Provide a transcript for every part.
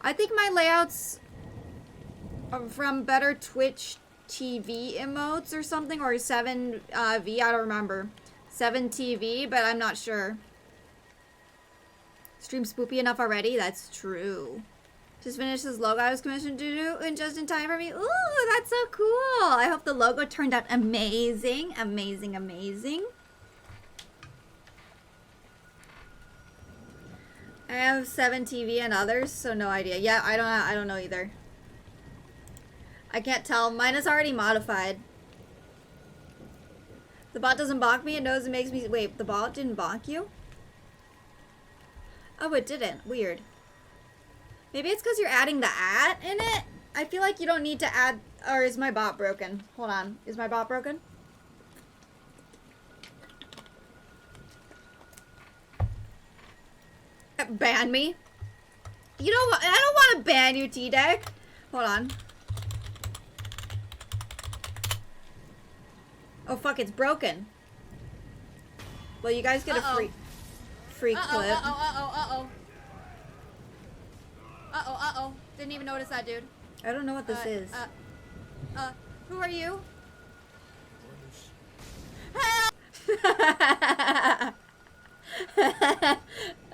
I think my layouts are from better Twitch TV emotes or something, or 7V, I don't remember. 7TV, but I'm not sure. Stream spoopy enough already? That's true. Just finished this logo I was commissioned to do and just in time for me. Ooh, that's so cool. I hope the logo turned out amazing. Amazing, amazing. I have 7TV and others, so no idea. Yeah, I don't know either. I can't tell. Mine is already modified. The bot doesn't bonk me. It knows it makes me... Wait, the bot didn't bonk you? Oh, it didn't. Weird. Maybe it's because you're adding the @ in it? I feel like you don't need to add... Or is my bot broken? Hold on. Is my bot broken? Ban me? You know what? I don't want to ban you, T-Deck. Hold on. Oh, fuck. It's broken. Well, you guys get a free clip. Uh-oh. Didn't even notice that, dude. I don't know what this is. Who are you? Help!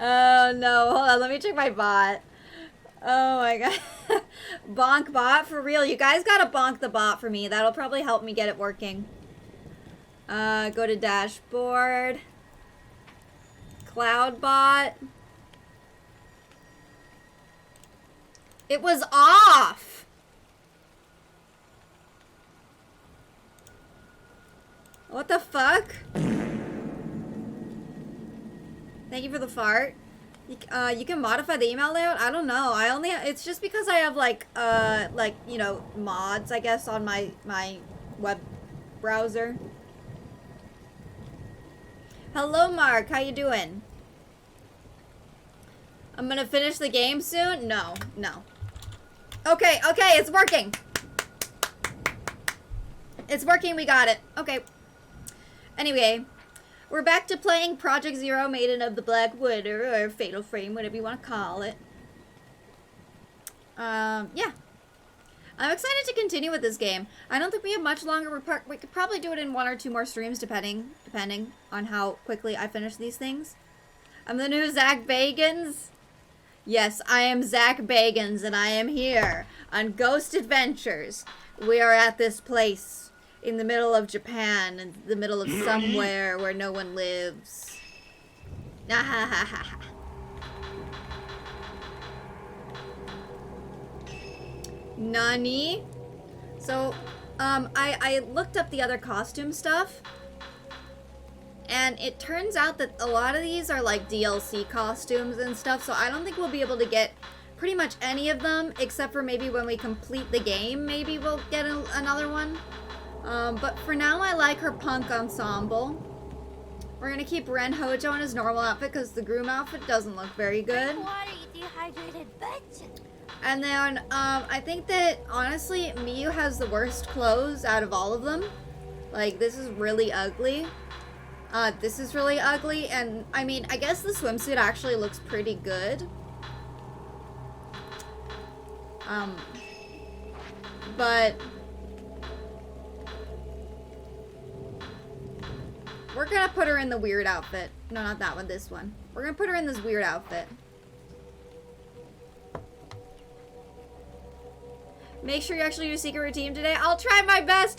Oh, no. Hold on. Let me check my bot. Oh, my God. Bonk bot? For real. You guys gotta bonk the bot for me. That'll probably help me get it working. Go to dashboard. Cloud bot. It was off. What the fuck? Thank you for the fart. You can modify the email layout? I don't know. It's just because I have like, you know, mods, I guess, on my web browser. Hello, Mark. How you doing? I'm gonna finish the game soon? No. Okay, it's working. It's working, we got it. Okay. Anyway, we're back to playing Project Zero, Maiden of the Black Widow, or Fatal Frame, whatever you want to call it. Yeah. I'm excited to continue with this game. I don't think we have much longer. We could probably do it in 1 or 2 more streams, depending on how quickly I finish these things. I'm the new Zach Bagans. Yes, I am Zach Bagans, and I am here on Ghost Adventures. We are at this place in the middle of Japan, in the middle of somewhere where no one lives. Nani? So, I looked up the other costume stuff, and it turns out that a lot of these are like DLC costumes and stuff, so I don't think we'll be able to get pretty much any of them, except for maybe when we complete the game, maybe we'll get another one. But for now, I like her punk ensemble. We're gonna keep Ren Hojo in his normal outfit because the groom outfit doesn't look very good. Dehydrated bitch. And then, I think that, honestly, Miyu has the worst clothes out of all of them. Like, this is really ugly. This is really ugly, and, I mean, I guess the swimsuit actually looks pretty good. But we're gonna put her in the weird outfit. No, not that one, this one. We're gonna put her in this weird outfit. Make sure you actually do secret routine today. I'll try my best.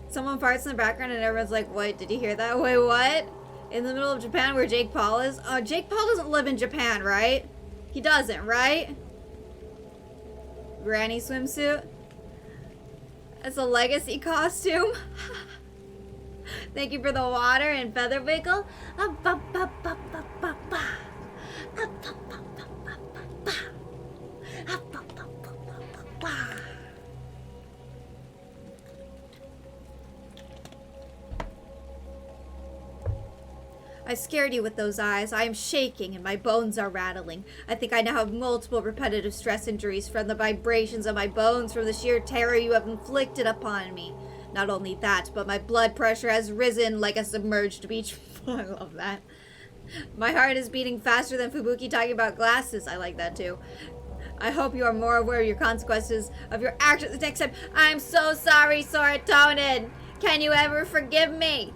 Someone farts in the background and everyone's like, "What? Did you hear that? Wait, what?" In the middle of Japan where Jake Paul is? Jake Paul doesn't live in Japan, right? He doesn't, right? Granny swimsuit. It's a legacy costume. Thank you for the water and feather wiggle. I scared you with those eyes. I am shaking and my bones are rattling. I think I now have multiple repetitive stress injuries from the vibrations of my bones from the sheer terror you have inflicted upon me. Not only that, but my blood pressure has risen like a submerged beach. I love that. My heart is beating faster than Fubuki talking about glasses. I like that too. I hope you are more aware of your consequences of your actions next time. I'm so sorry, Soratonin. Can you ever forgive me?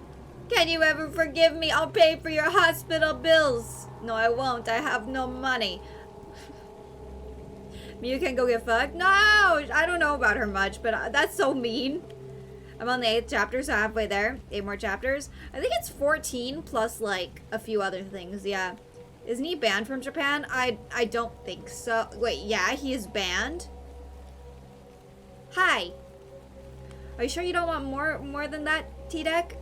Can you ever forgive me? I'll pay for your hospital bills. No, I won't. I have no money. Miu can go get fucked? No! I don't know about her much, but that's so mean. I'm on the 8th chapter, so halfway there. 8 more chapters. I think it's 14 plus, like, a few other things, yeah. Isn't he banned from Japan? I don't think so. Wait, yeah, he is banned? Hi. Are you sure you don't want more than that, T-Deck?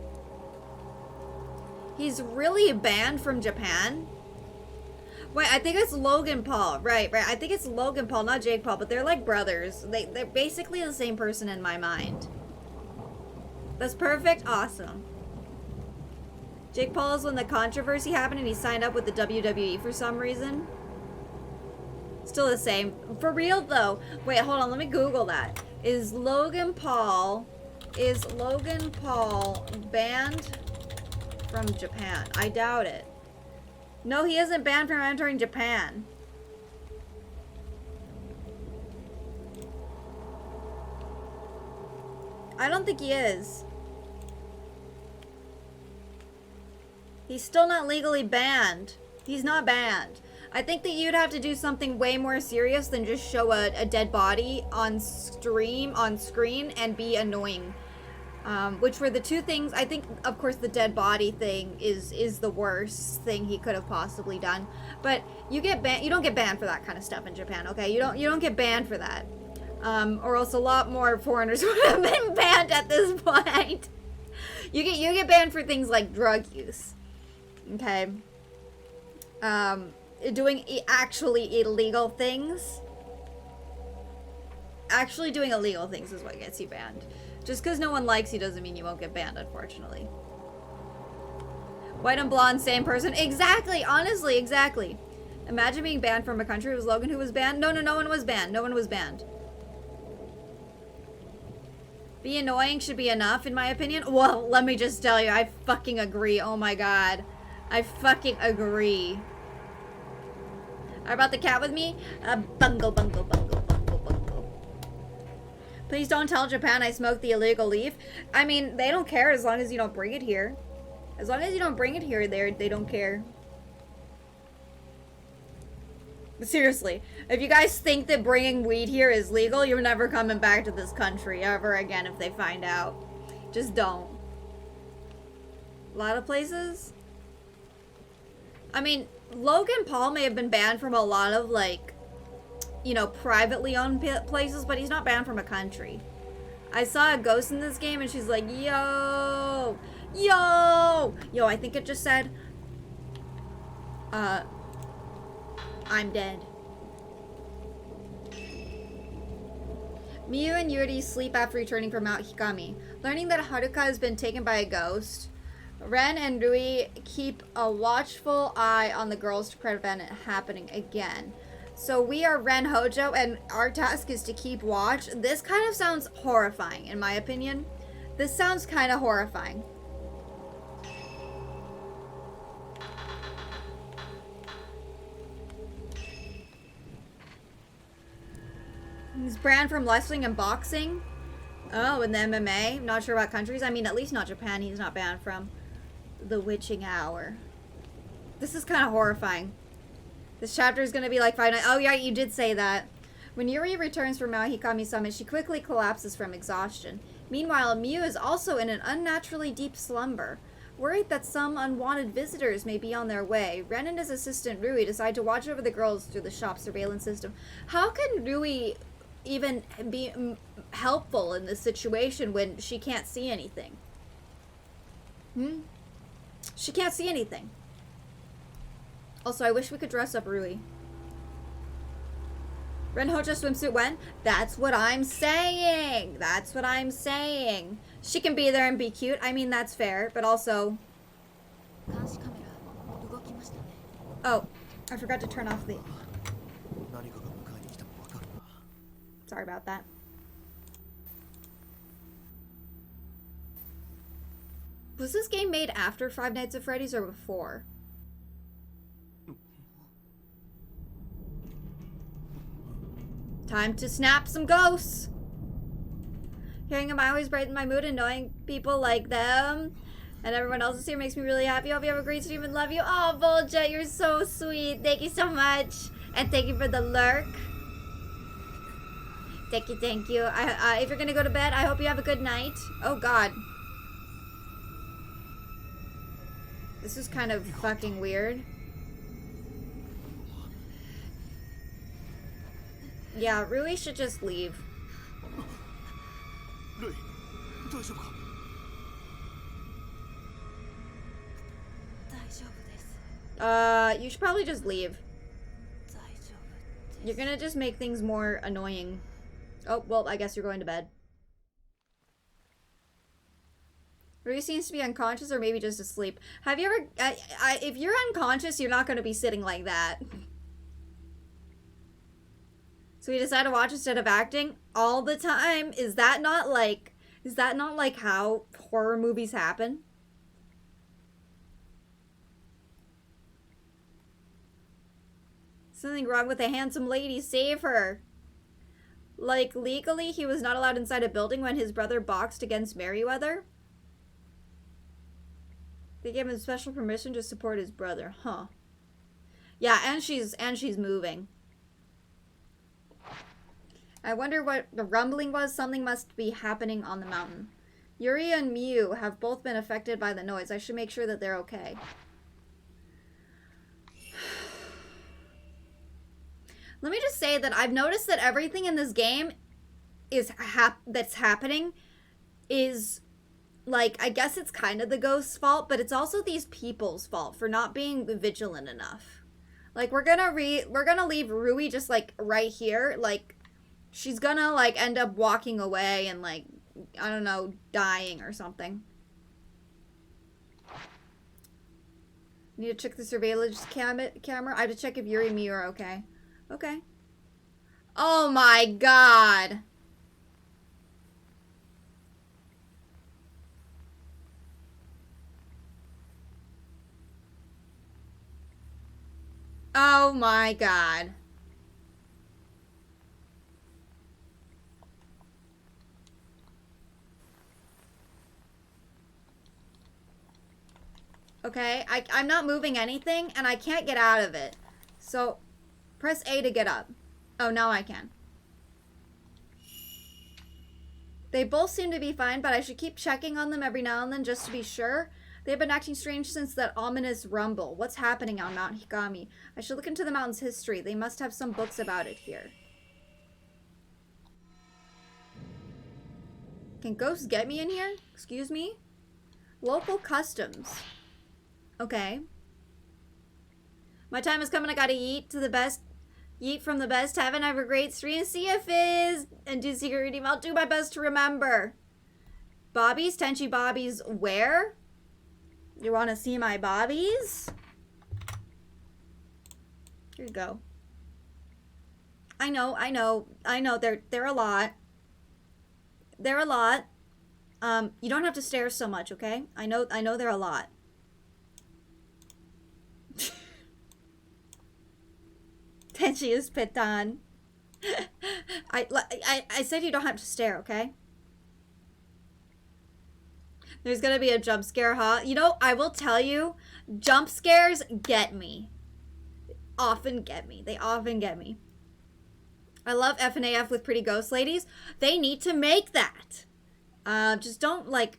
He's really banned from Japan? Wait, I think it's Logan Paul. Right. I think it's Logan Paul, not Jake Paul, but they're like brothers. They're basically the same person in my mind. That's perfect. Awesome. Jake Paul is when the controversy happened and he signed up with the WWE for some reason. Still the same. For real though. Wait, hold on. Let me Google that. Is Logan Paul banned from Japan? I doubt it. No, he isn't banned from entering Japan. I don't think he is. He's still not legally banned. He's not banned. I think that you'd have to do something way more serious than just show a dead body on screen, and be annoying. Which were the two things. I think, of course, the dead body thing is the worst thing he could have possibly done. But you don't get banned for that kind of stuff in Japan, okay? You don't get banned for that. Or else a lot more foreigners would have been banned at this point. You get banned for things like drug use. Okay. Doing actually illegal things. Actually doing illegal things is what gets you banned. Just because no one likes you doesn't mean you won't get banned, unfortunately. White and blonde, same person. Exactly, honestly, exactly. Imagine being banned from a country. It was Logan who was banned. No one was banned. No one was banned. Be annoying should be enough, in my opinion. Well, let me just tell you, I fucking agree. Oh my god. I fucking agree. Are about the cat with me? Bungle. Please don't tell Japan I smoked the illegal leaf. I mean, they don't care as long as you don't bring it here. As long as you don't bring it here, they don't care. But seriously, if you guys think that bringing weed here is legal, you're never coming back to this country ever again if they find out. Just don't. A lot of places? I mean, Logan Paul may have been banned from a lot of, like, you know, privately owned places, but he's not banned from a country. I saw a ghost in this game and she's like, yo, I think it just said, I'm dead. Miu and Yuri sleep after returning from Mount Hikami. Learning that Haruka has been taken by a ghost, Ren and Rui keep a watchful eye on the girls to prevent it happening again. So we are Ren Hojo, and our task is to keep watch. This kind of sounds horrifying, in my opinion. This sounds kind of horrifying. He's banned from wrestling and boxing. Oh, and the MMA. Not sure about countries. I mean, at least not Japan. He's not banned from. The witching hour. This is kind of horrifying. This chapter is going to be like 5 nights. Oh, yeah, you did say that. When Yuri returns from Mount Hikami Summit, she quickly collapses from exhaustion. Meanwhile, Miu is also in an unnaturally deep slumber. Worried that some unwanted visitors may be on their way, Ren and his assistant Rui decide to watch over the girls through the shop's surveillance system. How can Rui even be helpful in this situation when she can't see anything? She can't see anything. Also, I wish we could dress up Rui. Ren Hojo swimsuit when? That's what I'm saying. That's what I'm saying. She can be there and be cute. I mean, that's fair, but also... Oh, I forgot to turn off the... Sorry about that. Was this game made after Five Nights at Freddy's or before? Time to snap some ghosts. Hearing them always brightens my mood, and knowing people like them and everyone else is here makes me really happy. Hope you have a great stream and love you. Oh, Voljet, you're so sweet. Thank you so much. And thank you for the lurk. Thank you, thank you. If you're gonna go to bed, I hope you have a good night. Oh, God. This is kind of fucking weird. Yeah, Rui should just leave. You should probably just leave. You're gonna just make things more annoying. Oh, well, I guess you're going to bed. Rui seems to be unconscious or maybe just asleep. Have you ever... if you're unconscious, you're not gonna be sitting like that. So we decided to watch instead of acting all the time. Is that not like how horror movies happen? Something wrong with a handsome lady. Save her. Like, legally, he was not allowed inside a building when his brother boxed against Merryweather. They gave him special permission to support his brother. Huh. Yeah, and she's moving. I wonder what the rumbling was. Something must be happening on the mountain. Yuri and Miu have both been affected by the noise. I should make sure that they're okay. Let me just say that I've noticed that everything in this game is that's happening is, like, I guess it's kind of the ghost's fault, but it's also these people's fault for not being vigilant enough. Like, we're gonna leave Rui just, like, right here. Like, she's gonna, like, end up walking away and, like, I don't know, dying or something. Need to check the surveillance camera. I have to check if Yuri and me are okay. Okay. Oh my god. Oh my god. Okay, I'm not moving anything, and I can't get out of it. So, press A to get up. Oh, now I can. They both seem to be fine, but I should keep checking on them every now and then just to be sure. They've been acting strange since that ominous rumble. What's happening on Mount Hikami? I should look into the mountain's history. They must have some books about it here. Can ghosts get me in here? Excuse me? Local customs. Okay. My time is coming. I gotta eat from the best heaven. Have a great stream. See you, Fizz. And do secret reading. I'll do my best to remember. Bobbies? Tenchi Bobbies where? You want to see my bobbies? Here you go. I know. They're a lot. They're a lot. You don't have to stare so much, okay? I know they're a lot. Tenchi is Pitan. I said you don't have to stare, okay? There's gonna be a jump scare, huh? You know, I will tell you, jump scares get me. Often get me. They often get me. I love FNAF with pretty ghost ladies. They need to make that. Just don't, like...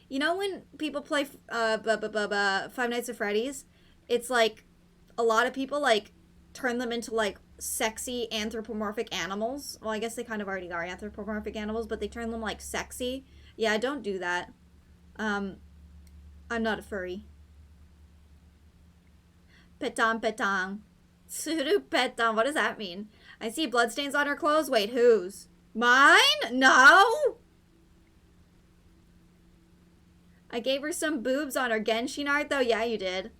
You know when people play Five Nights at Freddy's? It's like, a lot of people, like, turn them into, like, sexy anthropomorphic animals. Well, I guess they kind of already are anthropomorphic animals, but they turn them, like, sexy. Yeah, don't do that. I'm not a furry. Petang petang. Suru petang. What does that mean? I see bloodstains on her clothes. Wait, whose? Mine? No! I gave her some boobs on her Genshin art, though. Yeah, you did.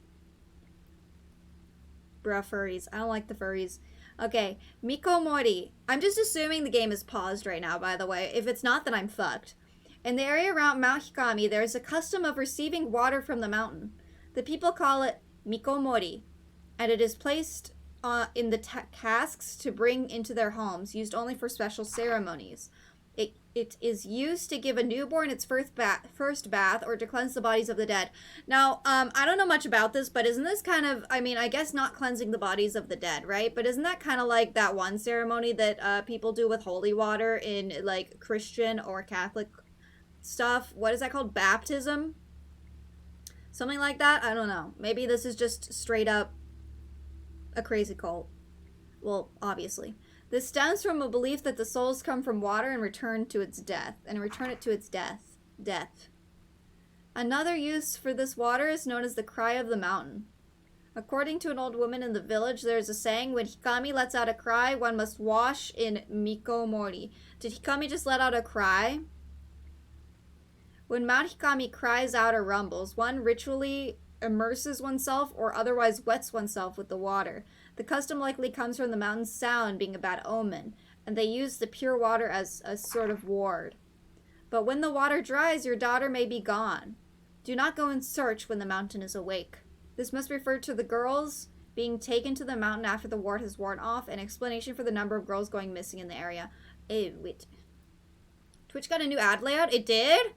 Bruh, furries. I don't like the furries. Okay, Miko Mori. I'm just assuming the game is paused right now, by the way. If it's not, then I'm fucked. In the area around Mount Hikami, there is a custom of receiving water from the mountain. The people call it Miko Mori, and it is placed in the casks to bring into their homes, used only for special ceremonies. It is used to give a newborn its first bath or to cleanse the bodies of the dead. Now, I don't know much about this, but isn't this kind of, I mean, I guess not cleansing the bodies of the dead, right? But isn't that kind of like that one ceremony that people do with holy water in like Christian or Catholic stuff? What is that called? Baptism? Something like that? I don't know. Maybe this is just straight up a crazy cult. Well, obviously. This stems from a belief that the souls come from water and return it to its death. Another use for this water is known as the cry of the mountain. According to an old woman in the village, there is a saying, when Hikami lets out a cry, one must wash in Miko Mori. Did Hikami just let out a cry? When Mount Hikami cries out or rumbles, one ritually immerses oneself or otherwise wets oneself with the water. The custom likely comes from the mountain's sound being a bad omen, and they use the pure water as a sort of ward. But when the water dries, your daughter may be gone. Do not go in search when the mountain is awake. This must refer to the girls being taken to the mountain after the ward has worn off, an explanation for the number of girls going missing in the area. Oh, wait. Twitch got a new ad layout? It did?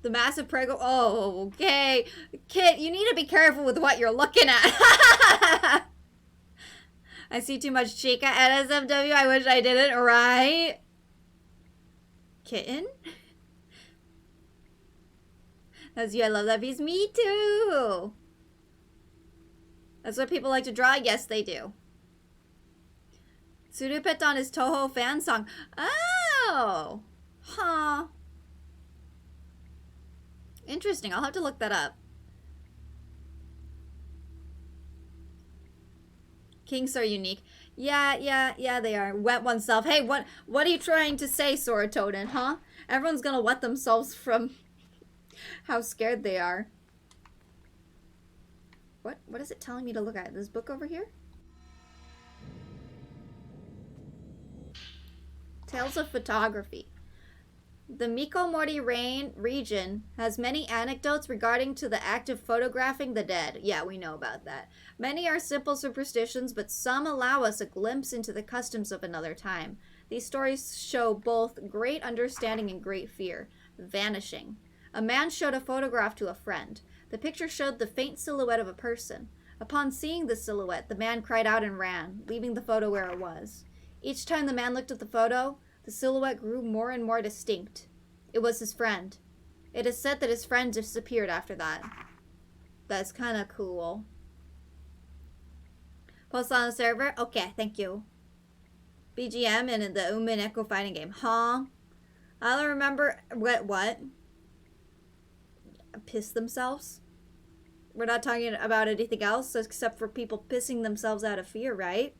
The massive prego. Oh, okay. Kit, you need to be careful with what you're looking at. I see too much chica at SFW. I wish I didn't, right? Kitten? That's you. I love that piece. Me too. That's what people like to draw. Yes, they do. Surupeton is Toho fan song. Oh. Huh. Interesting. I'll have to look that up. Kinks are unique. Yeah, they are. Wet oneself. Hey, what are you trying to say, Soratoden, huh? Everyone's gonna wet themselves from how scared they are. What is it telling me to look at? This book over here? Tales of Photography. The Mikomori region has many anecdotes regarding to the act of photographing the dead. Yeah, we know about that. Many are simple superstitions, but some allow us a glimpse into the customs of another time. These stories show both great understanding and great fear. Vanishing. A man showed a photograph to a friend. The picture showed the faint silhouette of a person. Upon seeing the silhouette, the man cried out and ran, leaving the photo where it was. Each time the man looked at the photo, the silhouette grew more and more distinct. It was his friend. It is said that his friend disappeared after that. That's kind of cool. Post on the server? Okay, thank you. BGM and the Umin Echo fighting game. Huh? I don't remember... What? Piss themselves? We're not talking about anything else except for people pissing themselves out of fear, right?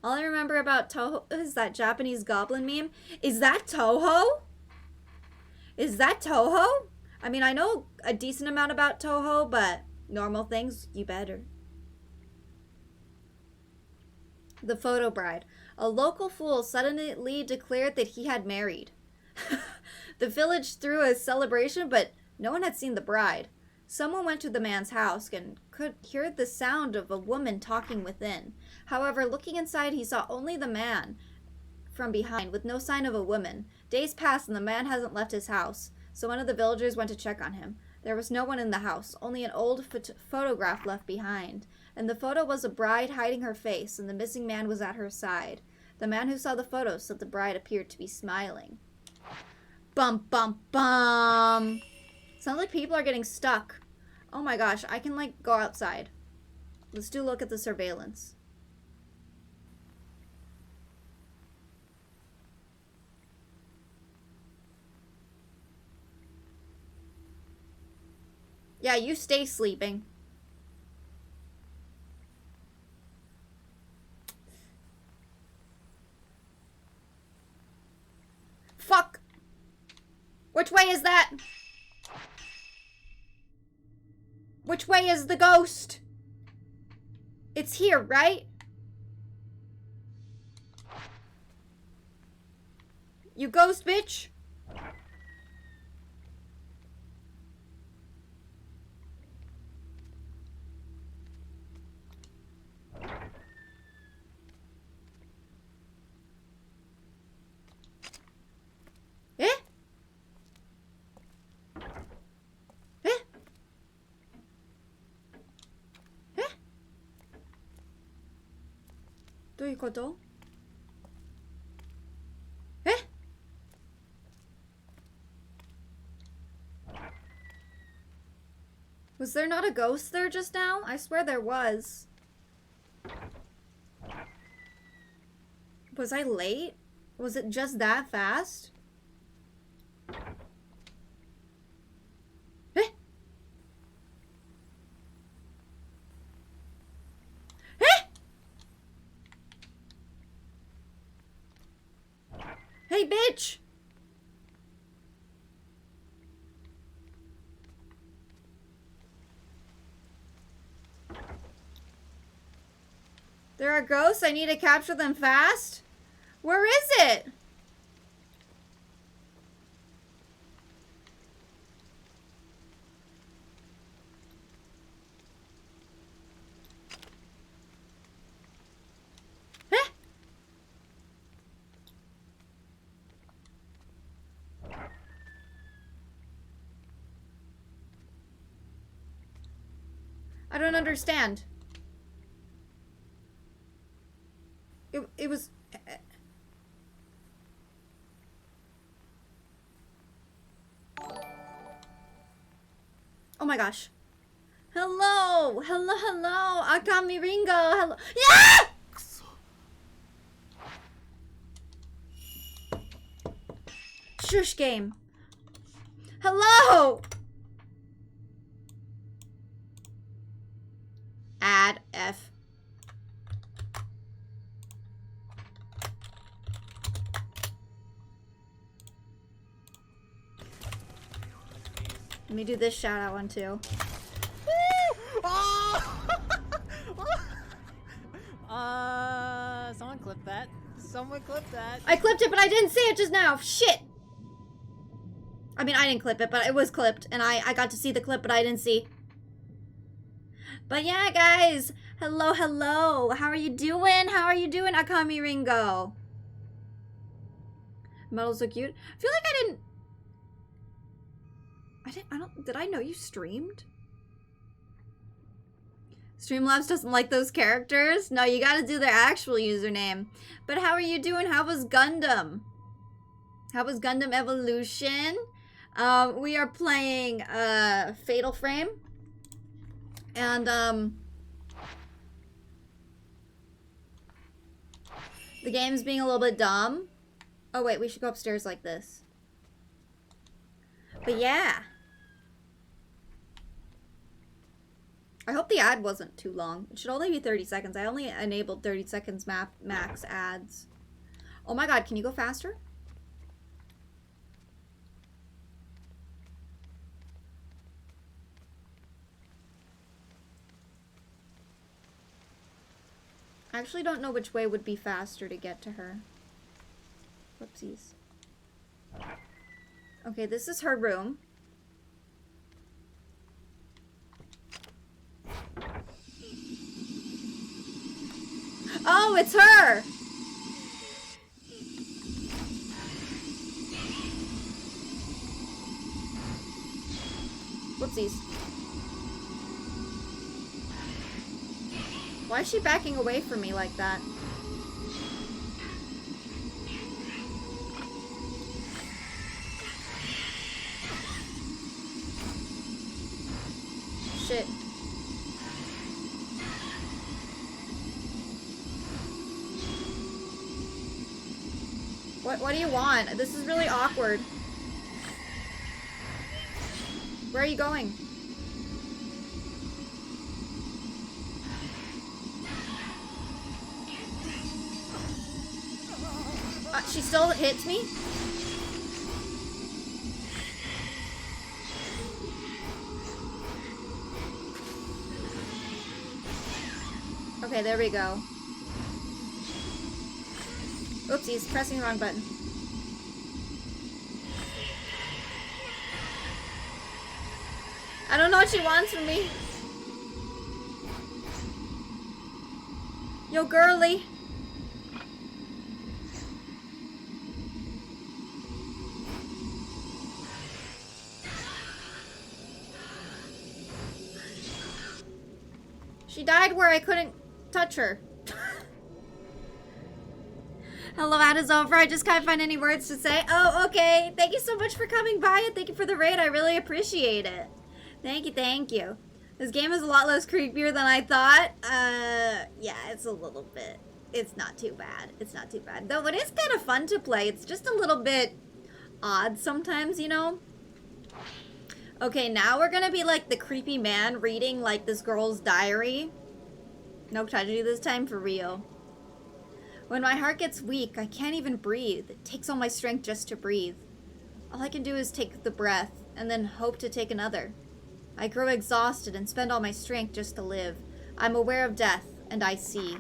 All I remember about Toho is that Japanese goblin meme. Is that Toho? Is that Toho? I mean, I know a decent amount about Toho, but normal things, you better. The photo bride. A local fool suddenly declared that he had married. The village threw a celebration, but no one had seen the bride. Someone went to the man's house and could hear the sound of a woman talking within. However, looking inside, he saw only the man from behind, with no sign of a woman. Days passed and the man hasn't left his house, so one of the villagers went to check on him. There was no one in the house, only an old photograph left behind. And the photo was a bride hiding her face, and the missing man was at her side. The man who saw the photo said the bride appeared to be smiling. Bum, bum, bum! Sounds like people are getting stuck. Oh my gosh, I can, like, go outside. Let's do a look at the surveillance. Yeah, you stay sleeping. Fuck! Which way is that? Which way is the ghost? It's here, right? You ghost bitch? どういうこと？え？ Was there not a ghost there just now? I swear there was. Was I late? Was it just that fast? Eh? Eh? Hey, bitch! There are ghosts? I need to capture them fast? Where is it? Eh? I don't understand. It was... Oh my gosh. Hello! Hello, hello! Akami Ringo! Hello! Yeah! Shush game. Hello! Add F. Let me do this shout out one too. Someone clip that. Someone clip that. I clipped it, but I didn't see it just now. Shit! I mean, I didn't clip it, but it was clipped. And I got to see the clip, but I didn't see. But yeah, guys. Hello, hello. How are you doing? How are you doing, Akami Ringo? Metal's so cute. I feel like did I know you streamed? Streamlabs doesn't like those characters? No, you gotta do their actual username. But how are you doing? How was Gundam? How was Gundam Evolution? We are playing Fatal Frame. And the game's being a little bit dumb. Oh wait, we should go upstairs like this. But yeah. I hope the ad wasn't too long. It should only be 30 seconds. I only enabled 30 seconds max ads. Oh my god, can you go faster? I actually don't know which way would be faster to get to her. Whoopsies. Okay, this is her room. Oh, it's her! Whoopsies. Why is she backing away from me like that? Shit. What do you want? This is really awkward. Where are you going? She still hits me? Okay, there we go. Oopsies, pressing the wrong button. I don't know what she wants from me. Yo, girly. She died where I couldn't touch her. Hello, ad is over. I just can't find any words to say. Oh, okay. Thank you so much for coming by and thank you for the raid. I really appreciate it. Thank you, thank you. This game is a lot less creepier than I thought. Yeah, it's a little bit. It's not too bad. It's not too bad. Though it is kind of fun to play. It's just a little bit odd sometimes, you know? Okay, now we're gonna be like the creepy man reading like this girl's diary. No tragedy this time, for real. When my heart gets weak, I can't even breathe. It takes all my strength just to breathe. All I can do is take the breath and then hope to take another. I grow exhausted and spend all my strength just to live. I'm aware of death, and I see.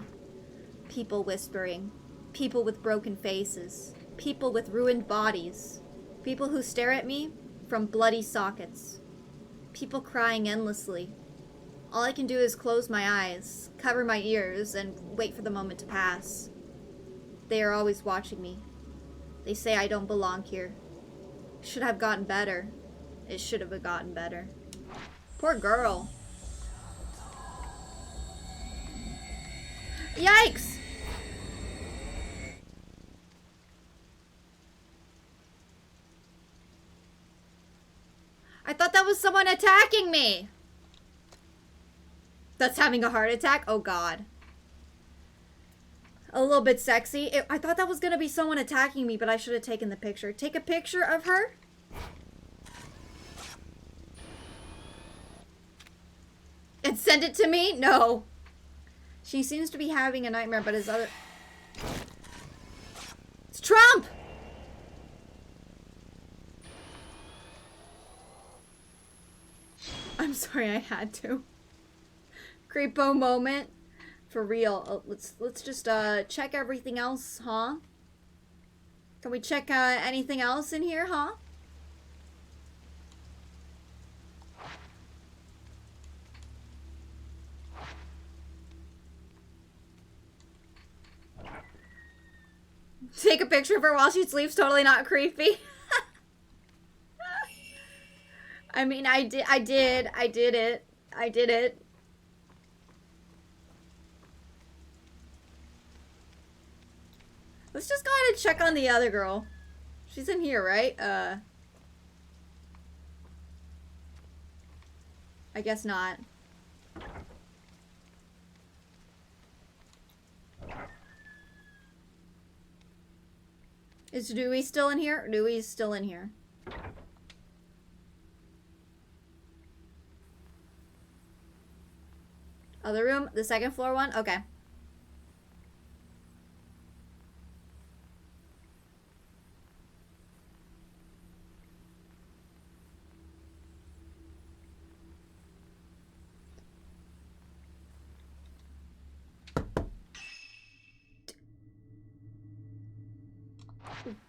People whispering. People with broken faces. People with ruined bodies. People who stare at me from bloody sockets. People crying endlessly. All I can do is close my eyes, cover my ears, and wait for the moment to pass. They are always watching me. They say I don't belong here. Should have gotten better. It should have gotten better. Poor girl. Yikes! I thought that was someone attacking me! That's having a heart attack? Oh god. A little bit sexy. I thought that was gonna be someone attacking me, but I should have taken the picture. Take a picture of her? And send it to me? No. She seems to be having a nightmare, but his other... It's Trump! I'm sorry, I had to. Creepo moment. For real. Let's just check everything else, huh? Can we check anything else in here, huh? Take a picture of her while she sleeps, totally not creepy. I mean, I did it. Let's just go ahead and check on the other girl. She's in here, right? I guess not. Is Dewey still in here? Dewey's still in here. Other room? The second floor one? Okay.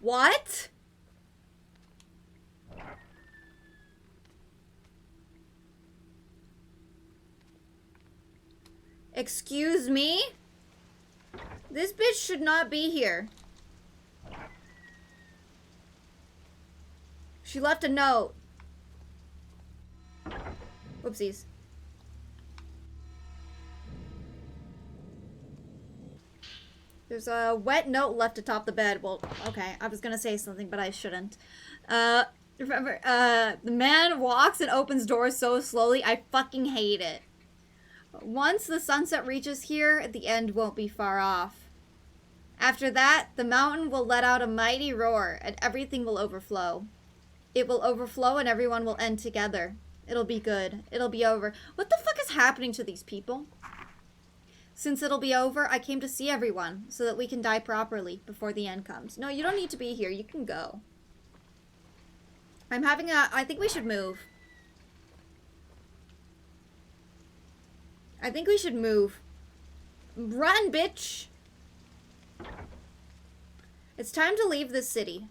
What? Excuse me? This bitch should not be here. She left a note. Whoopsies. There's a wet note left atop the bed. Well, okay, I was gonna say something, but I shouldn't. Remember, the man walks and opens doors so slowly, I fucking hate it. Once the sunset reaches here, the end won't be far off. After that, the mountain will let out a mighty roar, and everything will overflow. It will overflow and everyone will end together. It'll be good. It'll be over. What the fuck is happening to these people? Since it'll be over, I came to see everyone, so that we can die properly before the end comes. No, you don't need to be here. You can go. I think we should move. I think we should move. Run, bitch! It's time to leave this city.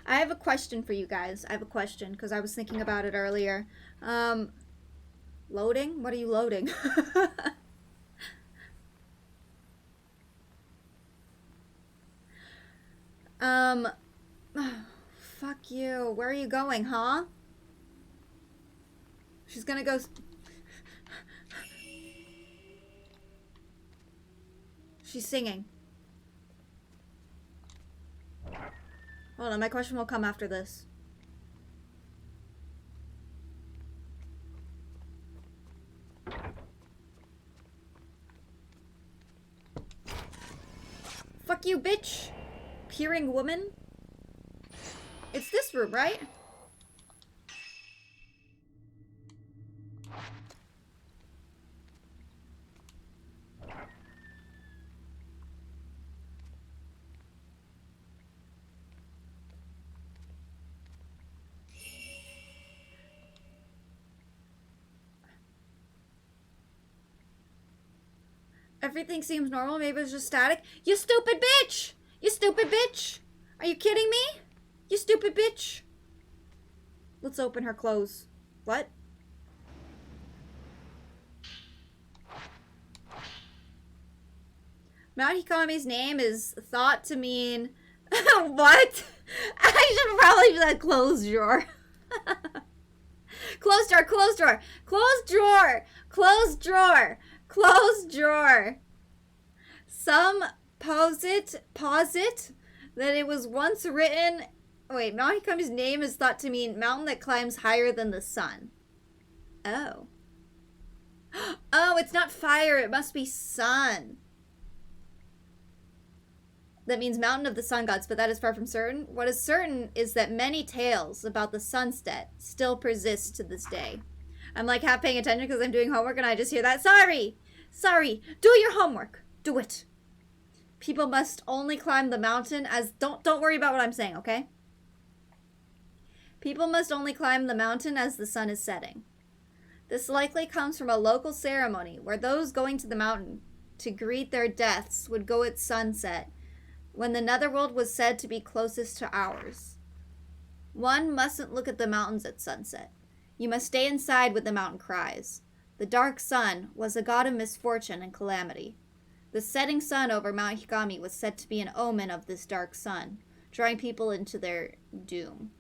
I have a question for you guys. I have a question, because I was thinking about it earlier. Loading? What are you loading? Fuck you. Where are you going, huh? She's gonna go... She's singing. Hold on, my question will come after this. Fuck you, bitch! Peering woman? It's this room, right? Everything seems normal. Maybe it's just static. You stupid bitch! You stupid bitch! Are you kidding me? You stupid bitch! Let's open her clothes. What? Mount Hikami's name is thought to mean... What? I should probably do that closed drawer. Closed drawer, closed drawer, closed drawer, closed drawer, closed drawer. Some posit that it was once written... Wait, Mount Hikami's name is thought to mean mountain that climbs higher than the sun. Oh. Oh, it's not fire, it must be sun. That means mountain of the sun gods, but that is far from certain. What is certain is that many tales about the sunset still persist to this day. I'm like half paying attention because I'm doing homework and I just hear that. Sorry! Sorry! Do your homework! Do it! People must only climb the mountain as... Don't worry about what I'm saying, okay? People must only climb the mountain as the sun is setting. This likely comes from a local ceremony where those going to the mountain to greet their deaths would go at sunset, when the netherworld was said to be closest to ours. One mustn't look at the mountains at sunset. You must stay inside when the mountain cries. The dark sun was a god of misfortune and calamity. The setting sun over Mount Hikami was said to be an omen of this dark sun, drawing people into their doom.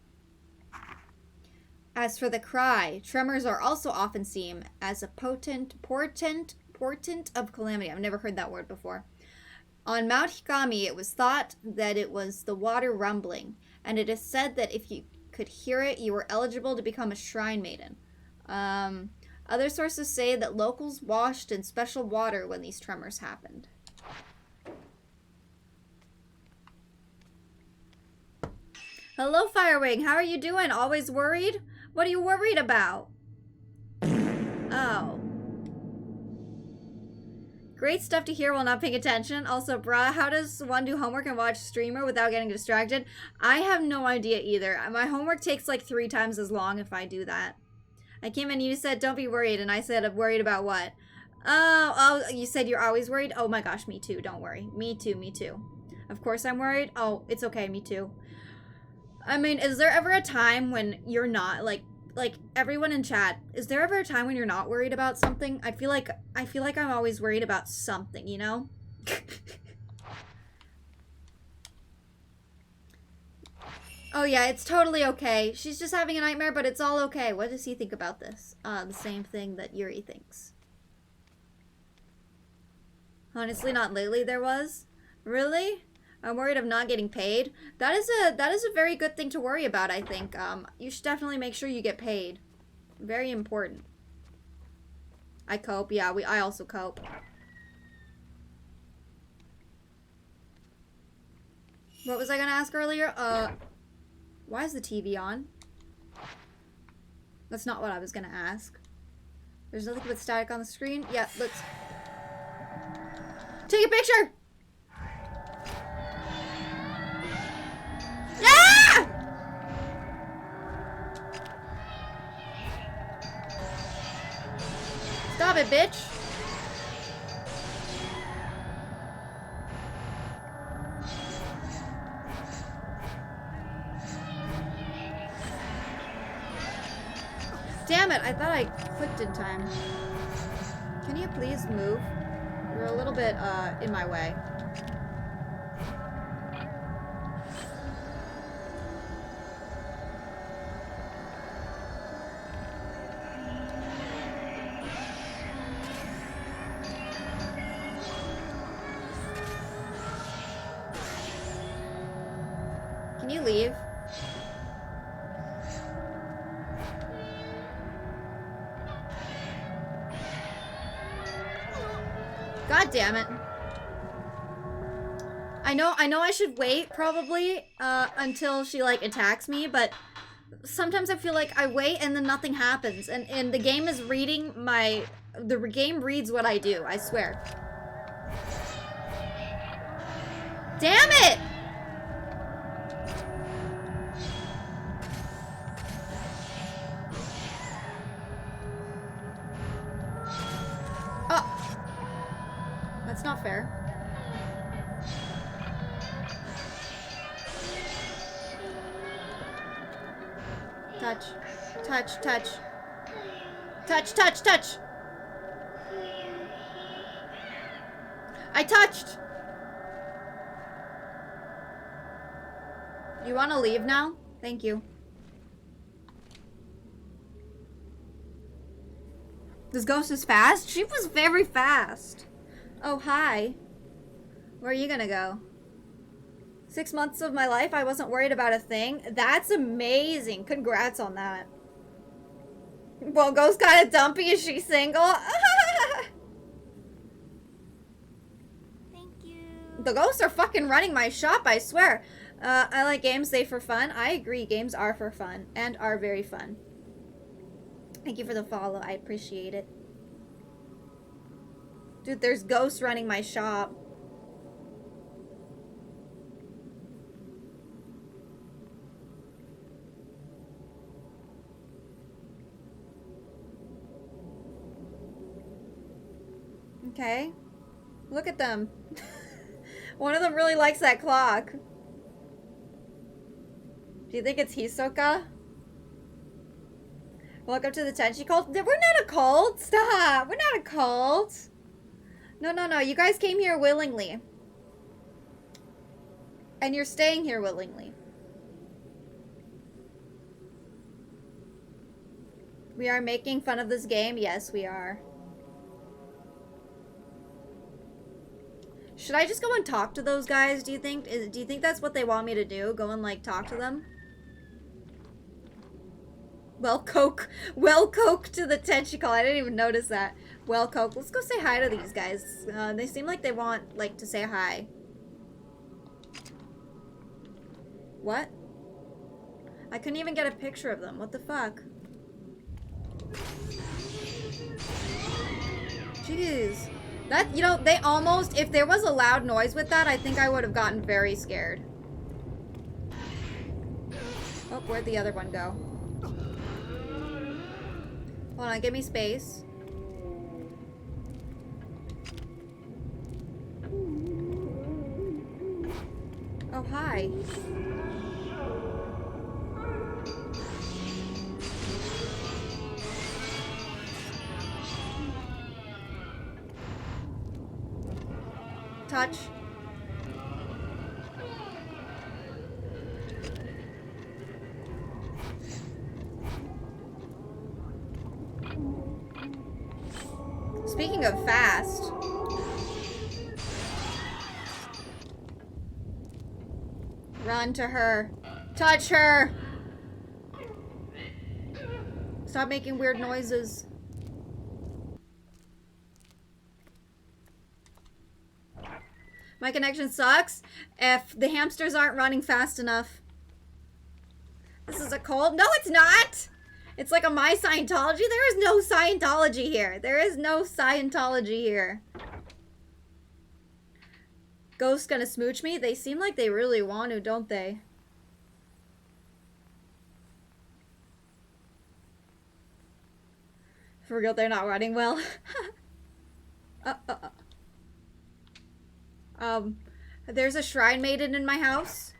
As for the cry, tremors are also often seen as a portent of calamity. I've never heard that word before. On Mount Hikami, it was thought that it was the water rumbling, and it is said that if you could hear it, you were eligible to become a shrine maiden. Other sources say that locals washed in special water when these tremors happened. Hello, Firewing. How are you doing? Always worried? What are you worried about? Oh. Great stuff to hear while not paying attention. Also, bruh, how does one do homework and watch streamer without getting distracted? I have no idea either. My homework takes like 3 times as long if I do that. I came in and you said, don't be worried. And I said, I'm worried about what? Oh, you said you're always worried? Oh my gosh, me too. Don't worry. Me too, me too. Of course I'm worried. Oh, it's okay. Me too. I mean, is there ever a time when you're not, like everyone in chat, is there ever a time when you're not worried about something? I feel like I'm always worried about something, you know? Oh yeah, it's totally okay. She's just having a nightmare, but it's all okay. What does he think about this? The same thing that Yuri thinks. Honestly, not lately there was. Really? I'm worried of not getting paid. That is a very good thing to worry about, I think. You should definitely make sure you get paid. Very important. I cope. Yeah, I also cope. What was I gonna ask earlier? Why is the TV on? That's not what I was gonna ask. There's nothing but static on the screen. Yeah, let's take a picture! Yeah! Stop it, bitch. Damn it, I thought I clicked in time. Can you please move? You're a little bit, in my way. Can you leave? God damn it. I know I should wait probably until she like attacks me, but sometimes I feel like I wait and then nothing happens, and the game is reading the game reads what I do, I swear. Damn it! Oh. That's not fair. Touch. Touch, touch. Touch, touch, touch! I touched! You want to leave now? Thank you. This ghost is fast? She was very fast. Oh, hi. Where are you gonna go? 6 months of my life, I wasn't worried about a thing. That's amazing. Congrats on that. Well, Ghost kind of dumpy. Is she single? Thank you. The ghosts are fucking running my shop, I swear. I like games, they for fun. I agree, games are for fun. And are very fun. Thank you for the follow. I appreciate it. Dude, there's ghosts running my shop. Okay. Look at them. One of them really likes that clock. Do you think it's Hisoka? Welcome to the Tenchi cult. We're not a cult. Stop. We're not a cult. No, no, no. You guys came here willingly. And you're staying here willingly. We are making fun of this game. Yes, we are. Should I just go and talk to those guys, do you think? Do you think that's what they want me to do? Go and, like, talk to them? Well, Coke to the Tenchi call. I didn't even notice that. Well, Coke. Let's go say hi to these guys. They seem like they want, like, to say hi. What? I couldn't even get a picture of them. What the fuck? Jeez. That, you know, they almost, if there was a loud noise with that, I think I would have gotten very scared. Oh, where'd the other one go? Hold on, give me space. Oh, hi. Touch. Speaking of fast. Run to her. Touch her. Stop making weird noises. My connection sucks. If the hamsters aren't running fast enough. This is a cult? No, it's not! It's like a My Scientology. There is no Scientology here. There is no Scientology here. Ghosts gonna smooch me? They seem like they really want to, don't they? For real, they're not running well. There's a shrine maiden in my house.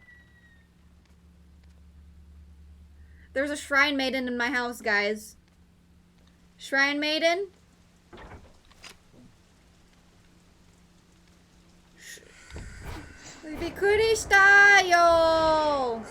There's a shrine maiden in my house, guys. Shrine maiden? Bikuri shita yo!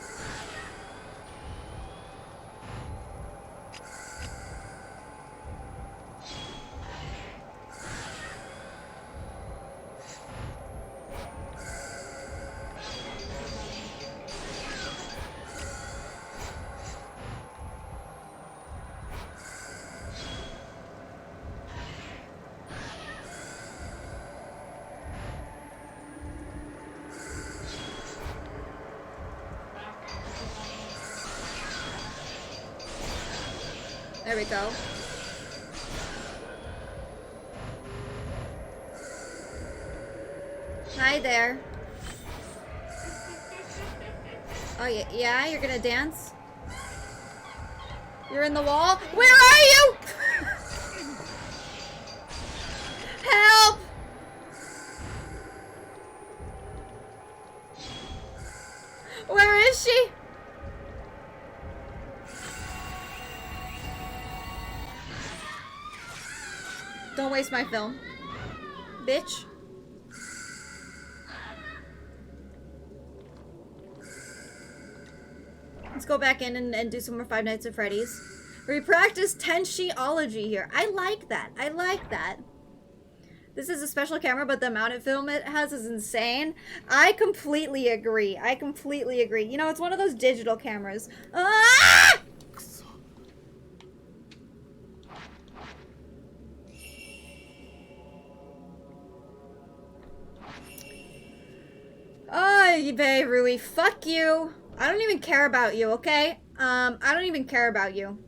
There we go. Hi there. Oh, yeah, you're gonna dance? You're in the wall? Where are you? Help! Where is she? Don't waste my film. Bitch. Let's go back in and do some more Five Nights at Freddy's. We practice tensiology here. I like that. I like that. This is a special camera, but the amount of film it has is insane. I completely agree. I completely agree. You know, it's one of those digital cameras. Ah! Oh, bae, Rui, fuck you. I don't even care about you, okay? I don't even care about you.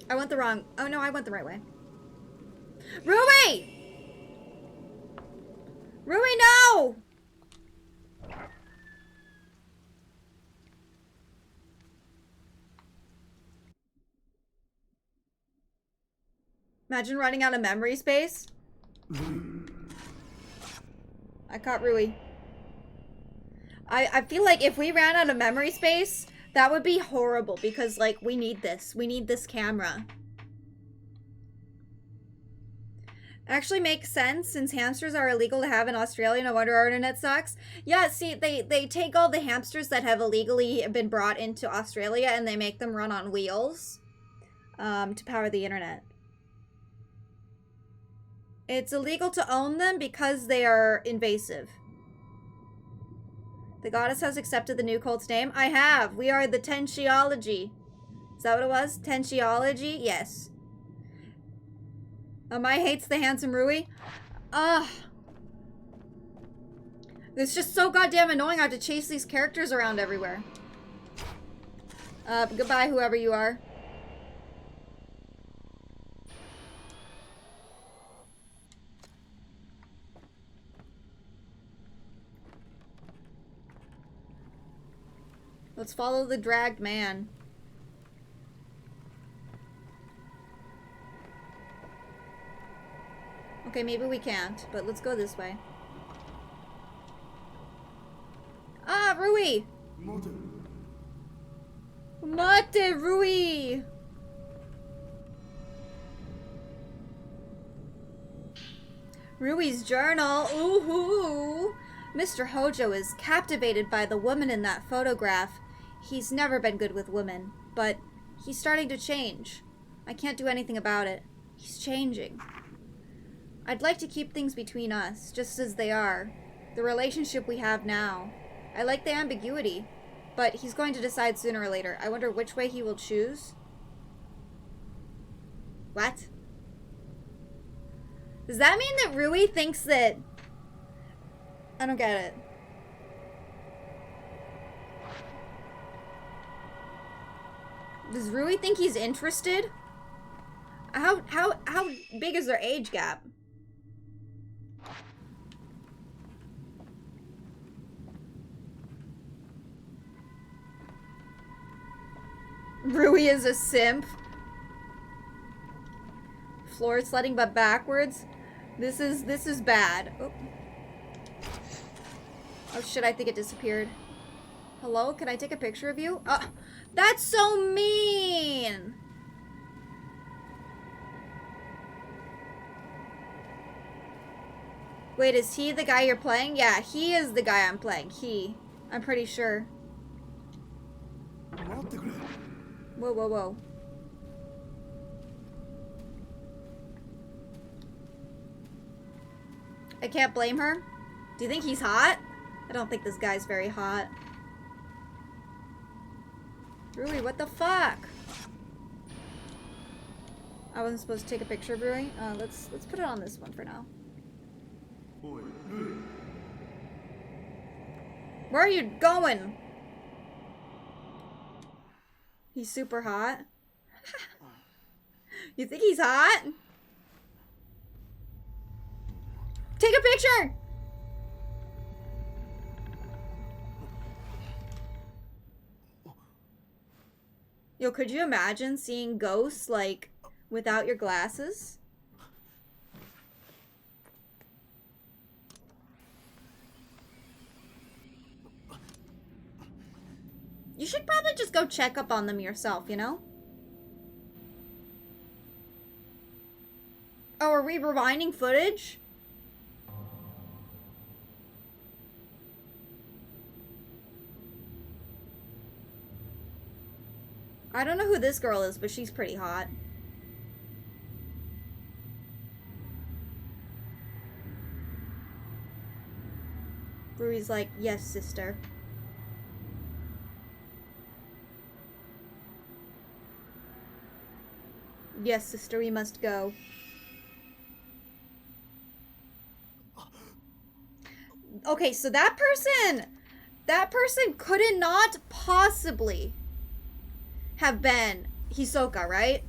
I went the wrong... Oh, no, I went the right way. Rui! Rui, no! Imagine running out of memory space. I caught Rui. I feel like if we ran out of memory space, that would be horrible because, like, we need this. We need this camera. Actually makes sense since hamsters are illegal to have in Australia. No wonder our internet sucks. Yeah, see, they take all the hamsters that have illegally been brought into Australia and they make them run on wheels to power the internet. It's illegal to own them because they are invasive. The goddess has accepted the new cult's name. I have. We are the Tensiology. Is that what it was? Tensiology? Yes. Mai hates the handsome Rui. Ugh. It's just so goddamn annoying. I have to chase these characters around everywhere. Goodbye, whoever you are. Let's follow the dragged man. Okay, maybe we can't, but let's go this way. Ah, Rui! Mate, Rui! Rui's journal. Ooh-hoo! Mr. Hojo is captivated by the woman in that photograph. He's never been good with women, but he's starting to change. I can't do anything about it. He's changing. I'd like to keep things between us, just as they are. The relationship we have now. I like the ambiguity, but he's going to decide sooner or later. I wonder which way he will choose. What? Does that mean that Rui thinks that... I don't get it. Does Rui think he's interested? How big is their age gap? Rui is a simp. Floor sledding but backwards. This is bad. Oh. Oh shit, I think it disappeared. Hello, can I take a picture of you? That's so mean! Wait, is he the guy you're playing? Yeah, he is the guy I'm playing. I'm pretty sure. Whoa, whoa, whoa. I can't blame her. Do you think he's hot? I don't think this guy's very hot. Rui, what the fuck? I wasn't supposed to take a picture of Rui. Let's put it on this one for now. Where are you going? He's super hot. You think he's hot? Take a picture! Yo, could you imagine seeing ghosts, like, without your glasses? You should probably just go check up on them yourself, you know? Oh, are we rewinding footage? I don't know who this girl is, but she's pretty hot. Rui's like, yes, sister. Yes, sister, we must go. Okay, so that person could not possibly have been Hisoka, right?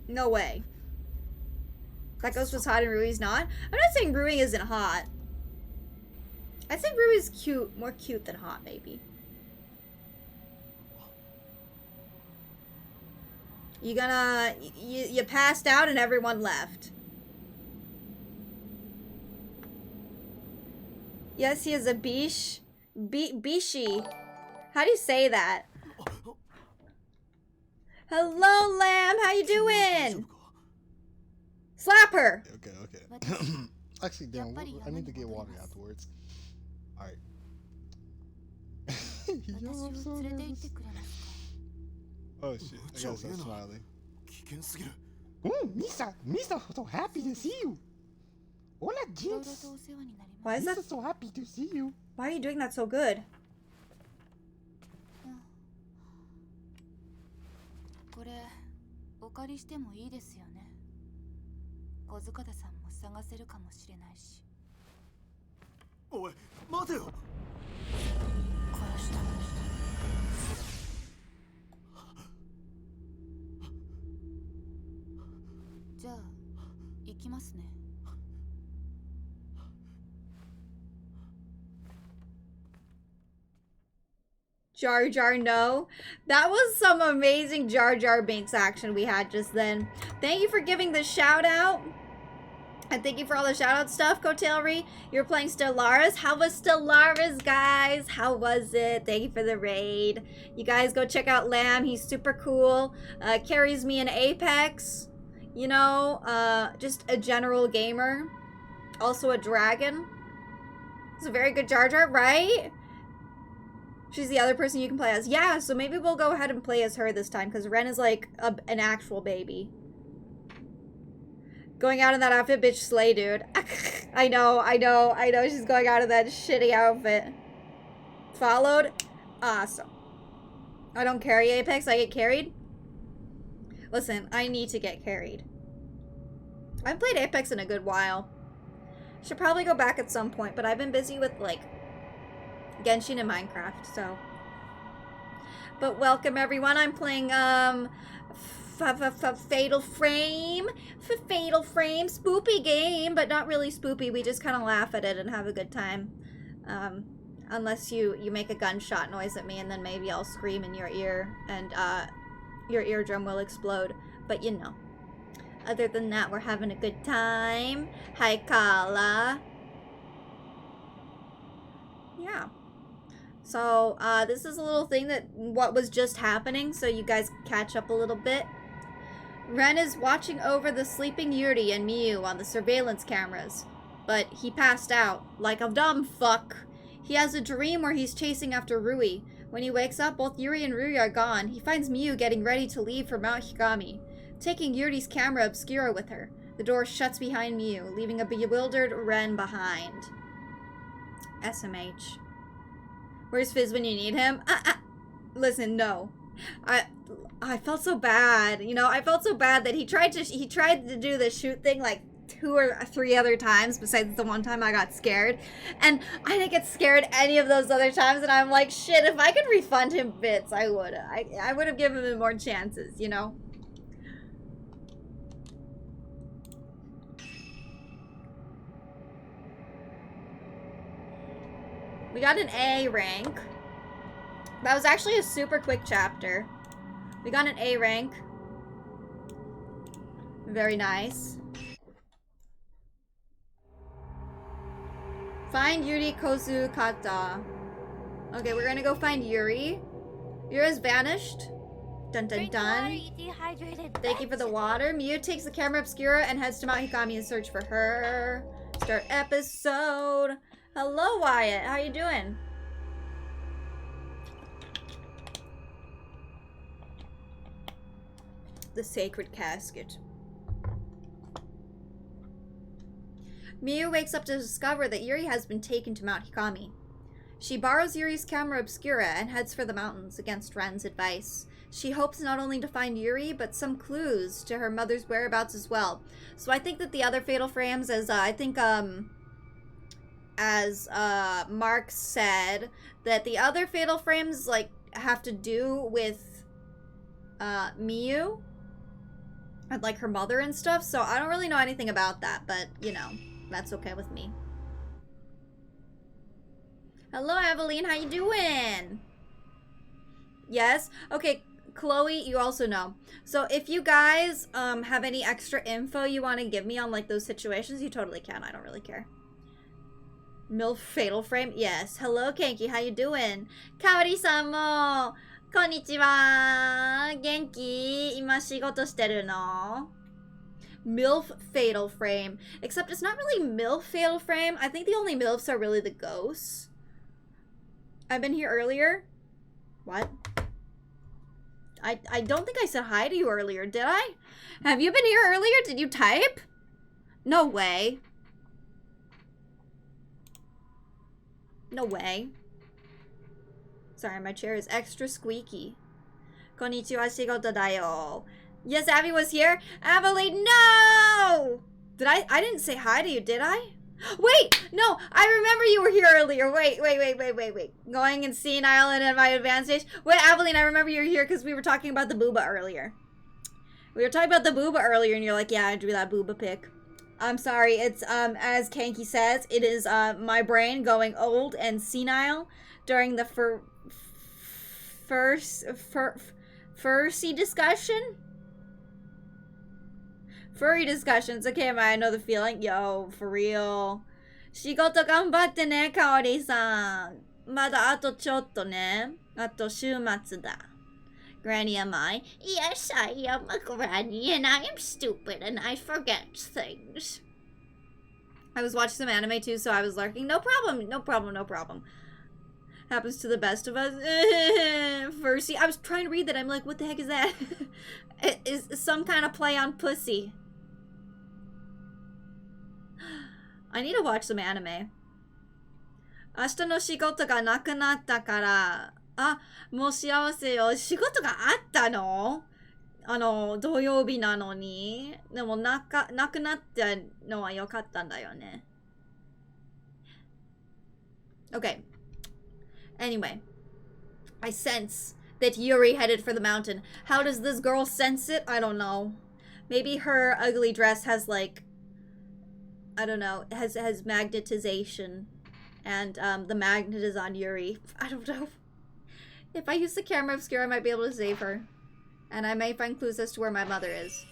No way. That ghost was hot and Rui's not? I'm not saying Rui isn't hot. I'd say Rui's cute, more cute than hot, maybe. You passed out and everyone left. Yes, he is a bish. Bishi. How do you say that? Hello, Lamb. How you doing? Slap her. Okay. Actually, damn, I need to get water afterwards. Alright. Yo, I'm so nervous. Oh shit, I gotta start smiling. Misa, so happy to see you. Hola, Jinx. Why is that Misa's so happy to see you. Why are you doing that so good? これお借りしてもいいですよね。小塚田さんも探せるかもしれないし。おい、待てよ。殺した。じゃあ行きますね。Jar Jar, no. That was some amazing Jar Jar Binks action we had just then. Thank you for giving the shout out. And thank you for all the shout out stuff, Cotailry. You're playing Stellaris. How was Stellaris, guys? How was it? Thank you for the raid. You guys go check out Lamb. He's super cool. Carries me in Apex. You know, just a general gamer. Also a dragon. It's a very good Jar Jar, right? She's the other person you can play as. Yeah, so maybe we'll go ahead and play as her this time, because Ren is like an actual baby. Going out in that outfit, bitch, slay, dude. I know, she's going out in that shitty outfit. Followed? Awesome. I don't carry Apex, I get carried? Listen, I need to get carried. I haven't played Apex in a good while. Should probably go back at some point, but I've been busy with, like, Genshin and Minecraft, so. But welcome, everyone. I'm playing, Fatal Frame. Fatal Frame. Spoopy game, but not really spoopy. We just kind of laugh at it and have a good time. Unless you make a gunshot noise at me, and then maybe I'll scream in your ear, and, your eardrum will explode. But, you know. Other than that, we're having a good time. Hi, Kala. Yeah. So, this is a little thing that what was just happening, so you guys catch up a little bit. Ren is watching over the sleeping Yuri and Miu on the surveillance cameras, but he passed out, like a dumb fuck. He has a dream where he's chasing after Rui. When he wakes up, both Yuri and Rui are gone. He finds Miu getting ready to leave for Mount Higami, taking Yuri's camera obscura with her. The door shuts behind Miu, leaving a bewildered Ren behind. SMH. Where's Fizz when you need him? Listen, no. I felt so bad. You know, I felt so bad that he tried to do the shoot thing like 2 or 3 other times besides the one time I got scared. And I didn't get scared any of those other times, and I'm like, shit, if I could refund him bits, I would. I would have given him more chances, you know? We got an A rank. That was actually a super quick chapter. We got an A rank. Very nice. Find Yuri Kozukata. Okay, we're gonna go find Yuri. Yuri's vanished. Dun dun dun. Thank you for the water. Miyu takes the camera obscura and heads to Mount Hikami in search for her. Start episode. Hello, Wyatt. How you doing? The sacred casket. Miyu wakes up to discover that Yuri has been taken to Mount Hikami. She borrows Yuri's camera obscura and heads for the mountains against Ren's advice. She hopes not only to find Yuri, but some clues to her mother's whereabouts as well. So I think that the other fatal frames, as Mark said, that the other fatal frames like have to do with Miyu and like her mother and stuff. So I don't really know anything about that, but you know, that's okay with me. Hello, Evelyn. How you doing? Yes. Okay, Chloe, you also know. So if you guys have any extra info you want to give me on like those situations, you totally can. I don't really care. MILF fatal frame? Yes. Hello, Kenki. How you doing? Kaori-san mo. Konnichiwa. Genki? Ima shigoto shiteru no? MILF fatal frame. Except it's not really MILF fatal frame. I think the only MILFs are really the ghosts. I've been here earlier. What? I don't think I said hi to you earlier, did I? Have you been here earlier? Did you type? No way. No way. Sorry, my chair is extra squeaky. Konnichiwa, shigoto dayo. Yes, Abby was here. Evelyn, no! I didn't say hi to you, did I? Wait, no, I remember you were here earlier. Wait. Going and senile and in my advanced stage. Wait, Evelyn, I remember you were here because we were talking about the booba earlier. We were talking about the booba earlier and you're like, yeah, I drew that booba pic. I'm sorry, it's, as Kanki says, it is, my brain going old and senile during the Furry discussions. Okay, I know the feeling. Yo, for real. Shigoto ganbatte ne, Kaori-san. Mada ato chotto ne. Ato shumatsu da. Granny, am I? Yes, I am a granny, and I am stupid, and I forget things. I was watching some anime too, so I was lurking. No problem. Happens to the best of us. Fursy. I was trying to read that. I'm like, what the heck is that? It is some kind of play on pussy. I need to watch some anime. 明日の仕事がなくなったから、あ、もう幸せよ。仕事があったの？土曜日なのに。でもなくなったのは良かったんだよね。Okay. Anyway. I sense that Yuri headed for the mountain. How does this girl sense it? I don't know. Maybe her ugly dress has like, I don't know, has magnetization. And the magnet is on Yuri. I don't know. If I use the camera obscura, I might be able to save her. And I may find clues as to where my mother is.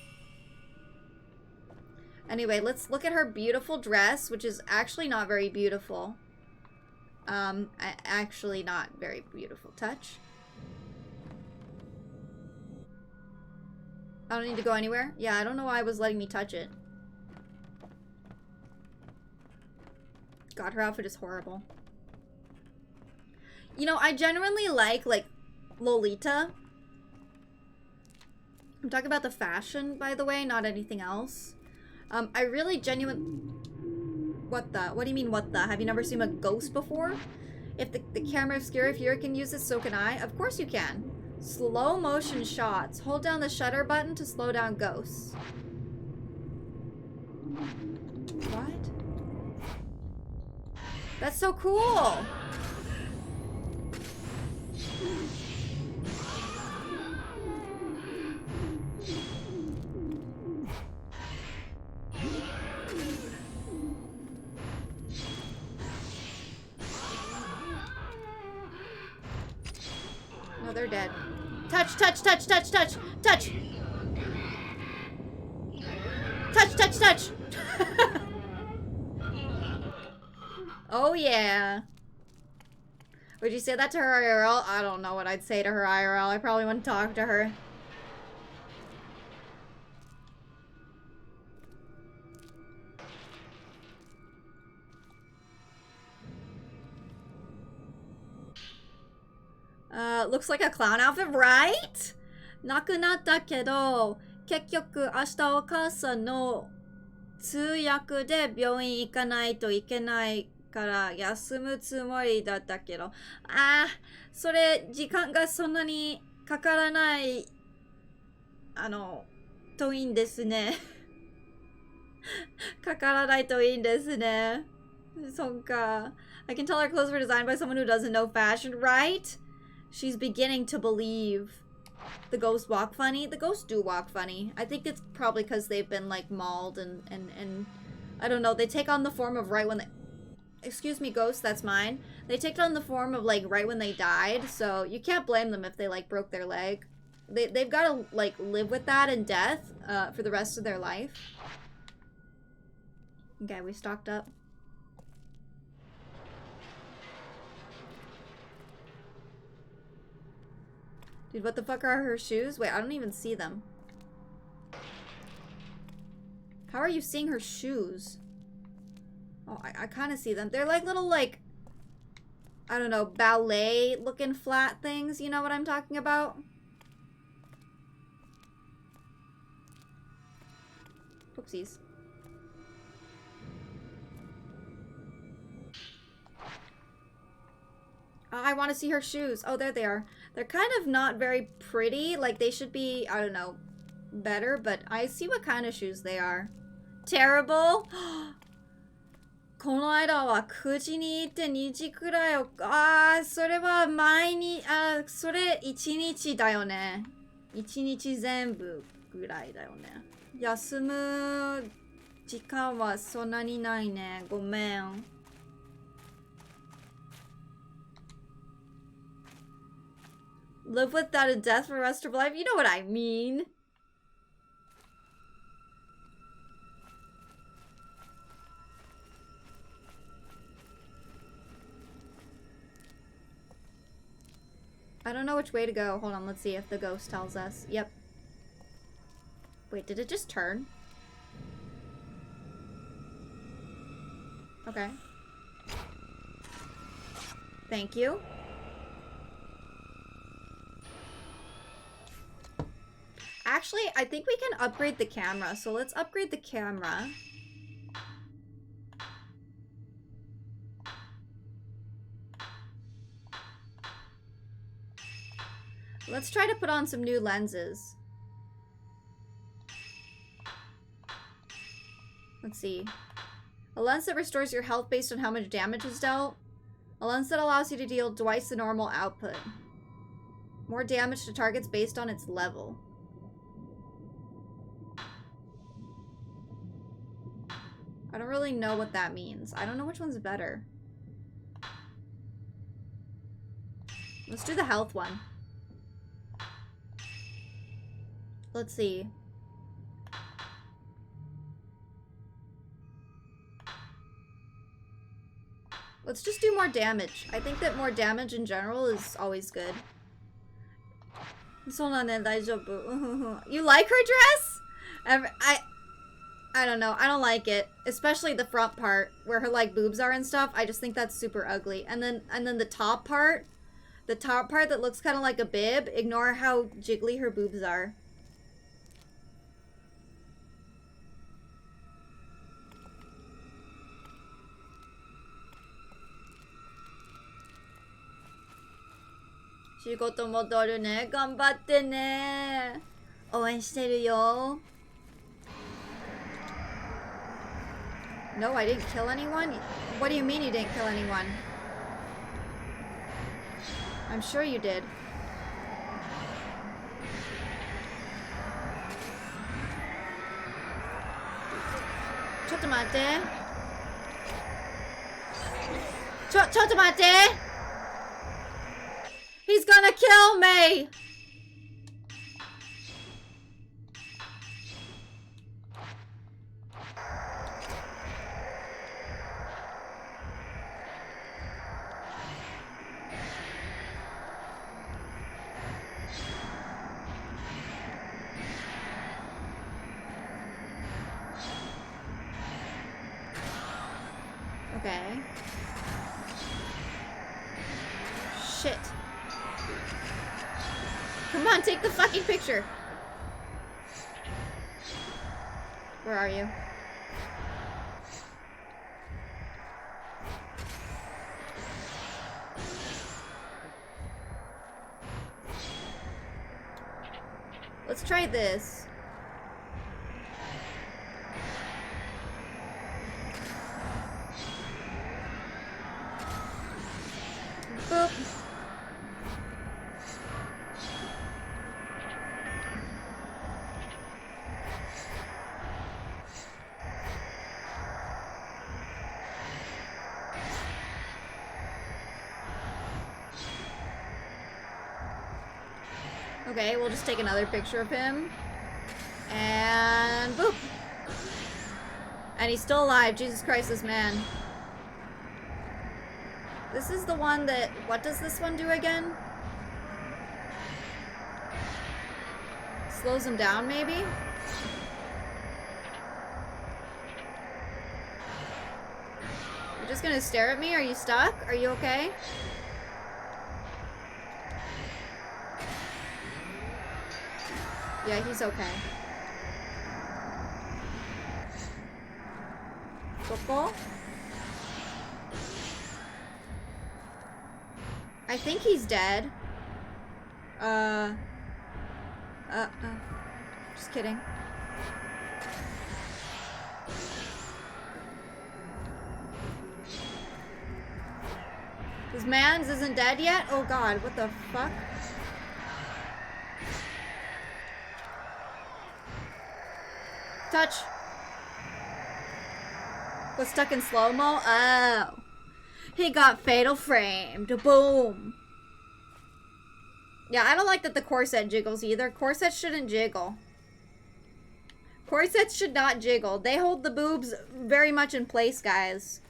Anyway, let's look at her beautiful dress, which is actually not very beautiful. Actually not very beautiful. Touch. I don't need to go anywhere? Yeah, I don't know why it was letting me touch it. God, her outfit is horrible. You know, I genuinely like Lolita. I'm talking about the fashion, by the way, not anything else. I really What do you mean, what the? Have you never seen a ghost before? If the camera obscura, if you can use it, so can I. Of course you can. Slow motion shots. Hold down the shutter button to slow down ghosts. What? That's so cool! No, they're dead. Touch, touch, touch, touch, touch, touch! Touch, touch, touch! Oh yeah. Would you say that to her IRL? I don't know what I'd say to her IRL. I probably wouldn't talk to her. Looks like a clown outfit, right? 亡くなったけど、結局明日お母さんの通訳で病院行かないといけないから休むつもりだったけど、それ時間がそんなにかからないといいんですね。かからないといいんですね。そっか。I can tell our clothes were designed by someone who doesn't know fashion, right? She's beginning to believe the ghosts walk funny. The ghosts do walk funny. I think it's probably because they've been like mauled and I don't know. They take on the form of right when they... Excuse me, ghost, that's mine. They take on the form of like right when they died, so you can't blame them if they like broke their leg. They've got to like live with that in death for the rest of their life. Okay, we stocked up. Dude, what the fuck are her shoes? Wait, I don't even see them. How are you seeing her shoes? Oh, I kind of see them. They're like little, like, I don't know, ballet-looking flat things. You know what I'm talking about? Oopsies. Oh, I want to see her shoes. Oh, there they are. They're kind of not very pretty. Like, they should be, I don't know, better. But I see what kind of shoes they are. Terrible? この間は9時に行って2時くらいそれは前に、それ1日だよね。1日全部ぐらいだよね。休む時間はそんなにないね。ごめん。Live without a death for the rest of life? You know what I mean. I don't know which way to go. Hold on, let's see if the ghost tells us. Yep. Wait, did it just turn? Okay. Thank you. Actually, I think we can upgrade the camera. So let's upgrade the camera. Let's try to put on some new lenses. Let's see. A lens that restores your health based on how much damage is dealt. A lens that allows you to deal twice the normal output. More damage to targets based on its level. I don't really know what that means. I don't know which one's better. Let's do the health one. Let's see. Let's just do more damage. I think that more damage in general is always good. You like her dress? I don't know. I don't like it. Especially the front part where her like boobs are and stuff. I just think that's super ugly. And then the top part that looks kind of like a bib, ignore how jiggly her boobs are. Shigoto modoru ne. Ganbatte ne. 応援してるよ. No, I didn't kill anyone? What do you mean you didn't kill anyone? I'm sure you did. Chotomate. Chotomate! He's gonna kill me! Okay. Shit. Come on, take the fucking picture. Where are you? Let's try this. Boop. Okay, we'll just take another picture of him. And boop. And he's still alive. Jesus Christ, this man. This is the one that... What does this one do again? Slows him down, maybe? You're just gonna stare at me? Are you stuck? Are you okay? Yeah, he's okay. Coco? I think he's dead. Just kidding. This man's isn't dead yet? Oh god, what the fuck? Touch. Was stuck in slow-mo? Oh. He got fatal framed. Boom. Yeah, I don't like that the corset jiggles either. Corsets shouldn't jiggle. Corsets should not jiggle. They hold the boobs very much in place, guys.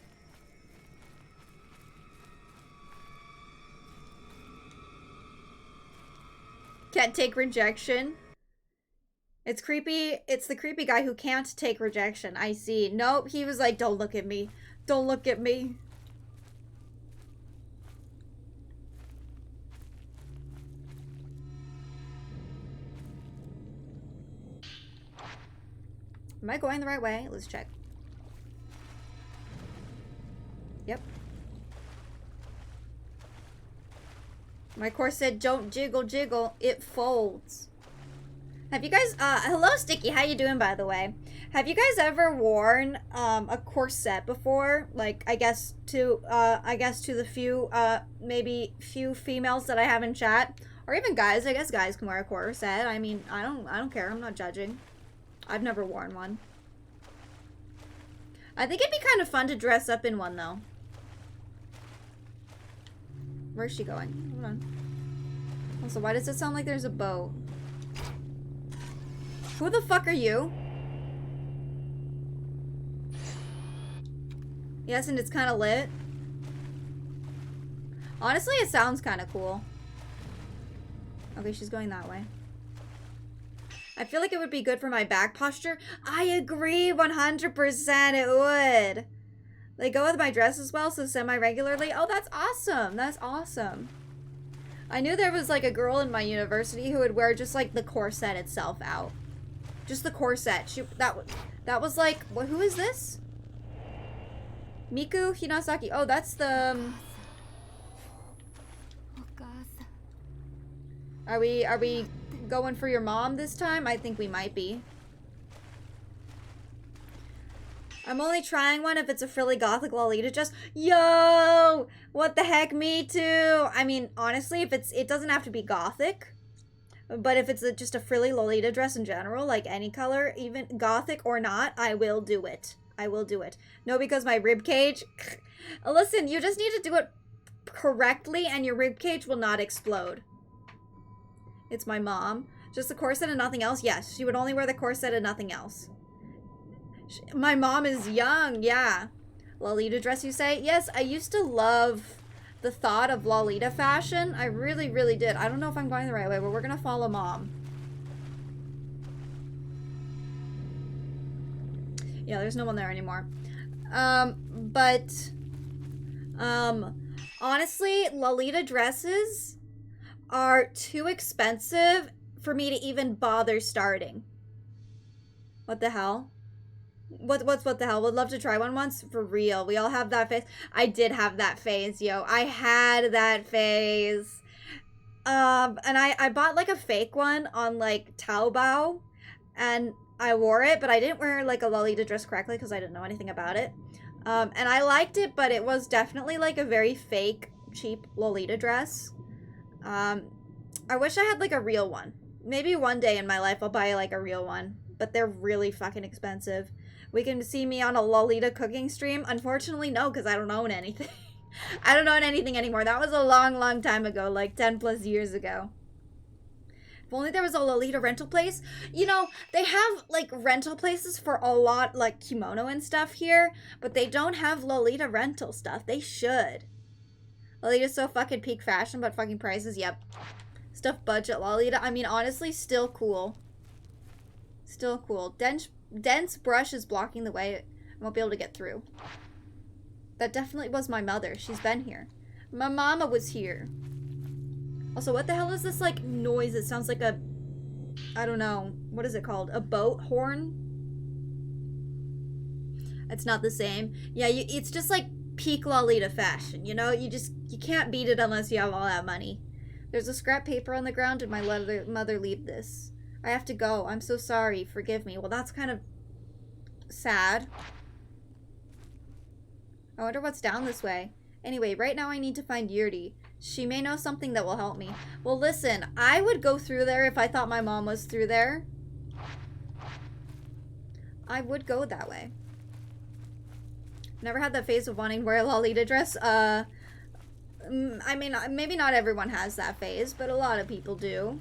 Can't take rejection. It's creepy. It's the creepy guy who can't take rejection. I see. Nope, he was like, don't look at me. Don't look at me. Am I going the right way? Let's check. Yep. My corset don't jiggle jiggle, it folds. Have you guys, hello Sticky, how you doing by the way? Have you guys ever worn, a corset before? Like, I guess to the few, maybe few females that I have in chat. Or even guys, I guess guys can wear a corset. I mean, I don't care, I'm not judging. I've never worn one. I think it'd be kind of fun to dress up in one, though. Where's she going? Hold on. Also, why does it sound like there's a boat? Who the fuck are you? Yes, and it's kind of lit. Honestly, it sounds kind of cool. Okay, she's going that way. I feel like it would be good for my back posture. I agree, 100% it would. They go with my dress as well, so semi-regularly. Oh, that's awesome. That's awesome. I knew there was like a girl in my university who would wear just like the corset itself out. Just the corset. That was like, who is this? Miku Hinasaki. Oh, that's the... Are we going for your mom this time? I think we might be. I'm only trying one if it's a frilly gothic Lolita dress. Yo! What the heck? Me too! I mean, honestly, if it doesn't have to be gothic. But if it's just a frilly Lolita dress in general, like any color, even gothic or not, I will do it. I will do it. No, because my rib cage... Listen, you just need to do it correctly and your rib cage will not explode. It's my mom. Just the corset and nothing else? Yes, she would only wear the corset and nothing else. My mom is young, yeah. Lolita dress, you say? Yes, I used to love the thought of Lolita fashion. I really, really did. I don't know if I'm going the right way, but we're gonna follow mom. Yeah, there's no one there anymore. Honestly, Lolita dresses are too expensive for me to even bother starting. What the hell? What the hell? Would love to try one once. For real. We all have that phase. I did have that phase, yo. I had that phase. And I bought like a fake one on like Taobao. And I wore it, but I didn't wear like a Lolita dress correctly because I didn't know anything about it. And I liked it, but it was definitely like a very fake, cheap Lolita dress. I wish I had like a real one. Maybe one day in my life I'll buy like a real one. But they're really fucking expensive. We can see me on a Lolita cooking stream. Unfortunately, no, because I don't own anything. I don't own anything anymore. That was a long, long time ago, like 10 plus years ago. If only there was a Lolita rental place. You know, they have like rental places for a lot, like kimono and stuff here, but they don't have Lolita rental stuff. They should. Lolita's so fucking peak fashion, but fucking prices, yep. Stuff budget Lolita. I mean, honestly, still cool. Still cool. Dense brush is blocking the way. I won't be able to get through. That definitely was my mother. She's been here. My mama was here. Also, what the hell is this, like, noise? It sounds like a... I don't know. What is it called? A boat horn? It's not the same. Yeah, it's just, like, peak Lolita fashion, you know? You can't beat it unless you have all that money. There's a scrap paper on the ground. Did my mother leave this? I have to go. I'm so sorry. Forgive me. Well, that's kind of sad. I wonder what's down this way. Anyway, right now I need to find Yurdi. She may know something that will help me. Well, listen, I would go through there if I thought my mom was through there. I would go that way. Never had that phase of wanting to wear a Lolita dress. I mean, maybe not everyone has that phase, but a lot of people do.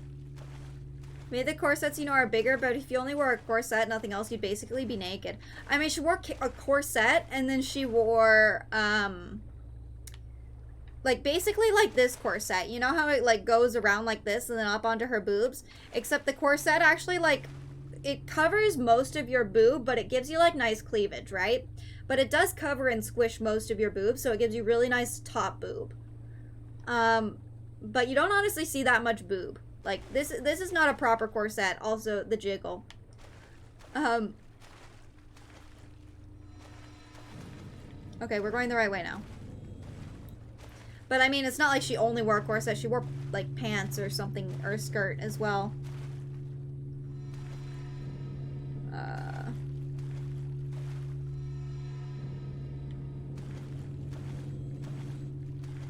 Maybe the corsets, you know, are bigger, but if you only wore a corset, nothing else, you'd basically be naked. I mean, she wore a corset, and then she wore, like, basically like this corset. You know how it, like, goes around like this and then up onto her boobs? Except the corset actually, like, it covers most of your boob, but it gives you, like, nice cleavage, right? But it does cover and squish most of your boobs, so it gives you really nice top boob. But you don't honestly see that much boob. Like, this is not a proper corset. Also, the jiggle. Okay, we're going the right way now. But, I mean, it's not like she only wore a corset. She wore, like, pants or something, or a skirt as well.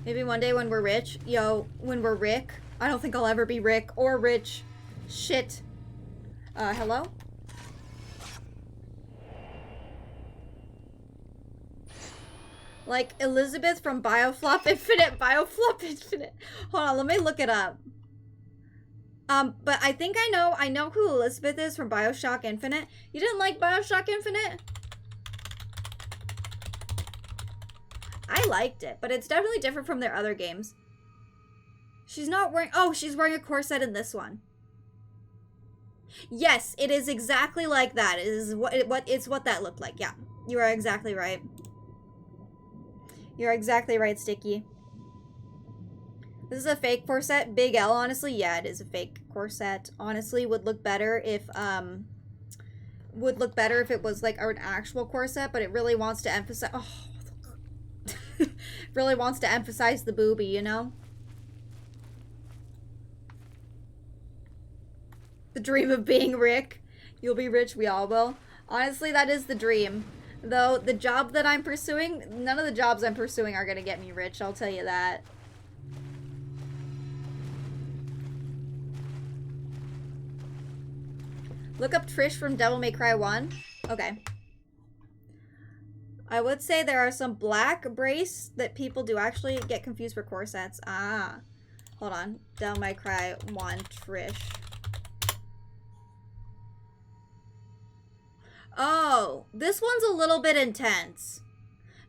Maybe one day when we're rich. Yo, when we're Rick. I don't think I'll ever be Rick or rich. Shit. Hello? Like Elizabeth from Bioflop Infinite. Bioflop Infinite. Hold on, let me look it up. But I think I know who Elizabeth is from Bioshock Infinite. You didn't like Bioshock Infinite? I liked it, but it's definitely different from their other games. She's not wearing... Oh, she's wearing a corset in this one. Yes, it is exactly like that. It is what that looked like. Yeah, you are exactly right. You're exactly right, Sticky. This is a fake corset. Big L, honestly. Yeah, it is a fake corset. Honestly, would look better if it was like an actual corset, but it really wants to emphasize... Oh, really wants to emphasize the boobie, you know? The dream of being Rick. You'll be rich, we all will. Honestly, that is the dream. Though, the job that I'm pursuing, none of the jobs I'm pursuing are gonna get me rich, I'll tell you that. Look up Trish from Devil May Cry 1. Okay. I would say there are some black brace that people do actually get confused for corsets. Ah. Hold on. Devil May Cry 1 Trish. Oh, this one's a little bit intense.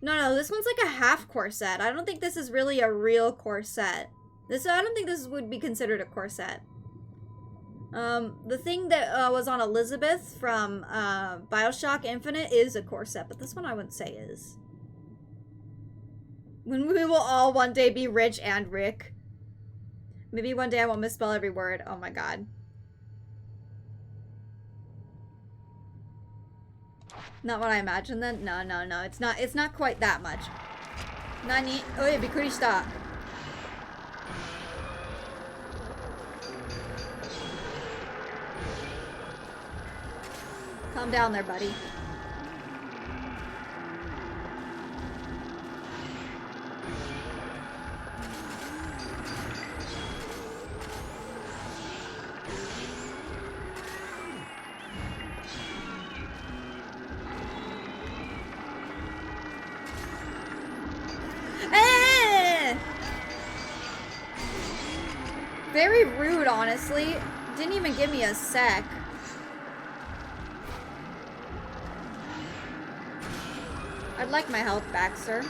No, this one's like a half corset. I don't think this is really a real corset. I don't think this would be considered a corset. The thing that was on Elizabeth from BioShock Infinite is a corset, but this one I wouldn't say is. When we will all one day be rich and Rick. Maybe one day I won't misspell every word. Oh my god. Not what I imagined then? No. It's not quite that much. Nani? Oi, bikuri shita. Calm down there, buddy. Very rude, honestly. Didn't even give me a sec. I'd like my health back, sir.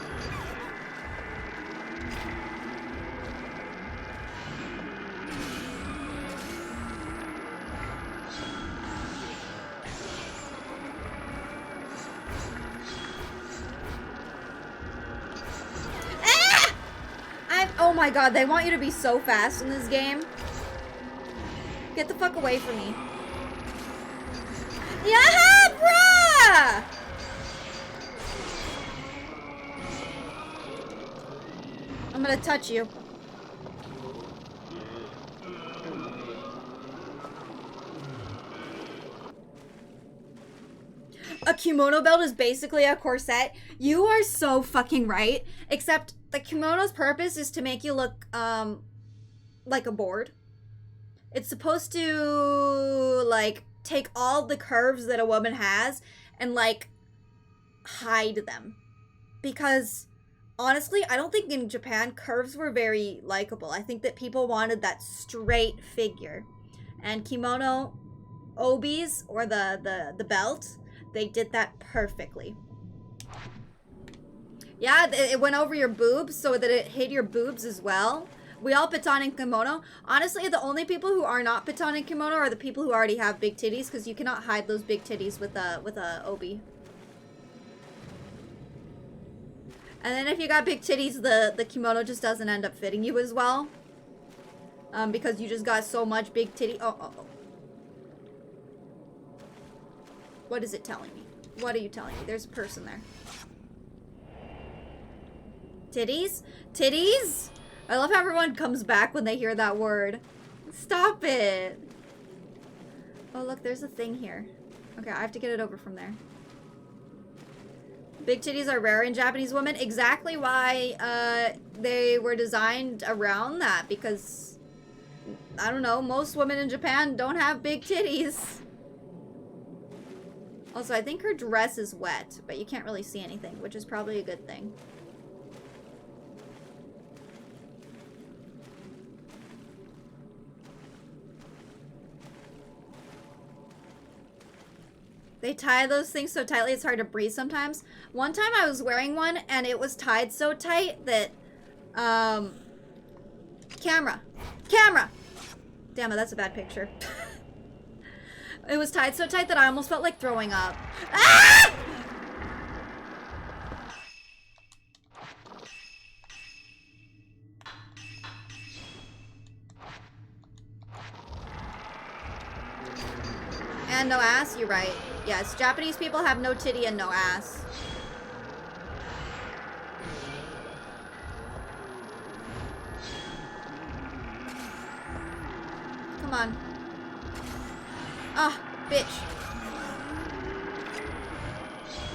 Oh my god, they want you to be so fast in this game. Get the fuck away from me. Yeah, bruh! I'm gonna touch you. A kimono belt is basically a corset. You are so fucking right. Except the kimono's purpose is to make you look like a board. It's supposed to like take all the curves that a woman has and like hide them. Because honestly, I don't think in Japan curves were very likable. I think that people wanted that straight figure. And kimono obis, or the belt, they did that perfectly. Yeah, it went over your boobs so that it hid your boobs as well. We all pitan in kimono. Honestly, the only people who are not pitan in kimono are the people who already have big titties, because you cannot hide those big titties with a obi. And then if you got big titties, the kimono just doesn't end up fitting you as well. Because you just got so much big titty. Oh. What is it telling me? What are you telling me? There's a person there. Titties? Titties? I love how everyone comes back when they hear that word. Stop it. Oh, look, there's a thing here. Okay, I have to get it over from there. Big titties are rare in Japanese women. Exactly why they were designed around that. Because, I don't know, most women in Japan don't have big titties. Also, I think her dress is wet, but you can't really see anything, which is probably a good thing. They tie those things so tightly it's hard to breathe sometimes. One time I was wearing one and it was tied so tight that, camera. Damn it, that's a bad picture. It was tied so tight that I almost felt like throwing up. Ah! And no ass? You're right. Yes, Japanese people have no titty and no ass. Come on. Ah, bitch.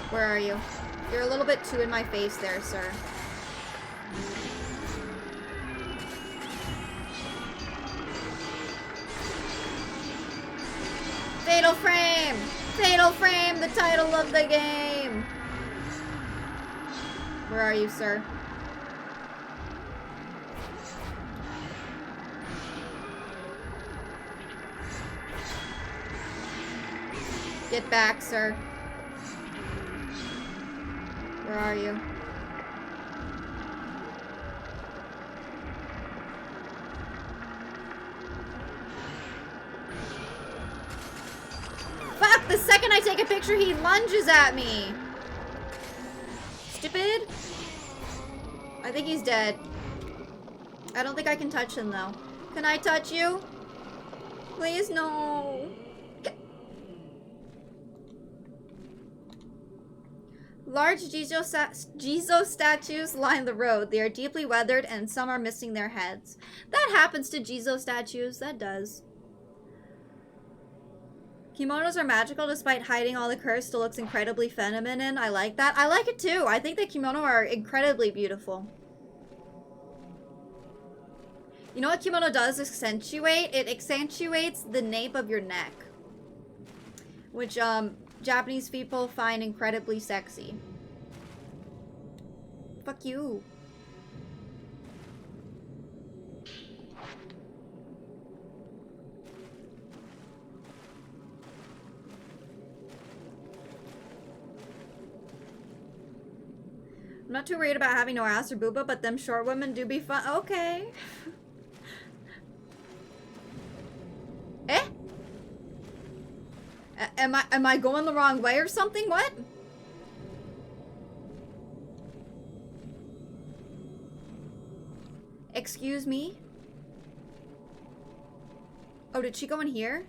Where are you? You're a little bit too in my face there, sir. Fatal Frame! Fatal Frame, the title of the game! Where are you, sir? Get back, sir. Where are you? Fuck! The second I take a picture, he lunges at me! Stupid? I think he's dead. I don't think I can touch him, though. Can I touch you? Please, no. Large Jizo statues line the road. They are deeply weathered and some are missing their heads. That happens to Jizo statues. That does. Kimonos are magical despite hiding all the curse. Still looks incredibly feminine. I like that. I like it too. I think that kimono are incredibly beautiful. You know what kimono does accentuate? It accentuates the nape of your neck. Which, Japanese people find incredibly sexy. Fuck you. I'm not too worried about having no ass or booba, but them short women do be fun. Okay. Eh? Am I going the wrong way or something? What? Excuse me? Oh, did she go in here?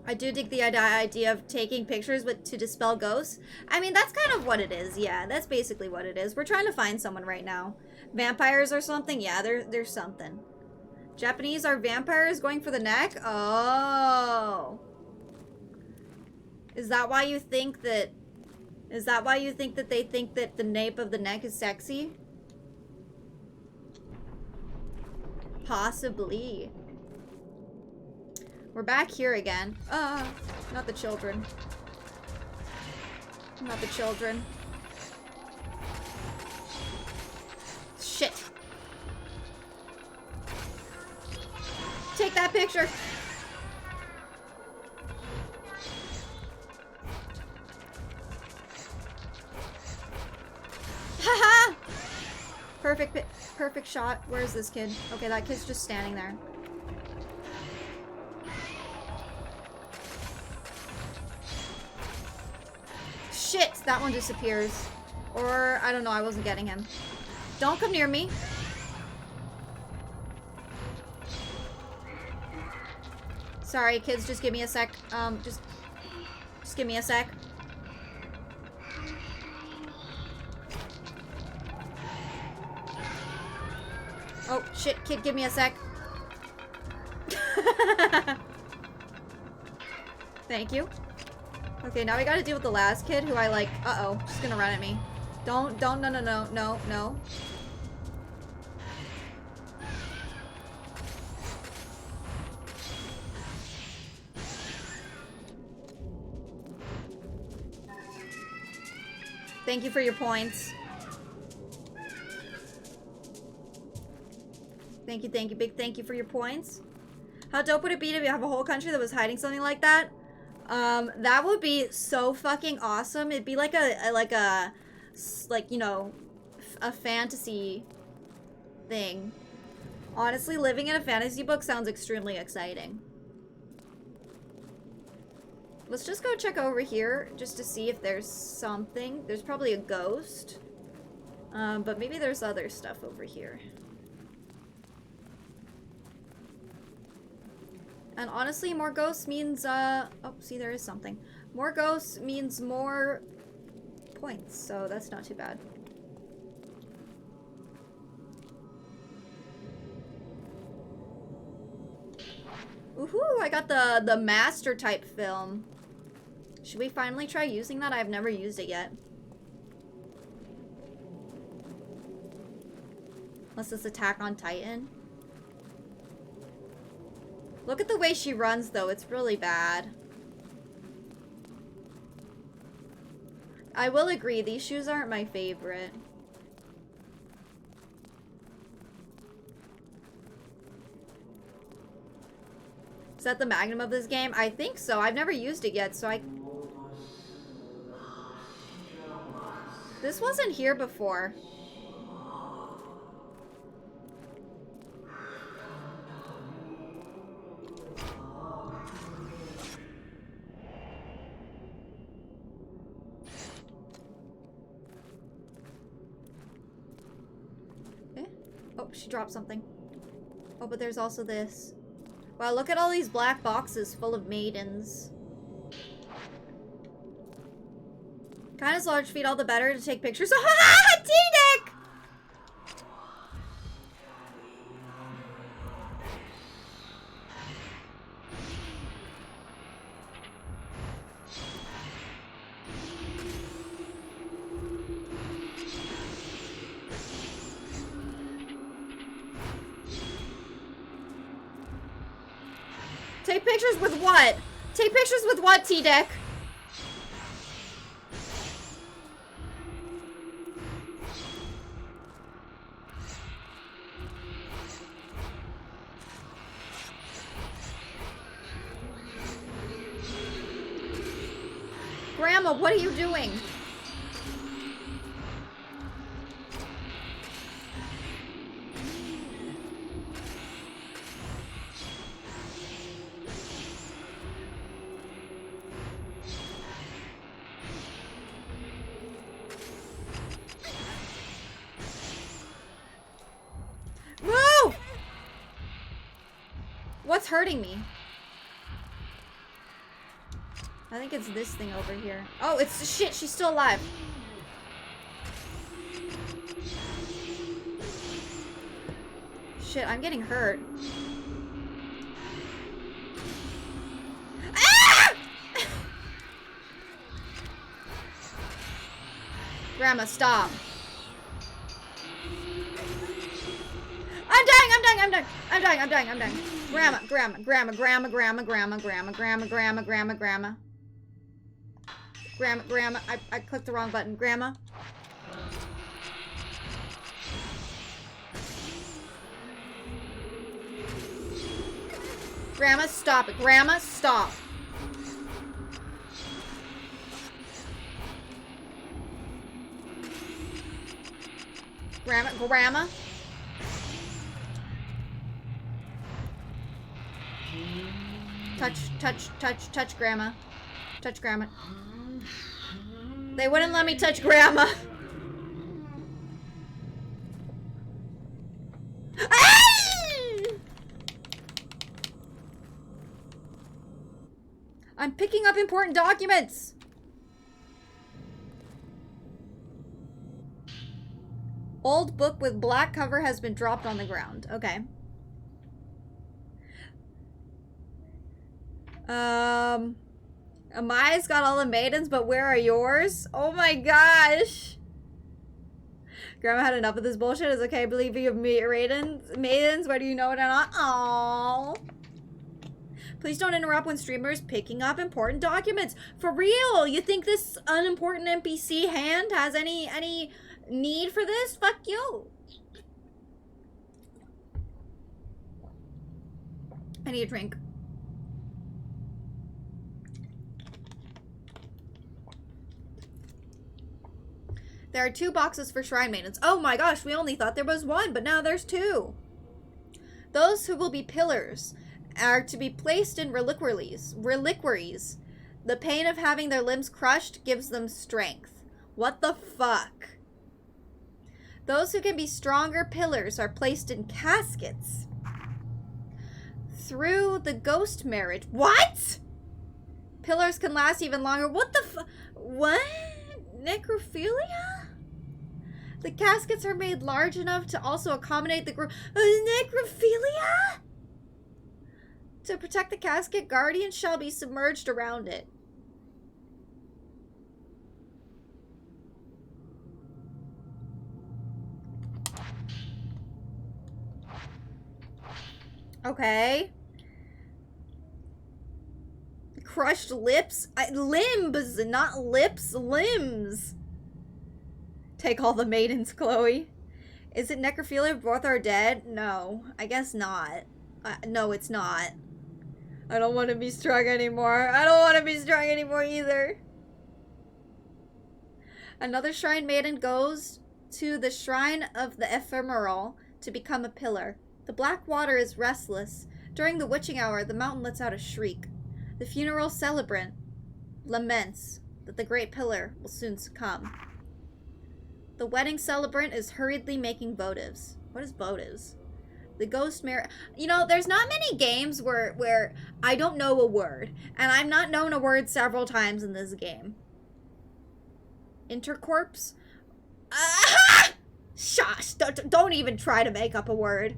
I do dig the idea of taking pictures to dispel ghosts. I mean, that's kind of what it is. Yeah, that's basically what it is. We're trying to find someone right now. Vampires or something? Yeah, there's something. Japanese are vampires going for the neck? Oh. Is that why you think that... Is that why you think that they think that the nape of the neck is sexy? Possibly. We're back here again. Not the children. Not the children. Shit. Take that picture. Haha! Perfect shot. Where's this kid? Okay, that kid's just standing there. Shit! That one disappears. Or, I don't know, I wasn't getting him. Don't come near me. Sorry, kids, just give me a sec. Just give me a sec. Oh, shit, kid, give me a sec. Thank you. Okay, now we gotta deal with the last kid who I like. Uh-oh, she's gonna run at me. No. Thank you for your points. Thank you, big thank you for your points. How dope would it be to have a whole country that was hiding something like that? That would be so fucking awesome. It'd be like you know, a fantasy thing. Honestly, living in a fantasy book sounds extremely exciting. Let's just go check over here just to see if there's something. There's probably a ghost. But maybe there's other stuff over here. And honestly, more ghosts means, oh, see, there is something. More ghosts means more points, so that's not too bad. Ooh, I got the master type film. Should we finally try using that? I've never used it yet. Unless it's Attack on Titan. Look at the way she runs, though. It's really bad. I will agree, these shoes aren't my favorite. Is that the magnum of this game? I think so. I've never used it yet, so I... This wasn't here before. Eh? Oh, she dropped something. Oh, but there's also this. Wow, look at all these black boxes full of maidens. Kind of large feet, all the better to take pictures. Ah, T-Dick! Take pictures with what? Take pictures with what, T-Dick? Grandma, what are you doing? Move! What's hurting me? I think it's this thing over here. Oh, it's shit. She's still alive. Shit, I'm getting hurt. Ah! Grandma, stop. I'm dying, I'm dying, I'm dying. I'm dying, I'm dying, I'm dying. Grandma, grandma, grandma, grandma, grandma, grandma, grandma, grandma, grandma, grandma, grandma. Grandma, I clicked the wrong button. Grandma. Grandma, stop it. Grandma, stop. Grandma. Touch, Grandma. Touch Grandma. They wouldn't let me touch Grandma. I'm picking up important documents. Old book with black cover has been dropped on the ground. Okay. Amaya's got all the maidens, but where are yours? Oh my gosh. Grandma had enough of this bullshit. It's okay, believing of maidens, whether you know it or not. Aww. Please don't interrupt when streamers picking up important documents. For real, you think this unimportant NPC hand has any need for this? Fuck you. I need a drink. There are 2 boxes for shrine maidens. Oh my gosh, we only thought there was 1, but now there's 2. Those who will be pillars are to be placed in reliquaries. The pain of having their limbs crushed gives them strength. What the fuck? Those who can be stronger pillars are placed in caskets. Through the ghost marriage. What? Pillars can last even longer. What the fuck? What? Necrophilia? The caskets are made large enough to also accommodate the necrophilia? To protect the casket, guardians shall be submerged around it. Okay. Crushed lips? Limbs, not lips, limbs. Take all the maidens, Chloe. Is it necrophilia if both are dead? No, I guess not. No, it's not. I don't want to be strong anymore. I don't want to be strong anymore either. Another shrine maiden goes to the shrine of the ephemeral to become a pillar. The black water is restless. During the witching hour, the mountain lets out a shriek. The funeral celebrant laments that the great pillar will soon succumb. The wedding celebrant is hurriedly making votives. What is votives? The ghost mirror. You know, there's not many games where I don't know a word. And I've not known a word several times in this game. Intercorpse? Shush! Don't even try to make up a word.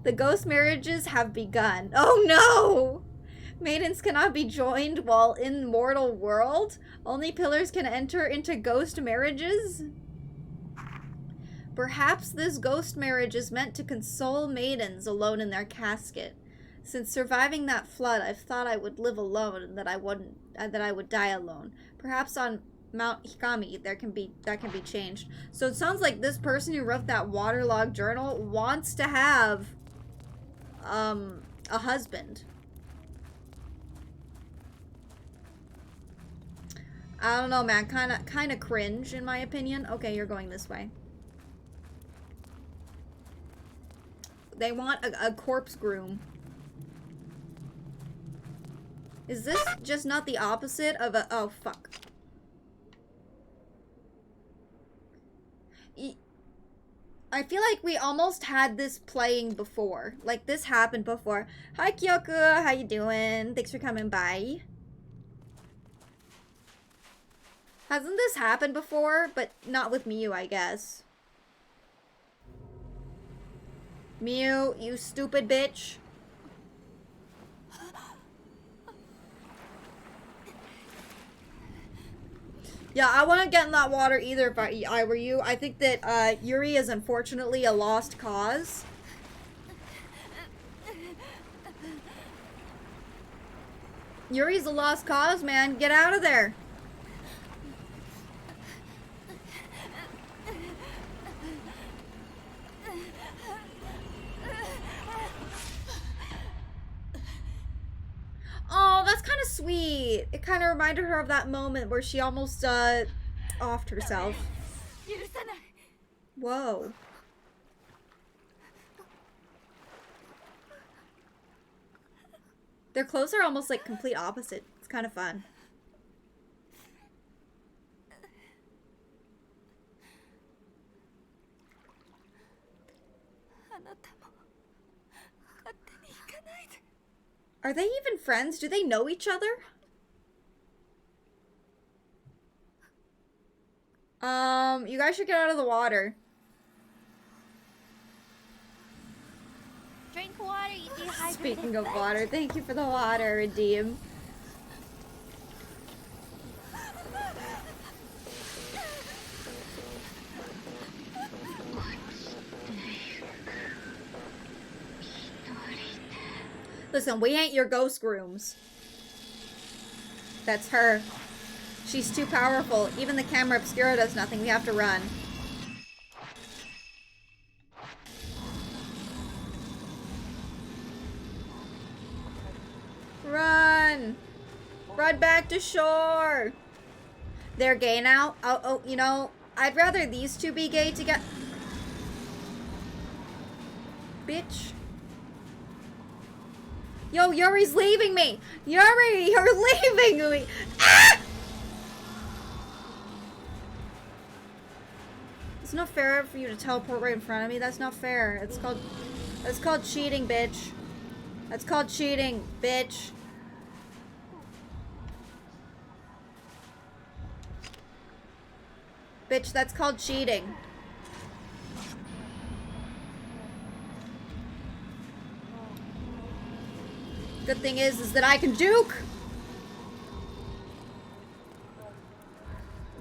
The ghost marriages have begun. Oh no! Maidens cannot be joined while in mortal world? Only pillars can enter into ghost marriages? Perhaps this ghost marriage is meant to console maidens alone in their casket. Since surviving that flood, I've thought I would live alone and that I would die alone. Perhaps on Mount Hikami that can be changed. So it sounds like this person who wrote that waterlogged journal wants to have a husband. I don't know, man. Kind of cringe in my opinion. Okay, you're going this way. They want a corpse groom. Is this just not the opposite of a... Oh, fuck. I feel like we almost had this playing before. Like, this happened before. Hi, Kyoku. How you doing? Thanks for coming by. Hasn't this happened before? But not with Miyu, I guess. Miyu, you stupid bitch. Yeah, I wouldn't get in that water either if I were you. I think that Yuri is unfortunately a lost cause. Yuri's a lost cause, man. Get out of there. Oh, that's kind of sweet. It kind of reminded her of that moment where she almost offed herself. Whoa. Their clothes are almost like complete opposite. It's kind of fun. Are they even friends? Do they know each other? You guys should get out of the water. Drink water, you dehydrated. Speaking of water, thank you for the water, Redeem. Listen, we ain't your ghost grooms. That's her. She's too powerful. Even the camera obscura does nothing. We have to run. Run! Run back to shore! They're gay now? Oh, you know, I'd rather these two be gay together. Bitch. Yo, Yuri's leaving me! Yuri, you're leaving me! Ah! It's not fair for you to teleport right in front of me. That's not fair. That's called cheating, bitch. That's called cheating, bitch. Bitch, that's called cheating. Good thing is that I can juke.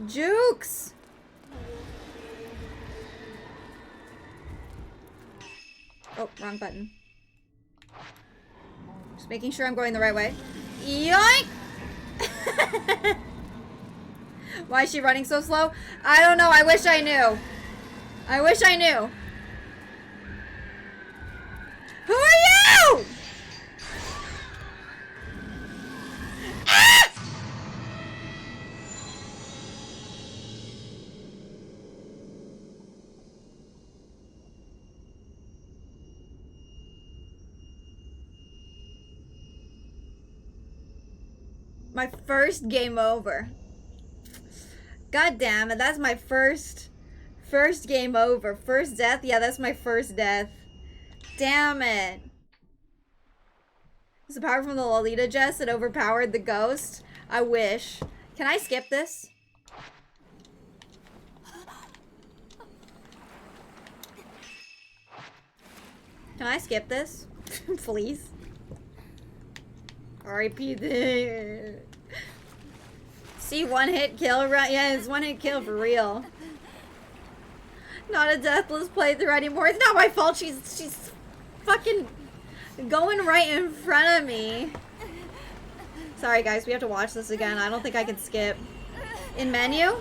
Jukes. Oh, wrong button. Just making sure I'm going the right way. Yoink! Why is she running so slow? I don't know. I wish I knew. I wish I knew. Who are you? Ah! My first game over. God damn it, that's my first game over. First death? Yeah, that's my first death. Damn it. Is the power from the Lolita Jess that overpowered the ghost? I wish. Can I skip this? Can I skip this? Please. R.I.P. See, one hit kill, right? Yeah, it's one hit kill for real. Not a deathless playthrough anymore. It's not my fault. She's fucking going right in front of me. Sorry, guys. We have to watch this again. I don't think I can skip. In menu?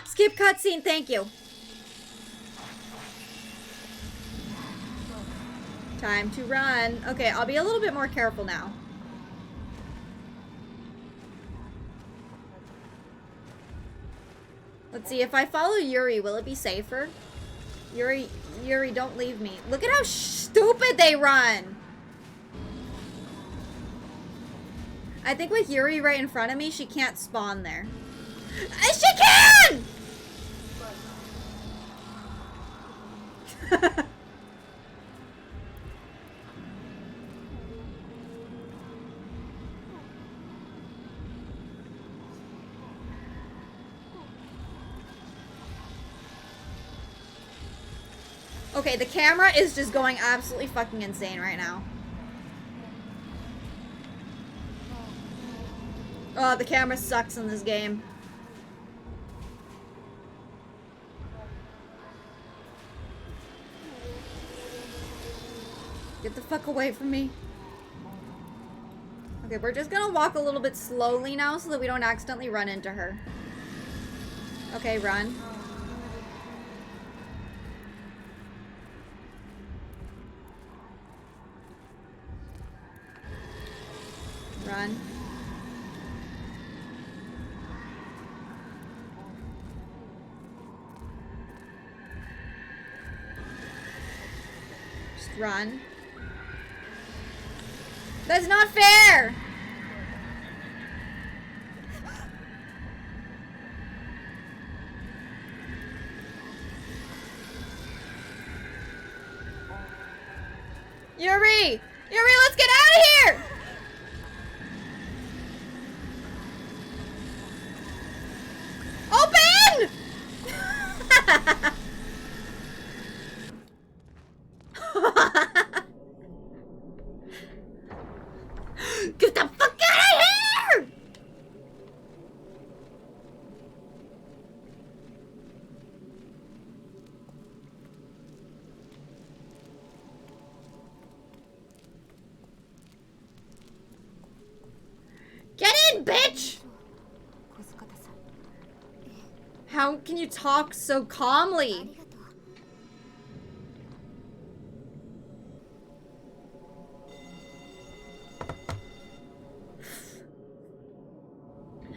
Skip cutscene. Thank you. Time to run. Okay, I'll be a little bit more careful now. Let's see, if I follow Yuri, will it be safer? Yuri, don't leave me. Look at how stupid they run! I think with Yuri right in front of me, she can't spawn there. She can! Okay, the camera is just going absolutely fucking insane right now. Oh, the camera sucks in this game. Get the fuck away from me. Okay, we're just gonna walk a little bit slowly now so that we don't accidentally run into her. Okay, run. Run. Just run. That's not fair! Yuri! Yuri, let's get out of here! Open! Get the fuck out of here! Get in, bitch! How can you talk so calmly?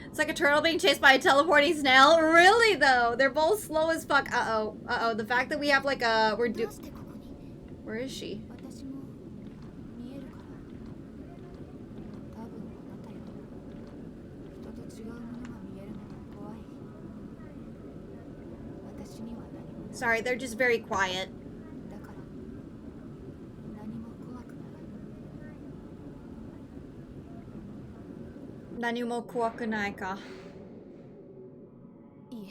It's like a turtle being chased by a teleporting snail. Really, though? They're both slow as fuck. Uh-oh. Uh-oh. The fact that we have, like, Where is she? Sorry, they're just very quiet. Nanimo kuwakunai ka. いえ、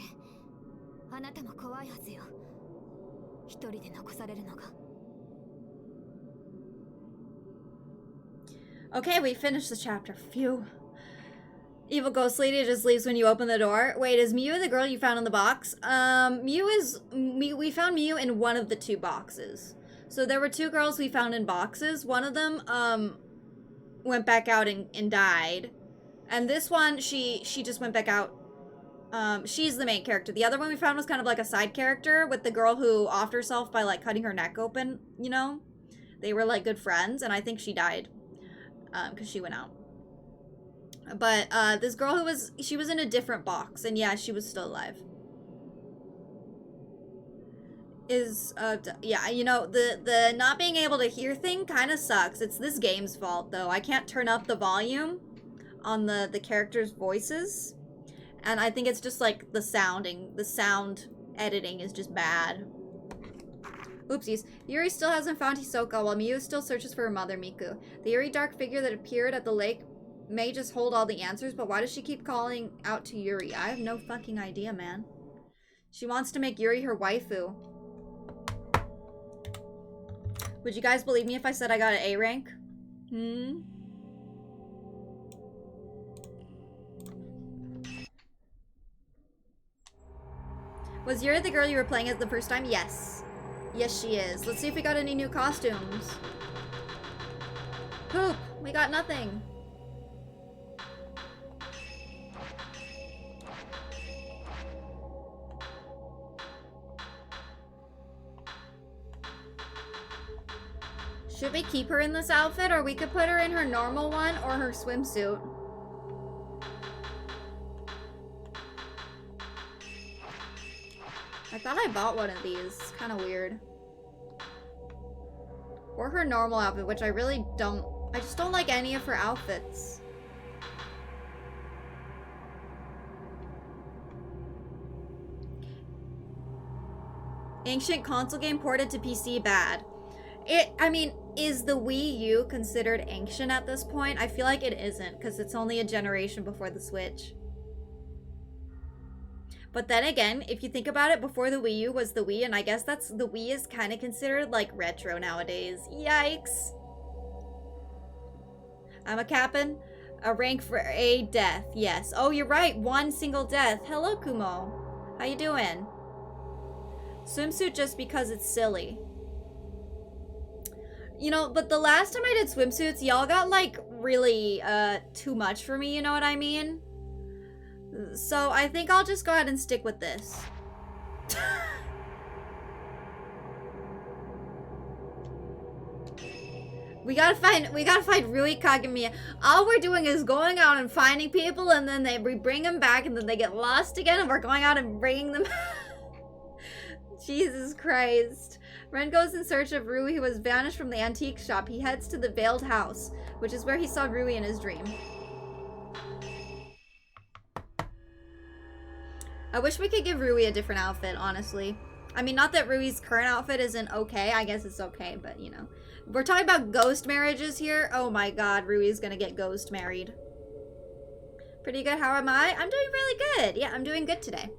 あなたも怖いはずよ。一人で残されるのが。Okay, we finished the chapter. Phew. Evil ghost lady just leaves when you open the door. Wait, is Miu the girl you found in the box? We found Miu in one of the 2 boxes. So there were 2 girls we found in boxes. One of them, went back out and died. And this one, she just went back out. She's the main character. The other one we found was kind of like a side character with the girl who offed herself by, like, cutting her neck open, you know? They were, like, good friends, and I think she died. Because she went out. But, this girl she was in a different box, and yeah, she was still alive. Yeah, you know, the not being able to hear thing kind of sucks. It's this game's fault, though. I can't turn up the volume on the characters' voices. And I think it's just, like, the sound editing is just bad. Oopsies. Yuri still hasn't found Hisoka while Miu still searches for her mother, Miku. The eerie dark figure that appeared at the lake may just hold all the answers, but why does she keep calling out to Yuri? I have no fucking idea, man. She wants to make Yuri her waifu. Would you guys believe me if I said I got an A rank? Was Yuri the girl you were playing as the first time? Yes. Yes, she is. Let's see if we got any new costumes. Poop! We got nothing. Should we keep her in this outfit, or we could put her in her normal one or her swimsuit? I thought I bought one of these. Kind of weird. Or her normal outfit, which I really don't... I just don't like any of her outfits. Ancient console game ported to PC bad. I mean, is the Wii U considered ancient at this point? I feel like it isn't, because it's only a generation before the Switch. But then again, if you think about it, before the Wii U was the Wii, and I guess the Wii is kind of considered, like, retro nowadays. Yikes. I'm a captain. A rank for a death, yes. Oh, you're right, 1 single death. Hello, Kumo. How you doing? Swimsuit just because it's silly. You know, but the last time I did swimsuits, y'all got, like, really, too much for me, you know what I mean? So I think I'll just go ahead and stick with this. We gotta find Rui Kagamiya. All we're doing is going out and finding people, and then we bring them back, and then they get lost again, and we're going out and bringing them. Jesus Christ. Ren goes in search of Rui, who has vanished from the antique shop. He heads to the Veiled House, which is where he saw Rui in his dream. I wish we could give Rui a different outfit, honestly. I mean, not that Rui's current outfit isn't okay. I guess it's okay, but, you know. We're talking about ghost marriages here. Oh my god, Rui's gonna get ghost married. Pretty good. How am I? I'm doing really good. Yeah, I'm doing good today.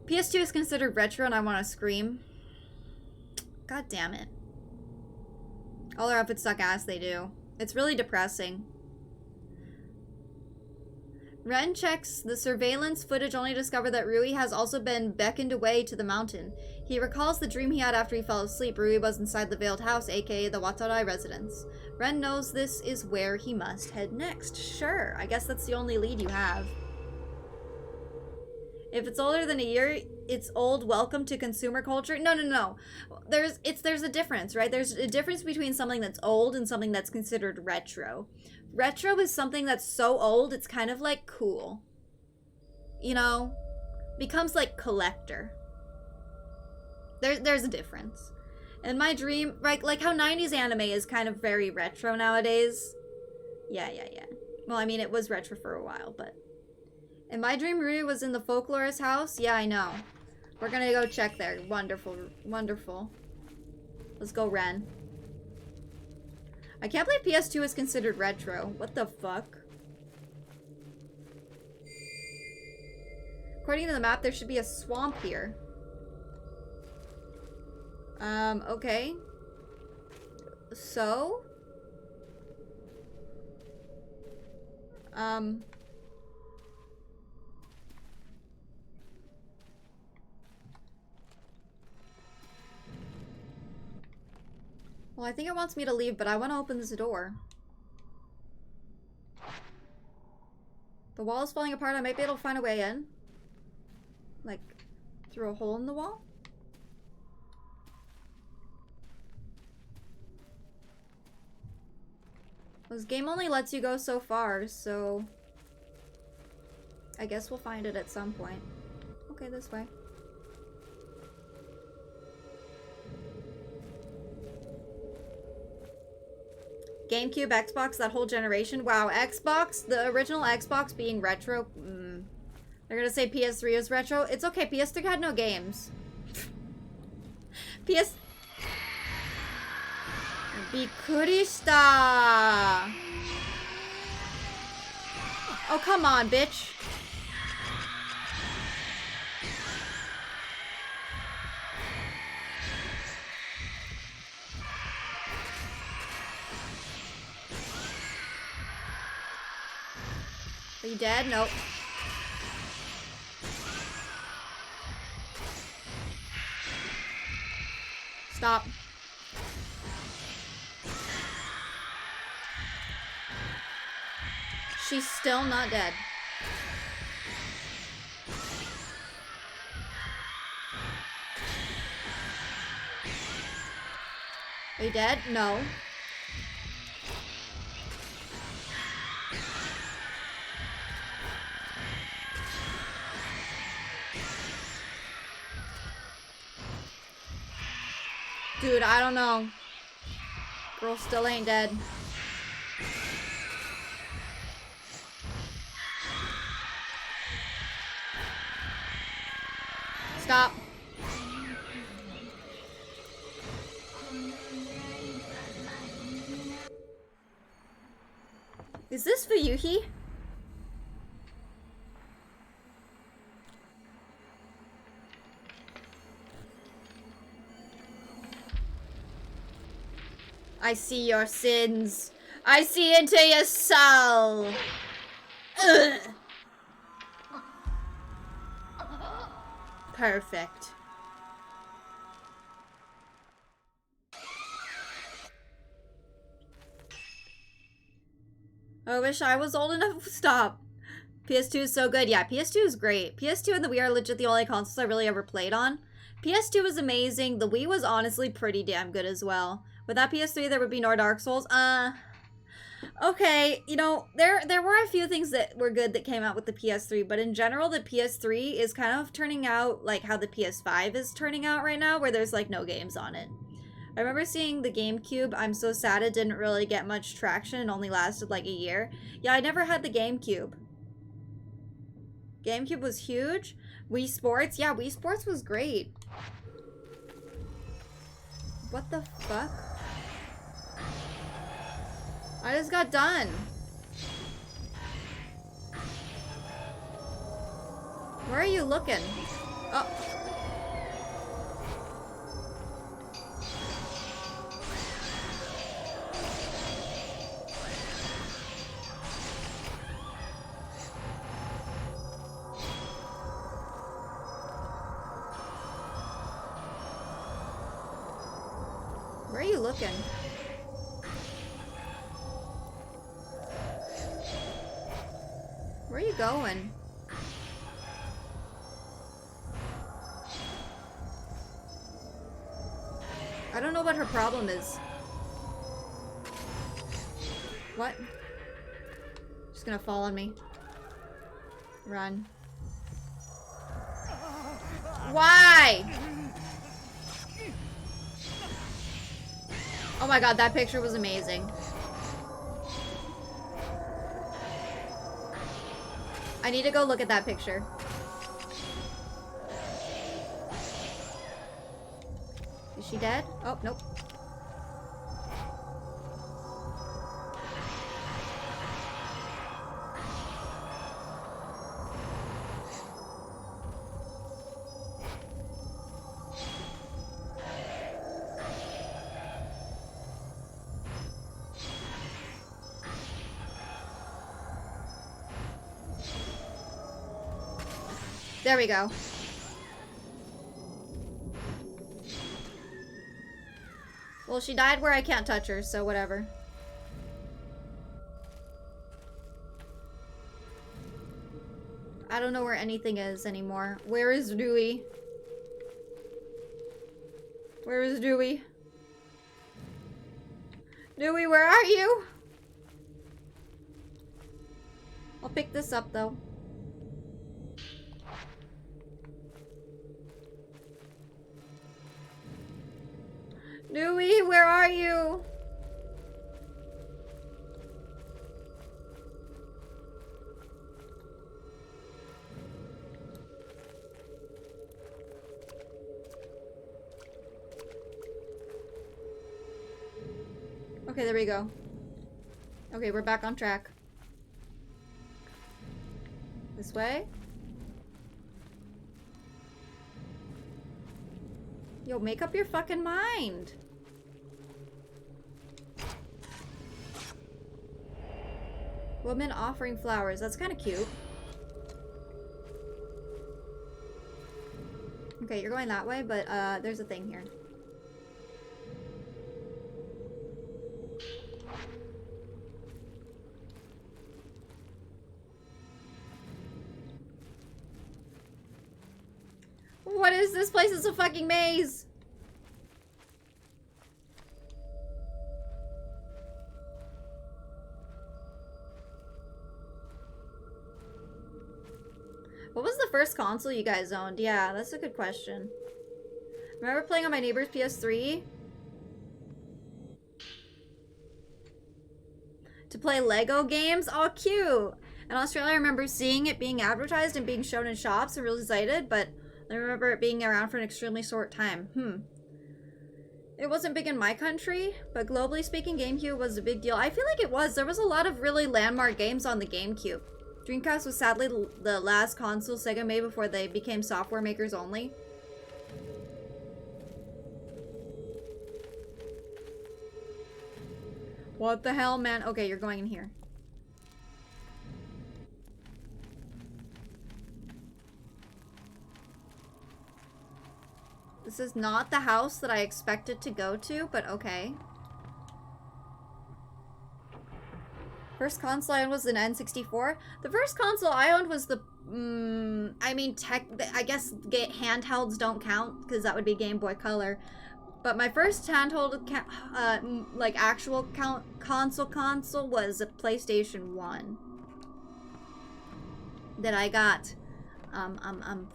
PS2 is considered retro and I want to scream. God damn it. All our outfits suck ass, they do. It's really depressing. Ren checks the surveillance footage only to discover that Rui has also been beckoned away to the mountain. He recalls the dream he had after he fell asleep. Rui was inside the Veiled House, aka the Watarai residence. Ren knows this is where he must head next. Sure, I guess that's the only lead you have. If it's older than a year, it's old. Welcome to consumer culture. No. There's a difference, right? There's a difference between something that's old and something that's considered retro. Retro is something that's so old, it's kind of like cool. You know? Becomes like collector. There's a difference. In my dream, like how 90s anime is kind of very retro nowadays. Yeah. Well, I mean, it was retro for a while, but... In my dream, Rui was in the folklorist house. Yeah, I know. We're gonna go check there. Wonderful. Let's go, Ren. I can't believe PS2 is considered retro. What the fuck? According to the map, there should be a swamp here. Okay. So? Well, I think it wants me to leave, but I want to open this door. The wall is falling apart. I might be able to find a way in. Like, through a hole in the wall? This game only lets you go so far, so... I guess we'll find it at some point. Okay, this way. GameCube, Xbox, that whole generation. Wow, Xbox, the original Xbox being retro. They're gonna say PS3 is retro. It's okay, PS3 had no games. PS... Bikurishita! Oh, come on, bitch. Are you dead? Nope. Stop. She's still not dead. Are you dead? No. Dude, I don't know. Girl still ain't dead. Stop. Is this Fuyuhi? I see your sins. I see into your soul. Ugh. Perfect. I wish I was old enough. Stop. PS2 is so good. Yeah, PS2 is great. PS2 and the Wii are legit the only consoles I really ever played on. PS2 was amazing. The Wii was honestly pretty damn good as well. Without PS3, there would be no Dark Souls. Okay, you know, there were a few things that were good that came out with the PS3, but in general, the PS3 is kind of turning out like how the PS5 is turning out right now, where there's like no games on it. I remember seeing the GameCube. I'm so sad it didn't really get much traction and only lasted like a year. Yeah, I never had the GameCube. GameCube was huge. Wii Sports, yeah, Wii Sports was great. What the fuck? I just got done. Where are you looking? Oh. Where are you looking? Where are you going? I don't know what her problem is. What? She's gonna fall on me. Run. Why? Oh my god, that picture was amazing. I need to go look at that picture. Is she dead? Oh, nope. There we go. Well, she died where I can't touch her, so whatever. I don't know where anything is anymore. Where is Dewey? Where is Dewey? Dewey, where are you? I'll pick this up, though. Dewey, where are you? Okay, there we go. Okay, we're back on track. This way? Yo, make up your fucking mind. Woman offering flowers. That's kind of cute. Okay, you're going that way, but there's a thing here. What is this place? It's a fucking maze. What was the first console you guys owned? Yeah, that's a good question. Remember playing on my neighbor's PS3? To play Lego games? Oh, cute! In Australia, I remember seeing it being advertised and being shown in shops and really excited, but I remember it being around for an extremely short time. It wasn't big in my country, but globally speaking, GameCube was a big deal. I feel like it was. There was a lot of really landmark games on the GameCube. Dreamcast was sadly the last console Sega made before they became software makers only. What the hell, man? Okay, you're going in here. This is not the house that I expected to go to, but okay. First console I owned was the N64. The first console I owned was the, I guess handhelds don't count, because that would be Game Boy Color. But my first handheld, like actual console was a PlayStation 1. That I got,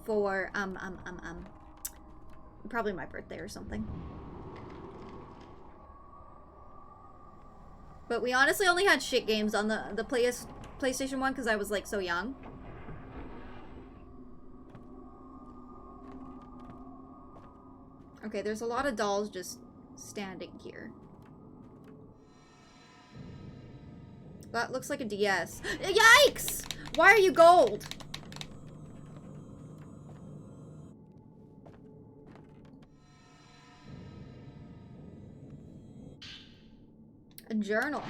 for, probably my birthday or something. But we honestly only had shit games on the PlayStation 1 because I was like so young. Okay, there's a lot of dolls just standing here. That looks like a DS. Yikes! Why are you gold? A journal.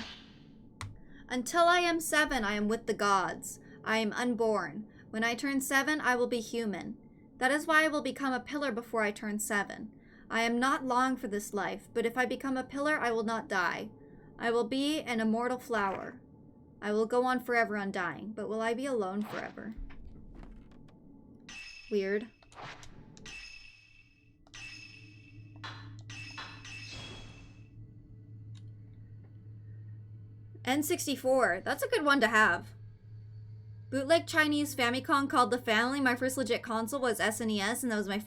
Until I am 7, I am with the gods. I am unborn. When I turn 7, I will be human. That is why I will become a pillar before I turn 7. I am not long for this life, but if I become a pillar, I will not die. I will be an immortal flower. I will go on forever undying, but will I be alone forever? Weird. N64. That's a good one to have. Bootleg Chinese Famicom called the family. My first legit console was SNES, and that was my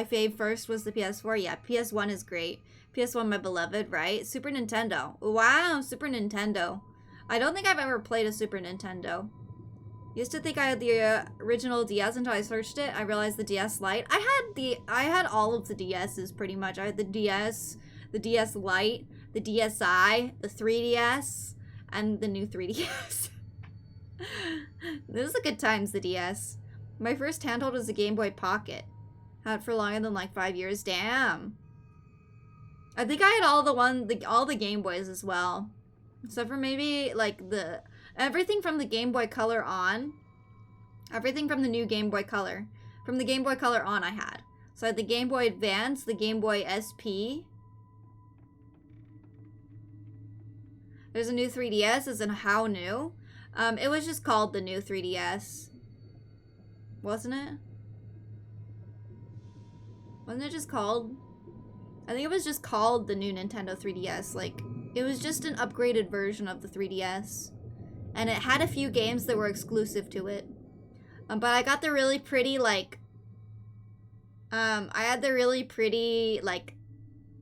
fave first was the PS4. Yeah, PS1 is great. PS1, my beloved, right? Super Nintendo. Wow, Super Nintendo. I don't think I've ever played a Super Nintendo. Used to think I had the original DS until I searched it. I realized the DS Lite. I had all of the DSs pretty much. I had the DS Lite, the DSi, the 3DS, and the new 3DS. This is a good times, the DS. My first handheld was the Game Boy Pocket. Had it for longer than like 5 years. Damn. I think I had all the Game Boys as well. Except for maybe like everything from the Game Boy Color on. Everything from the new Game Boy Color. From the Game Boy Color on I had. So I had the Game Boy Advance, the Game Boy SP. There's a new 3DS, as in how new? It was just called the new 3DS. Wasn't it? Wasn't it just called? I think it was just called the new Nintendo 3DS. Like, it was just an upgraded version of the 3DS. And it had a few games that were exclusive to it. But I got the really pretty, like... I had the really pretty, like,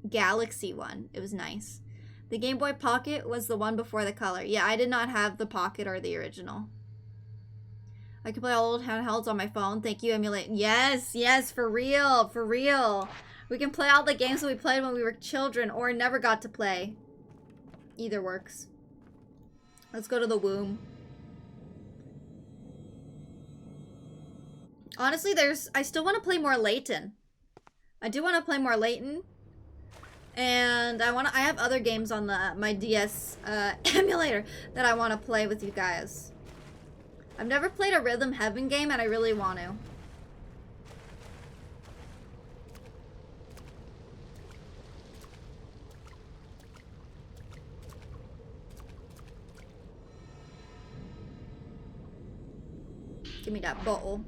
Galaxy one. It was nice. The Game Boy Pocket was the one before the Color. Yeah, I did not have the Pocket or the original. I can play all old handhelds on my phone. Thank you, emulate. Yes, yes, for real, for real. We can play all the games that we played when we were children or never got to play. Either works. Let's go to the womb. Honestly, I still want to play more Layton. I do want to play more Layton. And I have other games on my DS emulator that I want to play with you guys. I've never played a Rhythm Heaven game and I really want to. Give me that bottle.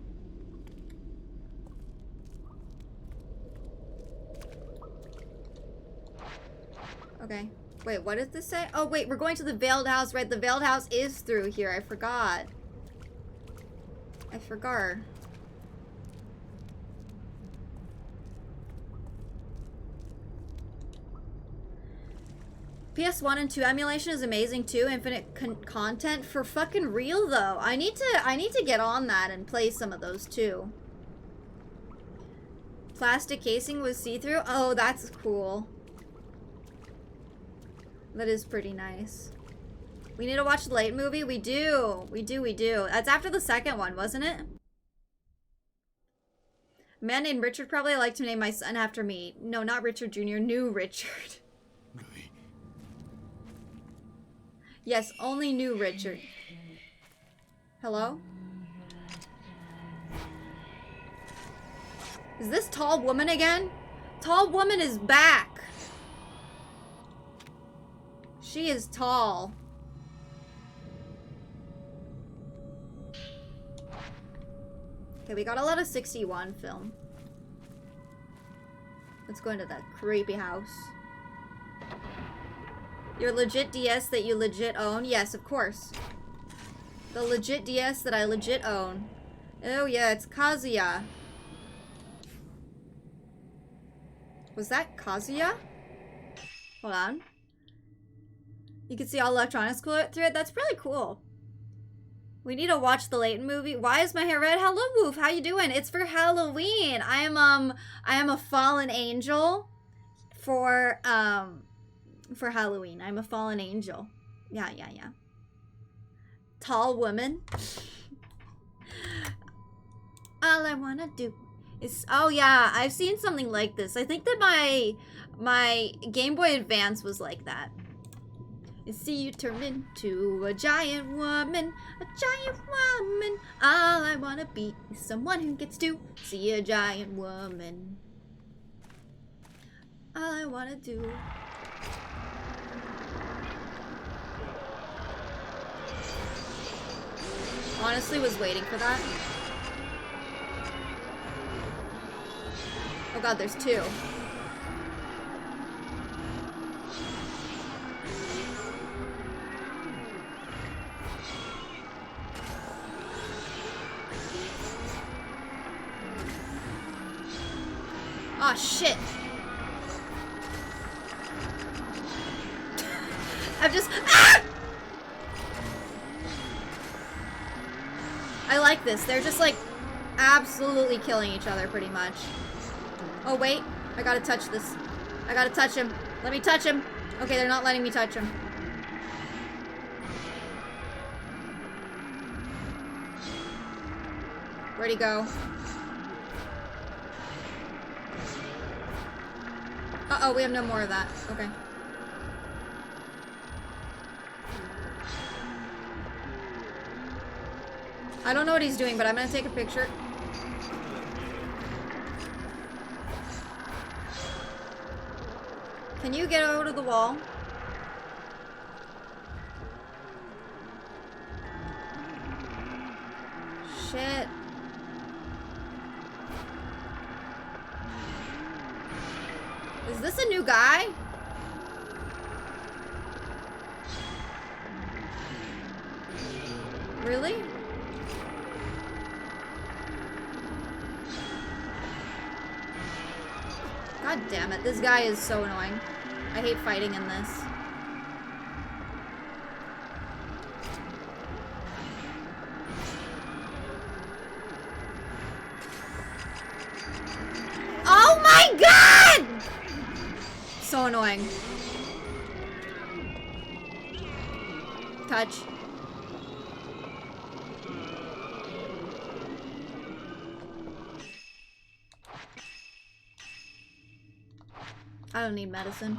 Okay. Wait, what did this say? Oh, wait, we're going to the Veiled House, right? The Veiled House is through here. I forgot. I forgot. PS1 and 2 emulation is amazing too. Infinite content for fucking real though. I need to get on that and play some of those too. Plastic casing was see-through. Oh, that's cool. That is pretty nice. We need to watch the Late movie. We do. We do. That's after the second one, wasn't it? A man named Richard probably like to name my son after me. No, not Richard Jr. New Richard. Yes, only new Richard. Hello? Is this tall woman again? Tall woman is back. She is tall. Okay, we got a lot of 61 film. Let's go into that creepy house. Your legit DS that you legit own? Yes, of course. The legit DS that I legit own. Oh yeah, it's Kazuya. Was that Kazuya? Hold on. You can see all electronics through it. That's really cool. We need to watch the Layton movie. Why is my hair red? Hello, Woof. How you doing? It's for Halloween. I am a fallen angel for Halloween. I'm a fallen angel. Yeah. Tall woman. All I wanna do is... Oh yeah, I've seen something like this. I think that my Game Boy Advance was like that. And see you turn into a giant woman, a giant woman. All I wanna be is someone who gets to see a giant woman. All I wanna do. Honestly, was waiting for that. Oh god, there's two. Oh shit. I'm just... Ah! I like this. They're just like absolutely killing each other pretty much. Oh wait, I gotta touch this. I gotta touch him. Let me touch him. Okay, they're not letting me touch him. Where'd he go? Uh-oh, we have no more of that. Okay. I don't know what he's doing, but I'm gonna take a picture. Can you get out of the wall? Shit. Is this a new guy? Really? God damn it, this guy is so annoying. I hate fighting in this. Oh my god! So annoying. Touch. I don't need medicine.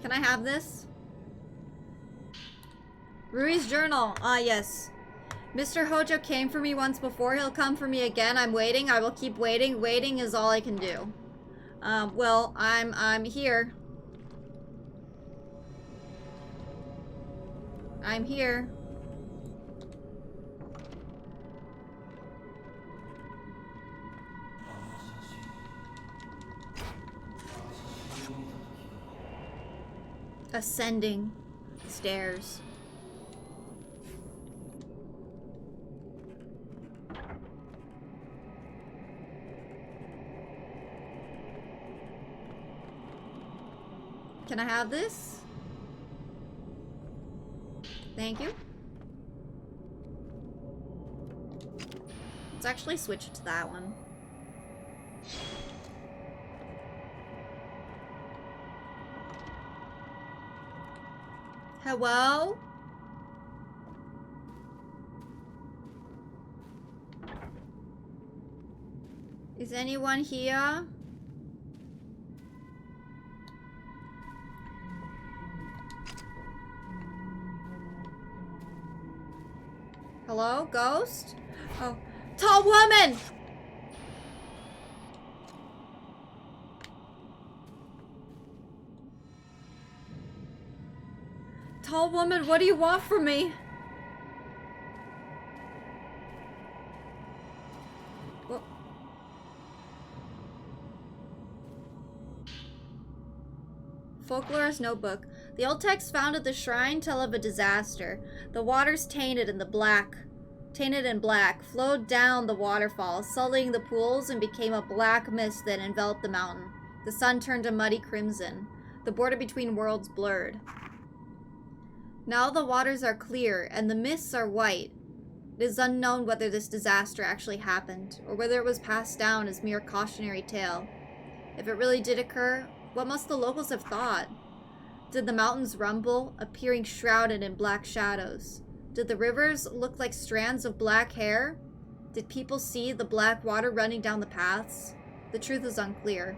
Can I have this? Rui's journal. Ah, yes. Mr. Hojo came for me once before. He'll come for me again. I'm waiting. I will keep waiting. Waiting is all I can do. Well, I'm here. I'm here. Ascending stairs. Can I have this? Thank you. Let's actually switch it to that one. Hello? Is anyone here? Hello? Ghost? Oh. Tall woman! Tall woman, what do you want from me? What? Folklorist notebook. The old texts found at the shrine tell of a disaster. The waters tainted in black, flowed down the waterfall, sullying the pools, and became a black mist that enveloped the mountain. The sun turned a muddy crimson. The border between worlds blurred. Now the waters are clear, and the mists are white. It is unknown whether this disaster actually happened, or whether it was passed down as mere cautionary tale. If it really did occur, what must the locals have thought? Did the mountains rumble, appearing shrouded in black shadows? Did the rivers look like strands of black hair? Did people see the black water running down the paths? The truth is unclear.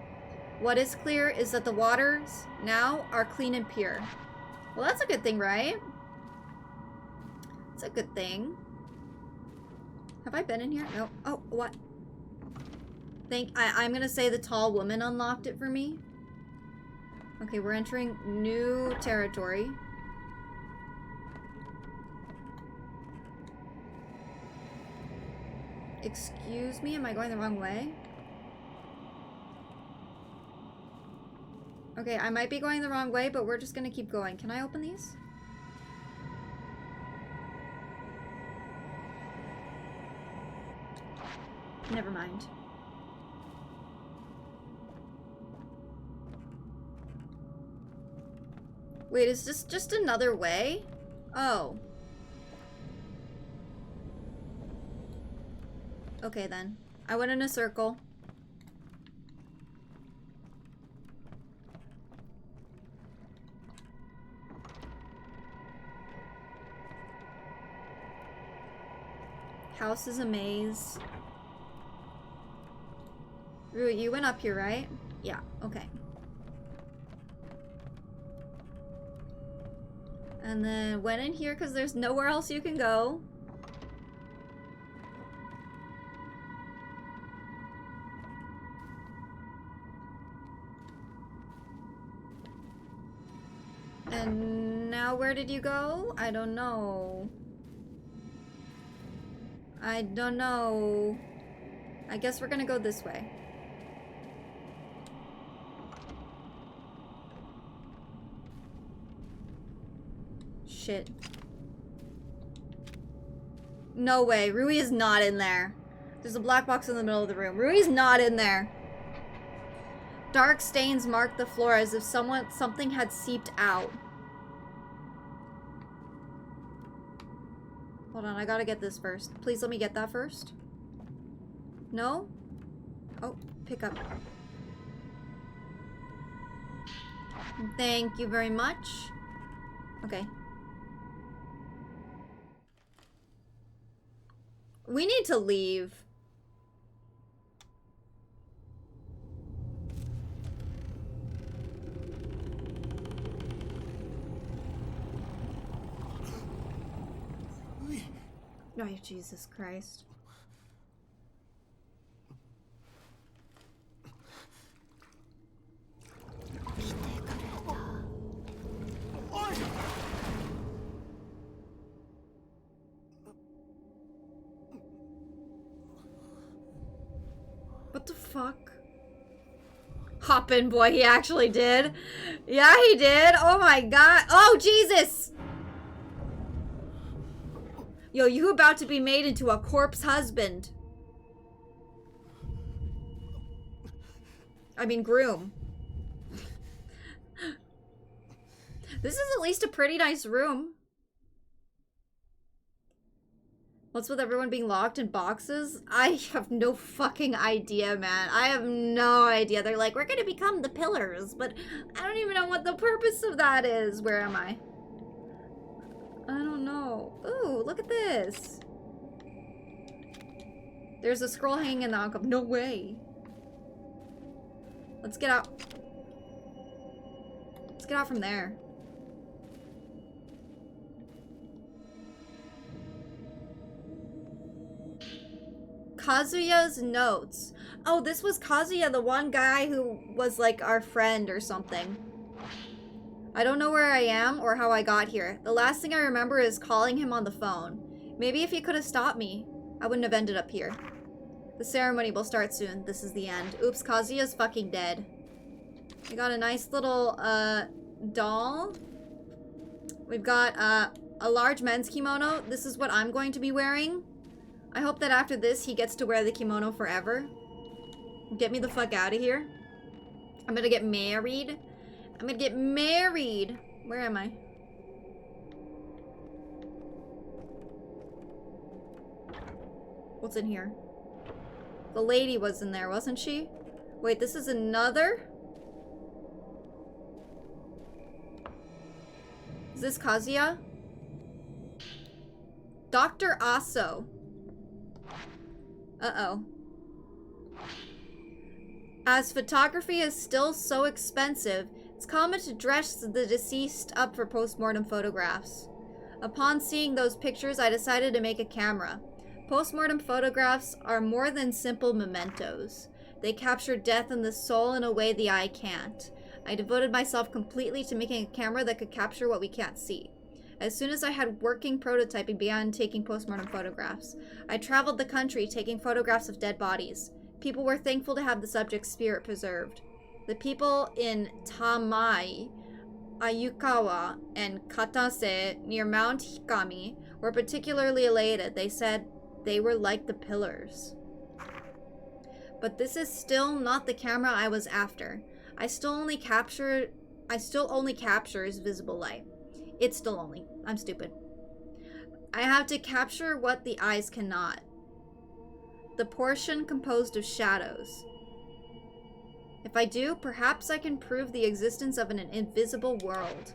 What is clear is that the waters now are clean and pure. Well, that's a good thing, right? It's a good thing. Have I been in here? No. Oh, what? I'm gonna say the tall woman unlocked it for me. Okay, we're entering new territory. Excuse me, am I going the wrong way? Okay, I might be going the wrong way, but we're just gonna keep going. Can I open these? Never mind. Wait, is this just another way? Oh. Okay then. I went in a circle. House is a maze. Rui, you went up here, right? Yeah, okay. And then went in here because there's nowhere else you can go. And now where did you go? I don't know. I don't know. I guess we're gonna go this way. Shit. No way. Rui is not in there. There's a black box in the middle of the room. Rui's not in there. Dark stains mark the floor as if something had seeped out. Hold on, I gotta get this first. Please let me get that first. No? Oh, pick up. Thank you very much. Okay. We need to leave. Oh, Jesus Christ. What the fuck? Hop in, boy. He actually did. Yeah, he did. Oh my god. Oh, Jesus! Yo, you about to be made into a corpse husband. I mean, groom. This is at least a pretty nice room. What's with everyone being locked in boxes? I have no fucking idea, man. I have no idea. They're like, we're gonna become the pillars, but I don't even know what the purpose of that is. Where am I? I don't know. Ooh, look at this. There's a scroll hanging in the alcove. No way. Let's get out. Let's get out from there. Kazuya's notes. Oh, this was Kazuya, the one guy who was like our friend or something. I don't know where I am or how I got here. The last thing I remember is calling him on the phone. Maybe if he could have stopped me, I wouldn't have ended up here. The ceremony will start soon. This is the end. Oops, Kazuya's fucking dead. We got a nice little, doll. We've got, a large men's kimono. This is what I'm going to be wearing. I hope that after this, he gets to wear the kimono forever. Get me the fuck out of here. I'm gonna get married. I'm gonna get married. Where am I? What's in here? The lady was in there, wasn't she? Wait, this is another? Is this Kazuya? Dr. Aso. Uh-oh. As photography is still so expensive, it's common to dress the deceased up for post-mortem photographs. Upon seeing those pictures, I decided to make a camera. Post-mortem photographs are more than simple mementos. They capture death and the soul in a way the eye can't. I devoted myself completely to making a camera that could capture what we can't see. As soon as I had working prototype, I began taking post-mortem photographs. I traveled the country taking photographs of dead bodies. People were thankful to have the subject's spirit preserved. The people in Tamai, Ayukawa, and Katase near Mount Hikami were particularly elated. They said they were like the pillars. But this is still not the camera I was after. I still only captures visible light. I'm stupid. I have to capture what the eyes cannot. The portion composed of shadows. If I do, perhaps I can prove the existence of an invisible world.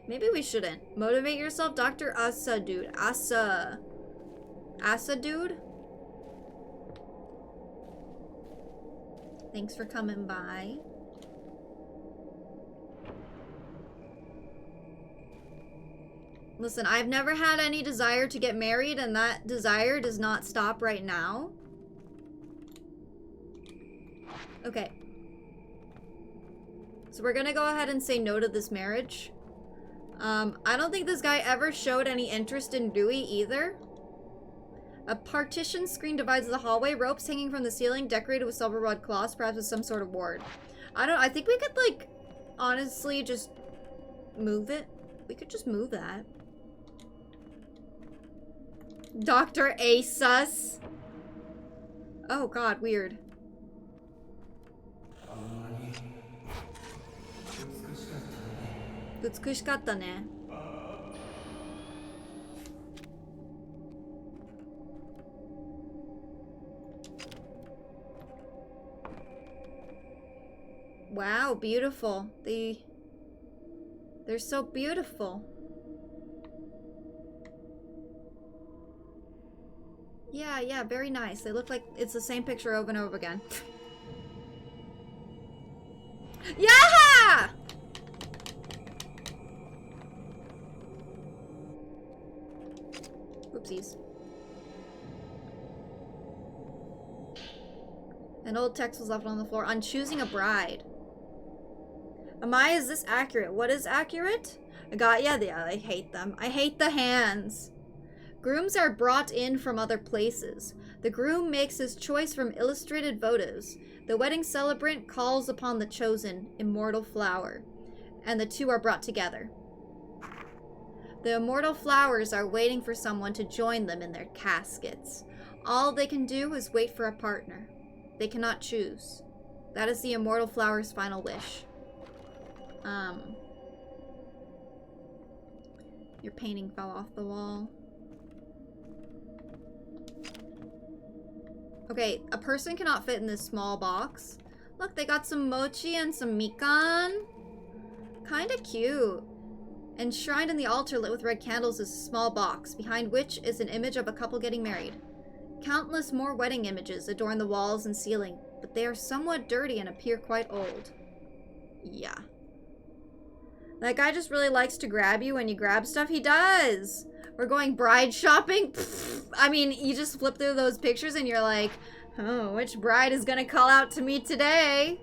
Maybe we shouldn't. Motivate yourself, Dr. Asa dude. Asa dude? Thanks for coming by. Listen, I've never had any desire to get married, and that desire does not stop right now. Okay. So we're gonna go ahead and say no to this marriage. I don't think this guy ever showed any interest in Dewey either. A partition screen divides the hallway, ropes hanging from the ceiling, decorated with silver rod cloths, perhaps with some sort of ward. I think we could, like, honestly just move it. We could just move that. Dr. Asus. Oh god, weird. Utsukushikatta ne. Wow, beautiful. They're so beautiful. Yeah, very nice. They look like it's the same picture over and over again. Yeah! Oopsies. An old text was left on the floor. On choosing a bride. Amaya, is this accurate? What is accurate? Yeah, I hate them. I hate the hands. Grooms are brought in from other places. The groom makes his choice from illustrated votives. The wedding celebrant calls upon the chosen, immortal flower, and the two are brought together. The immortal flowers are waiting for someone to join them in their caskets. All they can do is wait for a partner. They cannot choose. That is the immortal flower's final wish. Your painting fell off the wall. Okay, a person cannot fit in this small box. Look, they got some mochi and some mikan. Kinda cute. Enshrined in the altar lit with red candles is a small box, behind which is an image of a couple getting married. Countless more wedding images adorn the walls and ceiling, but they are somewhat dirty and appear quite old. Yeah. That guy just really likes to grab you when you grab stuff. He does! We're going bride shopping? Pfft. I mean, you just flip through those pictures and you're like, oh, which bride is gonna call out to me today?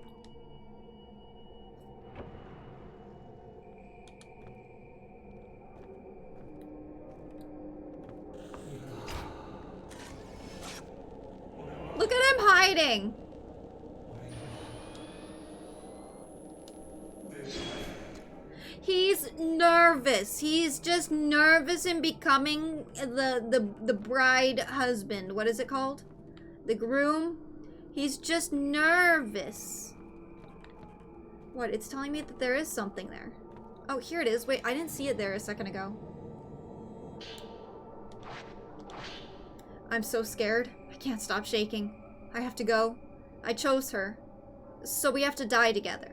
Look at him hiding! He's nervous. He's just nervous in becoming the bride husband. What is it called? The groom? He's just nervous. What? It's telling me that there is something there. Oh, here it is. Wait, I didn't see it there a second ago. I'm so scared. I can't stop shaking. I have to go. I chose her. So we have to die together.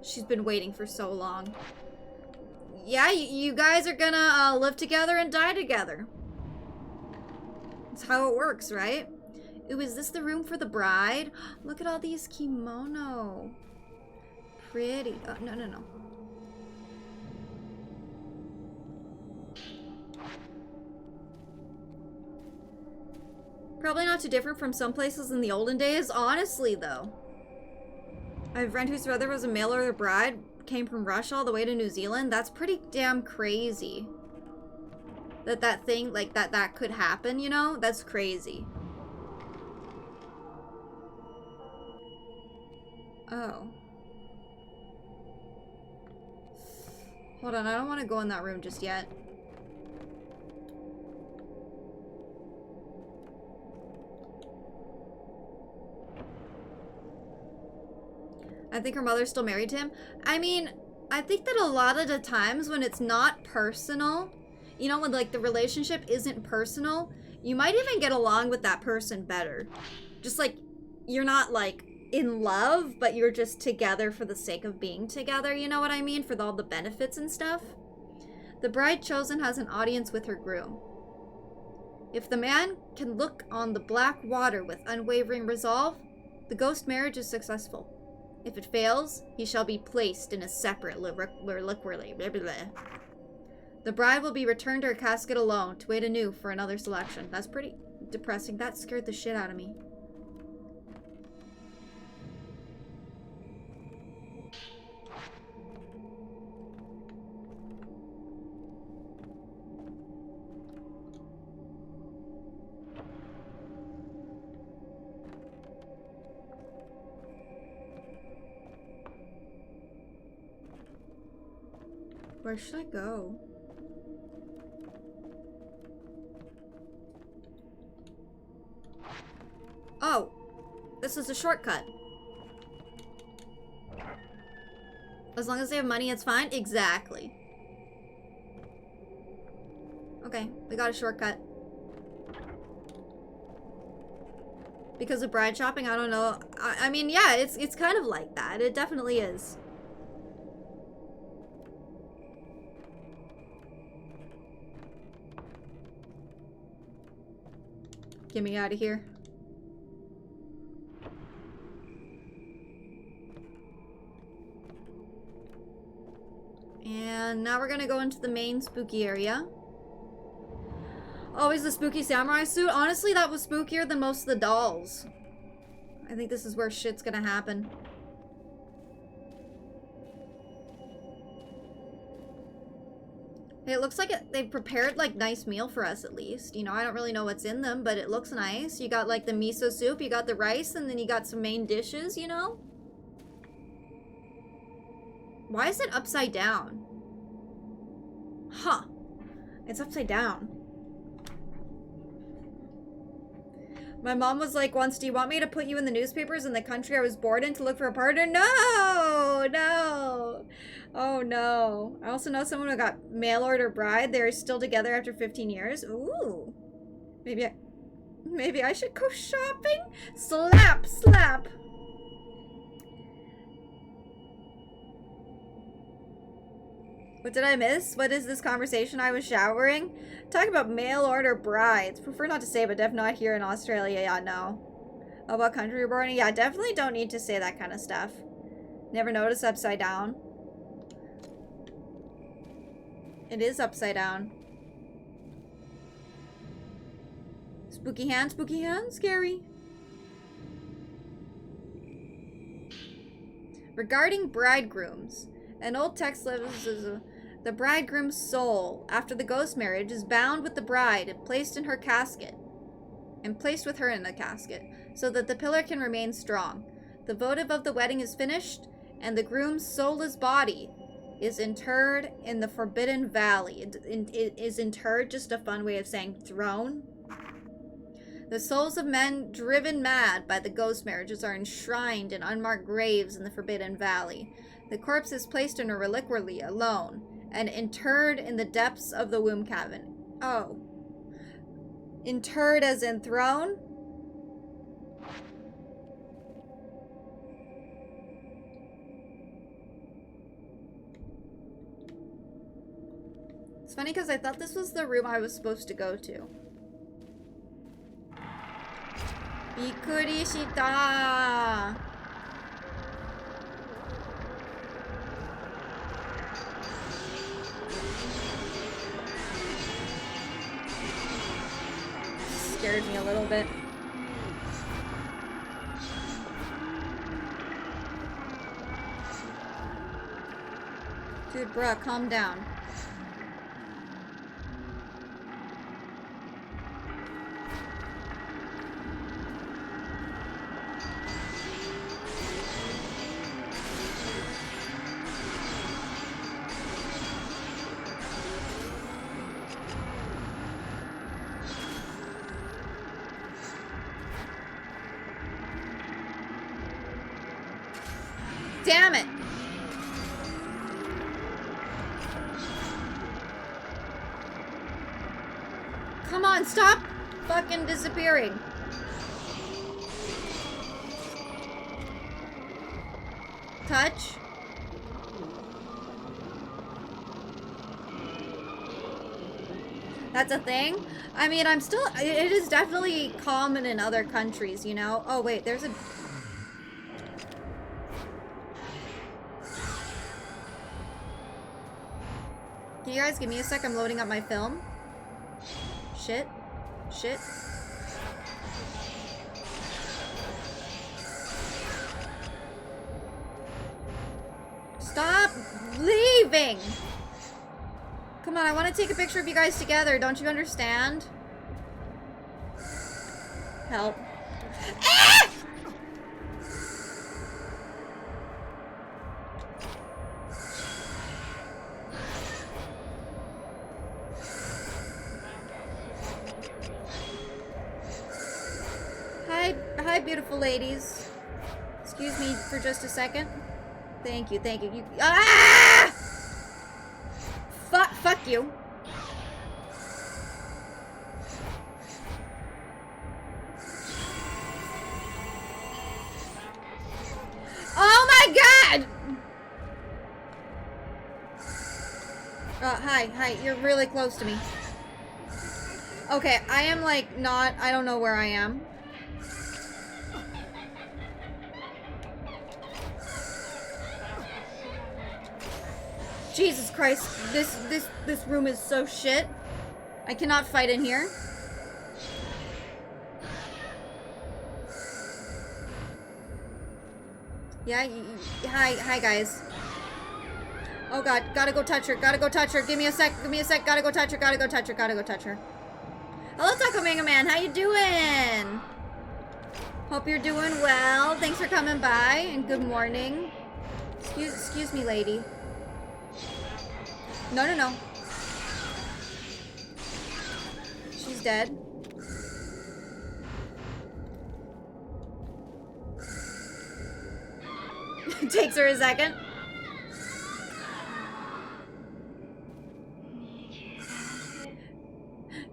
She's been waiting for so long. Yeah, you guys are gonna live together and die together. That's how it works, right? Ooh, is this the room for the bride? Look at all these kimono. Pretty. Oh, no. Probably not too different from some places in the olden days, honestly, though. I have a friend whose brother was a mail order bride, came from Russia all the way to New Zealand. That's pretty damn crazy. That thing, like, that could happen, you know? That's crazy. Oh. Hold on, I don't want to go in that room just yet. I think her mother's still married to him. I mean, I think that a lot of the times when it's not personal, you know, when like the relationship isn't personal, you might even get along with that person better. Just like, you're not like in love, but you're just together for the sake of being together, you know what I mean? For all the benefits and stuff. The bride chosen has an audience with her groom. If the man can look on the black water with unwavering resolve, the ghost marriage is successful. If it fails, he shall be placed in a separate The bride will be returned to her casket alone to wait anew for another selection. That's pretty depressing. That scared the shit out of me. Where should I go? Oh, this is a shortcut. As long as they have money, it's fine? Exactly. Okay, we got a shortcut. Because of bride shopping, I don't know. I mean, yeah, it's kind of like that. It definitely is. Get me out of here. And now we're gonna go into the main spooky area. Always the spooky samurai suit. Honestly, that was spookier than most of the dolls. I think this is where shit's gonna happen. Hey, it looks like they prepared like nice meal for us at least. You know, I don't really know what's in them, but it looks nice. You got like the miso soup, you got the rice, and then you got some main dishes, you know? Why is it upside down? Huh. It's upside down. My mom was like once, do you want me to put you in the newspapers in the country I was born in to look for a partner? No! No! Oh no. I also know someone who got mail order bride. They're still together after 15 years. Ooh. Maybe I should go shopping? Slap! Slap! What did I miss? What is this conversation? I was showering. Talking about mail order brides. Prefer not to say, but definitely not here in Australia. Yeah, no. Oh, what country you're born in? Yeah, definitely don't need to say that kind of stuff. Never noticed upside down. It is upside down. Spooky hand, scary. Regarding bridegrooms, an old text lives as the bridegroom's soul, after the ghost marriage, is bound with the bride and placed in her casket, and placed with her in the casket, so that the pillar can remain strong. The votive of the wedding is finished, and the groom's soulless body is interred in the Forbidden Valley. Is interred just a fun way of saying thrown? The souls of men driven mad by the ghost marriages are enshrined in unmarked graves in the Forbidden Valley. The corpse is placed in a reliquary alone and interred in the depths of the womb cavern. Oh. Interred as in thrown? It's funny because I thought this was the room I was supposed to go to. Bikurishita! Scared me a little bit. Dude, bruh, calm down. Damn it! Come on, stop fucking disappearing. Touch. That's a thing? I mean, I'm still... It is definitely common in other countries, you know? Oh, wait, there's a... Can you guys give me a sec? I'm loading up my film. Shit. Shit. Stop leaving! Come on, I want to take a picture of you guys together. Don't you understand? Help. Ah! Hi, beautiful ladies. Excuse me for just a second. Thank you, thank you. Ah! Fuck you. Oh my god! Hi, you're really close to me. Okay, I am like not, I don't know where I am. Jesus Christ, this room is so shit. I cannot fight in here. Yeah, hi guys. Oh god, gotta go touch her, Give me a sec, gotta go touch her. Hello, Taco Mega Man, how you doing? Hope you're doing well. Thanks for coming by, and good morning. Excuse me, lady. No. She's dead. Takes her a second.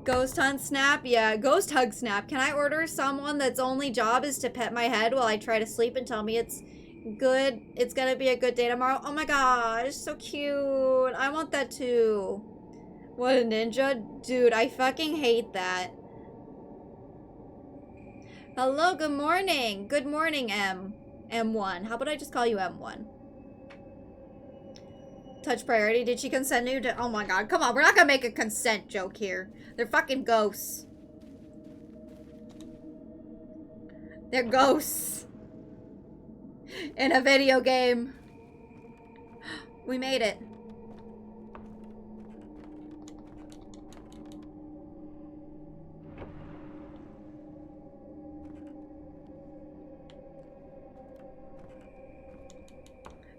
Ghost hunt snap? Yeah, ghost hug snap. Can I order someone that's only job is to pet my head while I try to sleep and tell me it's good? It's gonna be a good day tomorrow. Oh my gosh, so cute. I want that too. What a ninja? Dude, I fucking hate that. Hello, good morning. Good morning, M1. How about I just call you M1? Touch priority. Did she consent you to? Oh my god, come on. We're not gonna make a consent joke here. They're fucking ghosts. They're ghosts. In a video game. We made it.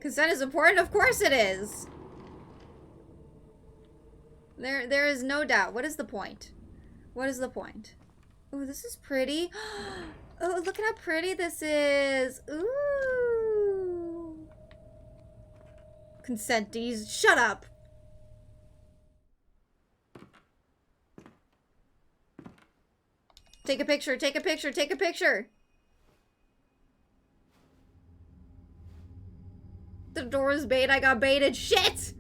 Consent is important? Of course it is. There is no doubt. What is the point? What is the point? Oh, this is pretty. Oh, look at how pretty this is. Ooh. Consentees, shut up. Take a picture, take a picture, take a picture. The door is bait. I got baited. Shit!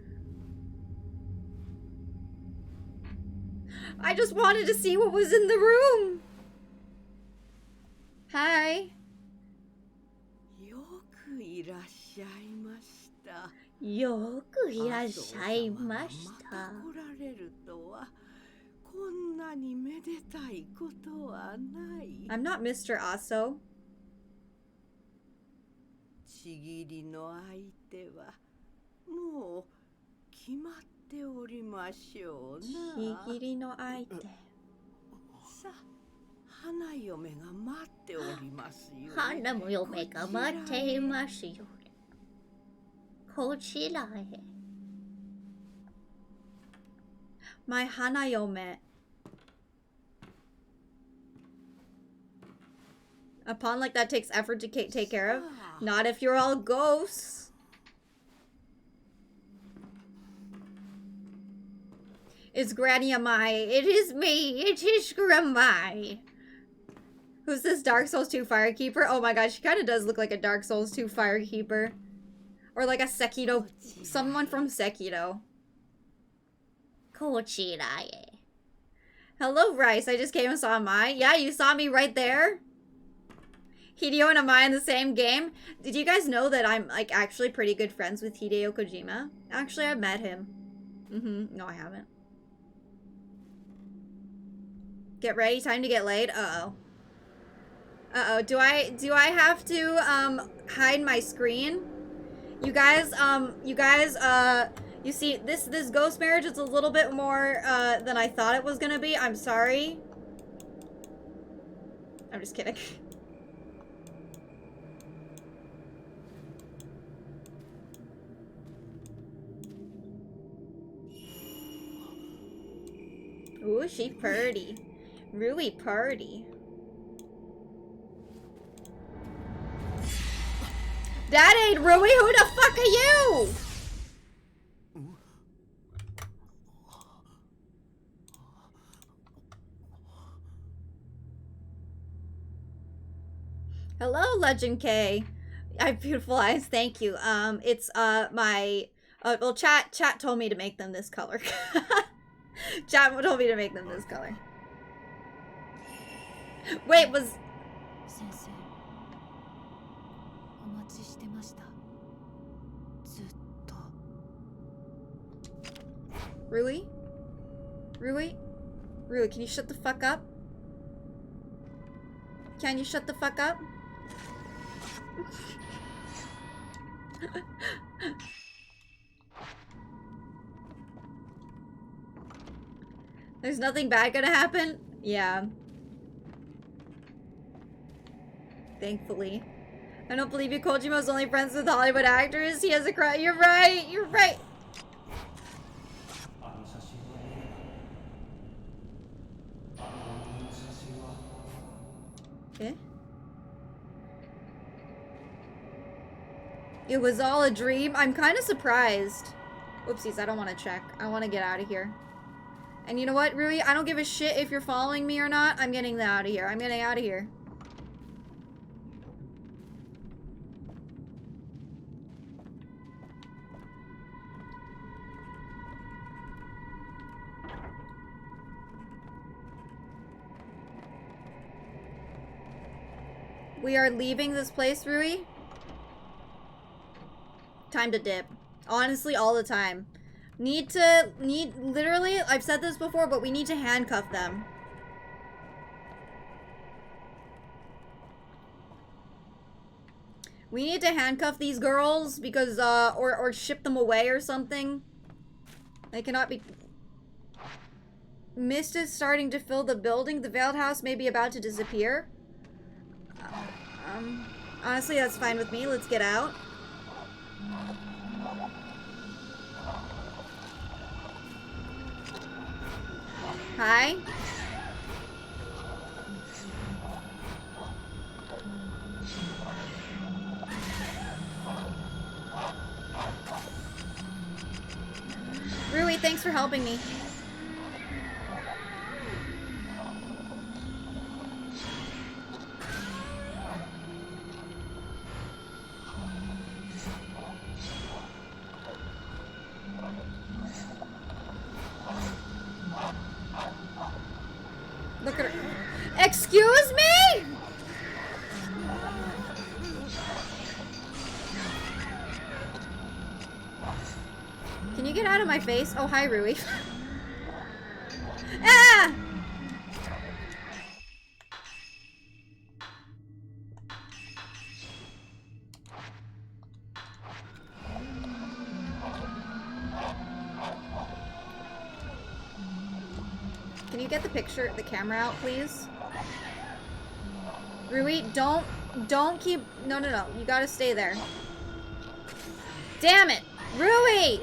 I just wanted to see what was in the room. Hi. Yoku irashaimashita. I'm not Mr. Aso. ちぎりの相手はもう決まっておりましょうな。ちぎりの相手。さあ、花嫁が待っておりますよ。花嫁が待っていますよ。こちらへ。My hanayome. A pawn like that takes effort to take care of. Not if you're all ghosts. It's Granny Amai. It is me. It is Gramai. Who's this Dark Souls 2 Firekeeper? Oh my god, she kind of does look like a Dark Souls 2 Firekeeper. Or like a Sekiro. Someone from Sekiro. Kochirae. Hello, Rice. I just came and saw Amai. Yeah, you saw me right there. Hideo and Amai in the same game. Did you guys know that I'm like actually pretty good friends with Hideo Kojima? Actually, I met him. No, I haven't. Get ready, time to get laid. Uh-oh. Uh-oh, do I have to, hide my screen? You guys, you see, this ghost marriage is a little bit more, than I thought it was gonna be. I'm sorry. I'm just kidding. Ooh, she purty. Really purty. That ain't Rui. Who the fuck are you? Hello, Legend K. I have beautiful eyes. Thank you. It's my well, chat told me to make them this color. Chat told me to make them this color. Wait, was 先生お待ちしてましたずっと Rui? Rui? Rui, can you shut the fuck up? Can you shut the fuck up? There's nothing bad gonna happen? Yeah. Thankfully. I don't believe you. Kojimo's only friends with Hollywood actors. He has a crush. You're right. You're right. Eh? It was all a dream? I'm kind of surprised. Oopsies, I don't want to check. I want to get out of here. And you know what, Rui? I don't give a shit if you're following me or not. I'm getting out of here. I'm getting out of here. We are leaving this place, Rui. Time to dip. Honestly, all the time. Literally, I've said this before, but we need to handcuff them. We need to handcuff these girls because, or ship them away or something. They cannot be... Mist is starting to fill the building. The Veiled House may be about to disappear. Honestly, that's fine with me. Let's get out. Hi. Rui, thanks for helping me. Look at her. Excuse me? Can you get out of my face? Oh, hi, Rui. Ah! Can you get the picture, the camera out, please? Rui, don't keep... No. You gotta stay there. Damn it! Rui!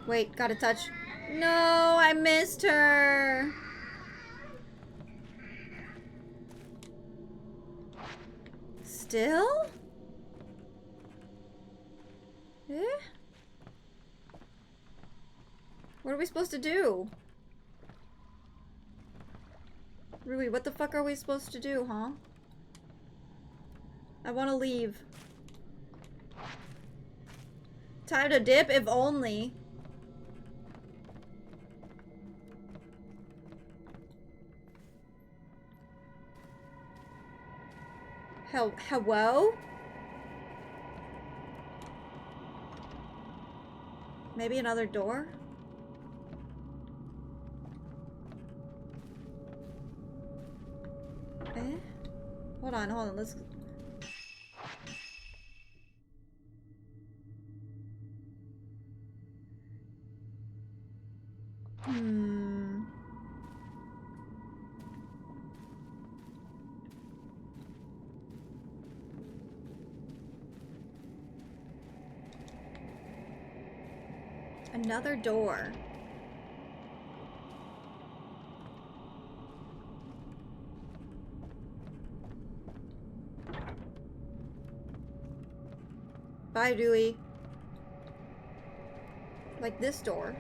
Wait, gotta touch. No, I missed her. Still? Eh? What are we supposed to do? Rui, what the fuck are we supposed to do, huh? I want to leave. Time to dip, if only. Hello? Maybe another door? Eh? Hold on, let's... Another door. Bye, Dewey. Like this door.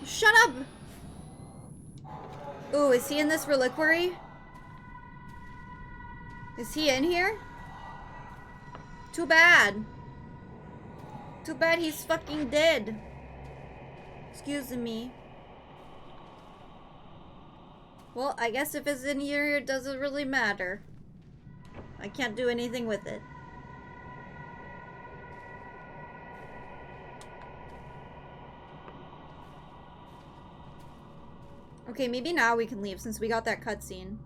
Shut up! Ooh, is he in this reliquary? Is he in here? Too bad. Too bad he's fucking dead. Excuse me. Well, I guess if it's in here, it doesn't really matter. I can't do anything with it. Okay, maybe now we can leave since we got that cutscene.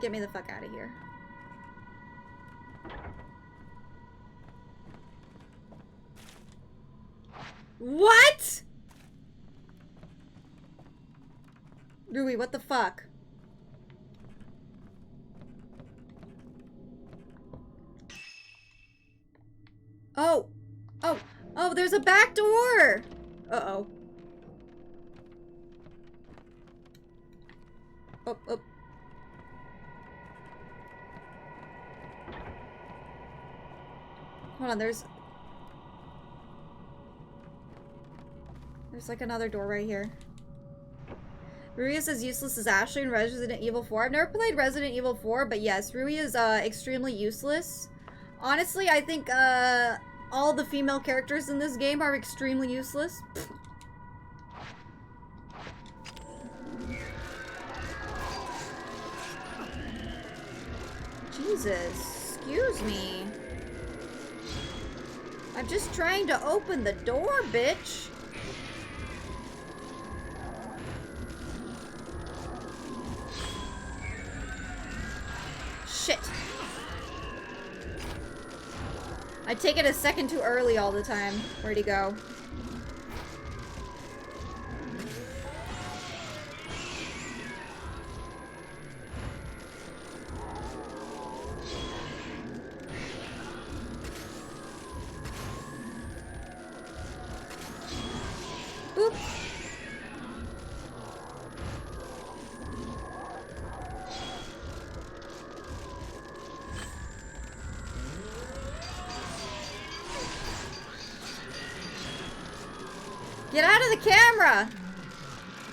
Get me the fuck out of here. What? Rui, what the fuck? Oh. Oh. Oh, there's a back door. Uh-oh. Oh, oh. Hold on, there's like another door right here. Rui is as useless as Ashley in Resident Evil 4. I've never played Resident Evil 4, but yes, Rui is extremely useless. Honestly, I think all the female characters in this game are extremely useless. Jesus, excuse me. I'm just trying to open the door, bitch. Shit. I take it a second too early all the time. Where'd he go? Boop. Get out of the camera!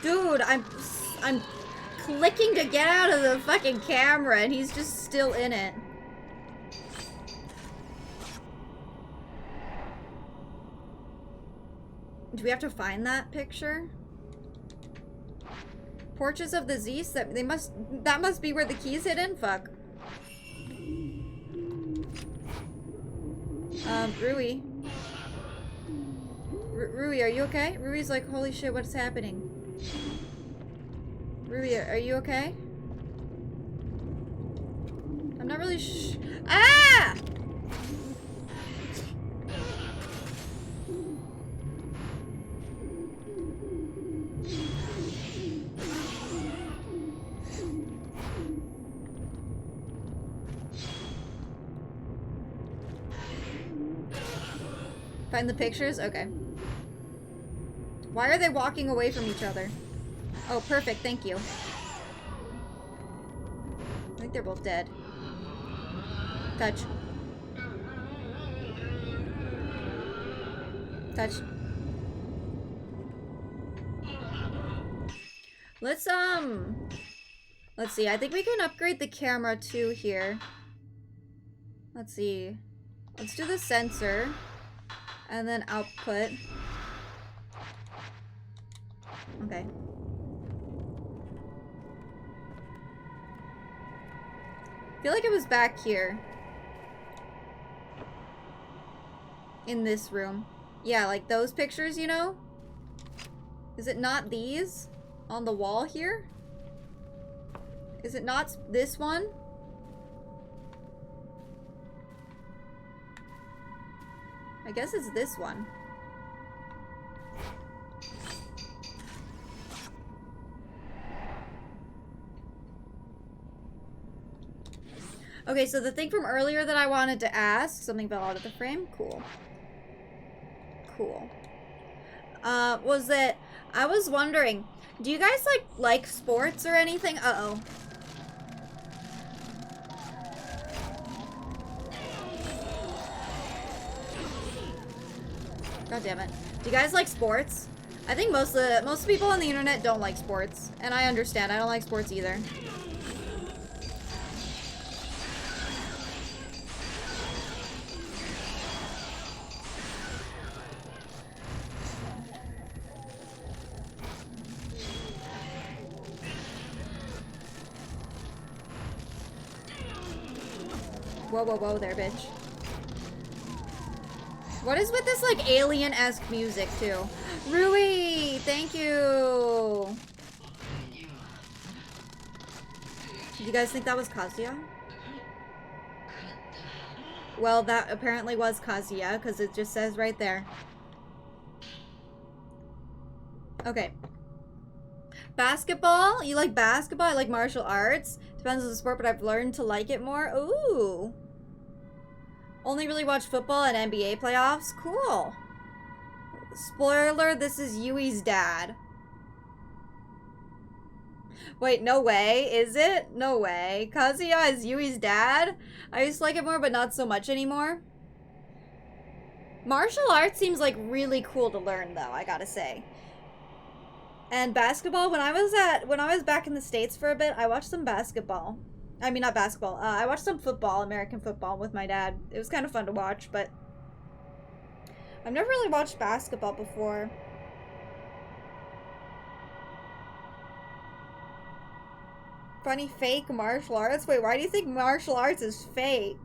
Dude, I'm clicking to get out of the fucking camera and he's just still in it. Do we have to find that picture? Portraits of the Zeus? That must be where the key's hidden? Fuck. Rui. Rui, are you okay? Rui's like, holy shit, what's happening? Rui, are you okay? I'm not really Ah! Find the pictures? Okay. Why are they walking away from each other? Oh, perfect. Thank you. I think they're both dead. Touch. Touch. Let's see. I think we can upgrade the camera too here. Let's see. Let's do the sensor. And then output. Okay. I feel like it was back here. In this room. Yeah, like those pictures, you know? Is it not these? On the wall here? Is it not this one? I guess it's this one. Okay, so the thing from earlier that I wanted to ask, something fell out of the frame. Cool. Cool. Was that I was wondering, do you guys like sports or anything? Uh-oh. God damn it. Do you guys like sports? I think most people on the internet don't like sports. And I understand. I don't like sports either. Whoa, whoa, whoa there, bitch. What is with this, like, alien-esque music, too? Rui! Thank you! Did you guys think that was Kazuya? Well, that apparently was Kazuya, because it just says right there. Okay. Basketball? You like basketball? I like martial arts. Depends on the sport, but I've learned to like it more. Ooh. Only really watch football and NBA playoffs? Cool. Spoiler, this is Yui's dad. Wait, no way. Is it? No way. Kazuya is Yui's dad? I used to like it more, but not so much anymore. Martial arts seems like really cool to learn, though, I gotta say. And basketball, when I was back in the States for a bit, I watched some basketball. I mean, not basketball. I watched some football, American football, with my dad. It was kind of fun to watch, but I've never really watched basketball before. Funny fake martial arts? Wait, why do you think martial arts is fake?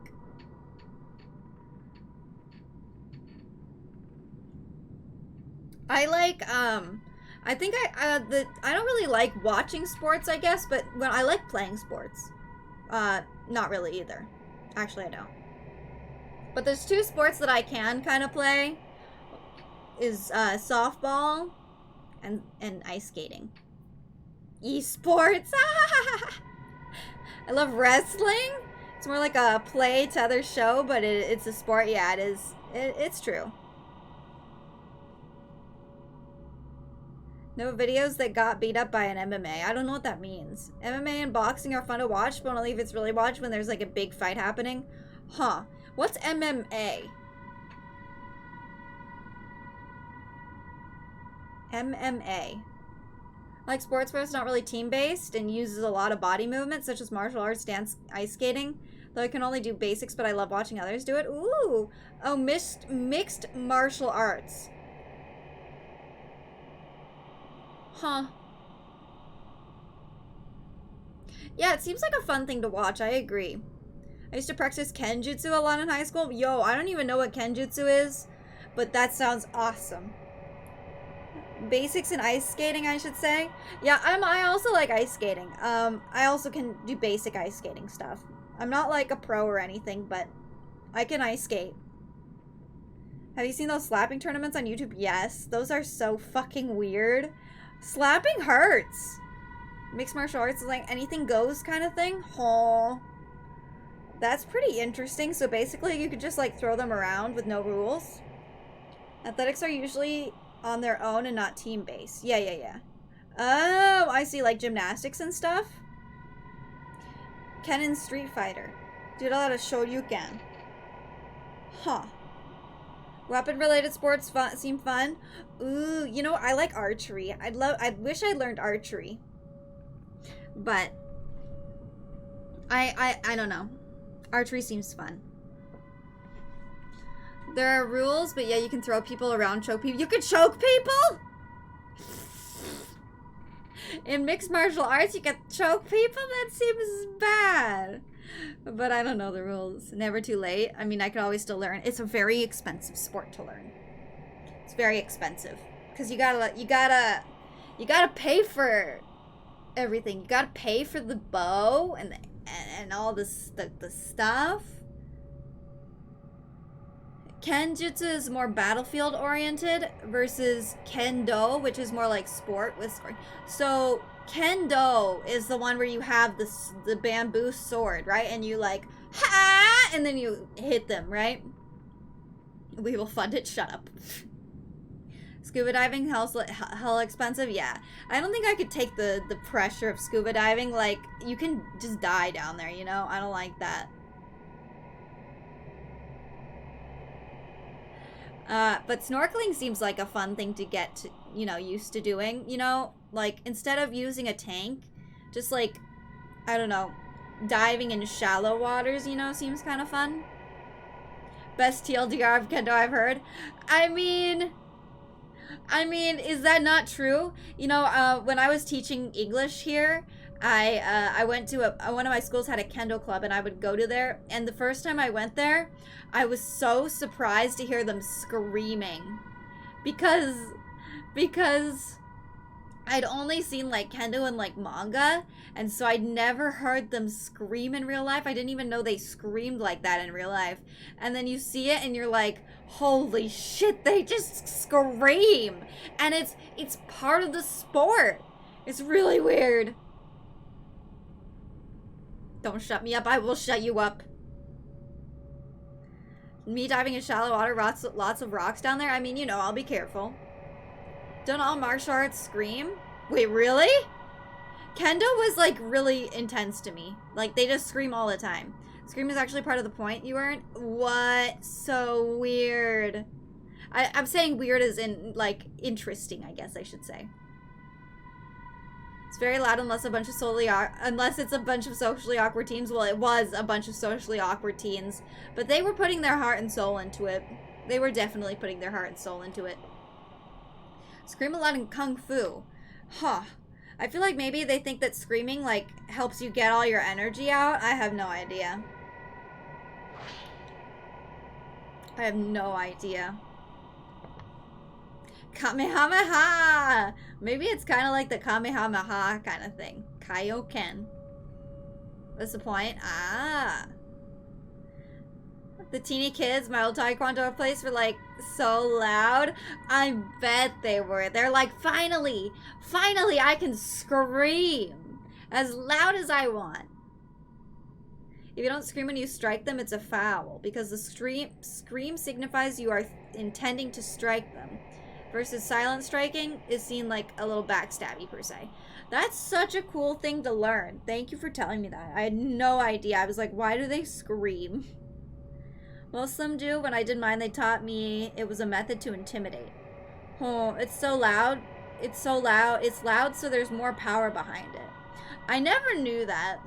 I like, I think I don't really like watching sports, I guess, but when I like playing sports. Not really either. Actually, I don't. But there's two sports that I can kind of play. Is, softball and ice skating. Esports! I love wrestling. It's more like a play to other show, but it's a sport. Yeah, it is. It's true. No videos that got beat up by an MMA. I don't know what that means. MMA and boxing are fun to watch, but only if it's really watched when there's like a big fight happening. Huh. What's MMA? MMA. Like sports where it's not really team-based and uses a lot of body movement, such as martial arts, dance, ice skating. Though I can only do basics, but I love watching others do it. Ooh! Oh, mixed martial arts. Huh. Yeah, it seems like a fun thing to watch. I agree. I used to practice Kenjutsu a lot in high school. Yo, I don't even know what Kenjutsu is, but that sounds awesome. Basics in ice skating, I should say. Yeah, I also like ice skating. I also can do basic ice skating stuff. I'm not like a pro or anything, but I can ice skate. Have you seen those slapping tournaments on YouTube? Yes. Those are so fucking weird. Slapping hurts. Mixed martial arts is like anything goes kind of thing. Oh, that's pretty interesting. So basically you could just like throw them around with no rules. Athletics are usually on their own and not team based. Yeah. Oh, I see, like gymnastics and stuff. Ken in Street Fighter. Did a lot of Shoryuken. Huh. Weapon-related sports seem fun. Ooh, you know, I like archery. I wish I learned archery. But I don't know. Archery seems fun. There are rules, but yeah, you can throw people around, choke people. You can choke people? In mixed martial arts, you can choke people? That seems bad. But I don't know the rules. Never too late. I mean, I could always still learn. It's a very expensive sport to learn. It's very expensive. Because you gotta pay for everything. You gotta pay for the bow and all this the stuff. Kenjutsu is more battlefield oriented versus Kendo, which is more like sport with sword. So Kendo is the one where you have the bamboo sword, right? And you like, ha! And then you hit them, right? We will fund it. Shut up. Scuba diving, hell expensive? Yeah. I don't think I could take the pressure of scuba diving. Like, you can just die down there, you know? I don't like that. But snorkeling seems like a fun thing to get to, you know, used to doing, you know? Like, instead of using a tank, just like, I don't know, diving in shallow waters, you know, seems kind of fun. Best TLDR of Kendo I've heard. I mean, is that not true? You know, when I was teaching English here, I went to one of my schools had a Kendo club, and I would go to there. And the first time I went there, I was so surprised to hear them screaming, because I'd only seen like Kendo in like manga, and so I'd never heard them scream in real life. I didn't even know they screamed like that in real life. And then you see it, and you're like, holy shit, they just scream, and it's part of the sport. It's really weird. Don't shut me up, I will shut you up. Me diving in shallow water, lots of rocks down there. I mean, you know, I'll be careful. Don't all martial arts scream? Wait, really? Kendo was like really intense to me. Like, they just scream all the time. Scream is actually part of the point you earn? What? So weird. I'm saying weird as in like interesting, I guess I should say. It's very loud unless it's a bunch of socially awkward teens. Well, it was a bunch of socially awkward teens, but they were putting their heart and soul into it. They were definitely putting their heart and soul into it. Scream a lot in Kung Fu. Huh. I feel like maybe they think that screaming like helps you get all your energy out. I have no idea. I have no idea. Kamehameha! Maybe it's kind of like the Kamehameha kind of thing. Kaioken. What's the point? Ah. The teeny kids my old taekwondo place were like so loud. I bet they were. They're like, finally I can scream as loud as I want. If you don't scream when you strike them, it's a foul, because the scream signifies you are intending to strike them. Versus silent striking is seen like a little backstabby per se. That's such a cool thing to learn. Thank you for telling me that. I had no idea. I was like, why do they scream? Most of them do. When I did mine, they taught me it was a method to intimidate. Oh, it's so loud. It's so loud. It's loud, so there's more power behind it. I never knew that.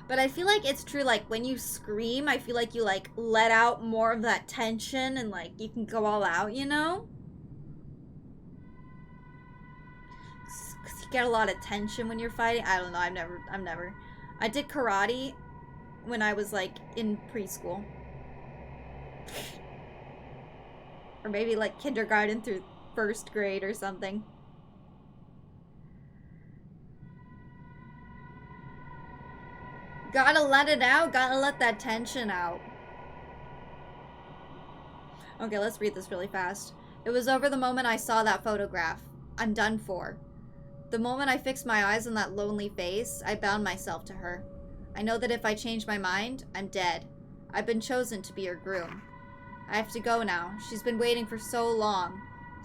But I feel like it's true, like, when you scream, I feel like you, like, let out more of that tension and, like, you can go all out, you know? Because you get a lot of tension when you're fighting. I don't know, I did karate when I was, like, in preschool. Or maybe, like, kindergarten through 1st grade or something. Gotta let it out. Gotta let that tension out. Okay, let's read this really fast. It was over the moment I saw that photograph. I'm done for. The moment I fixed my eyes on that lonely face, I bound myself to her. I know that if I change my mind, I'm dead. I've been chosen to be her groom. I have to go now. She's been waiting for so long.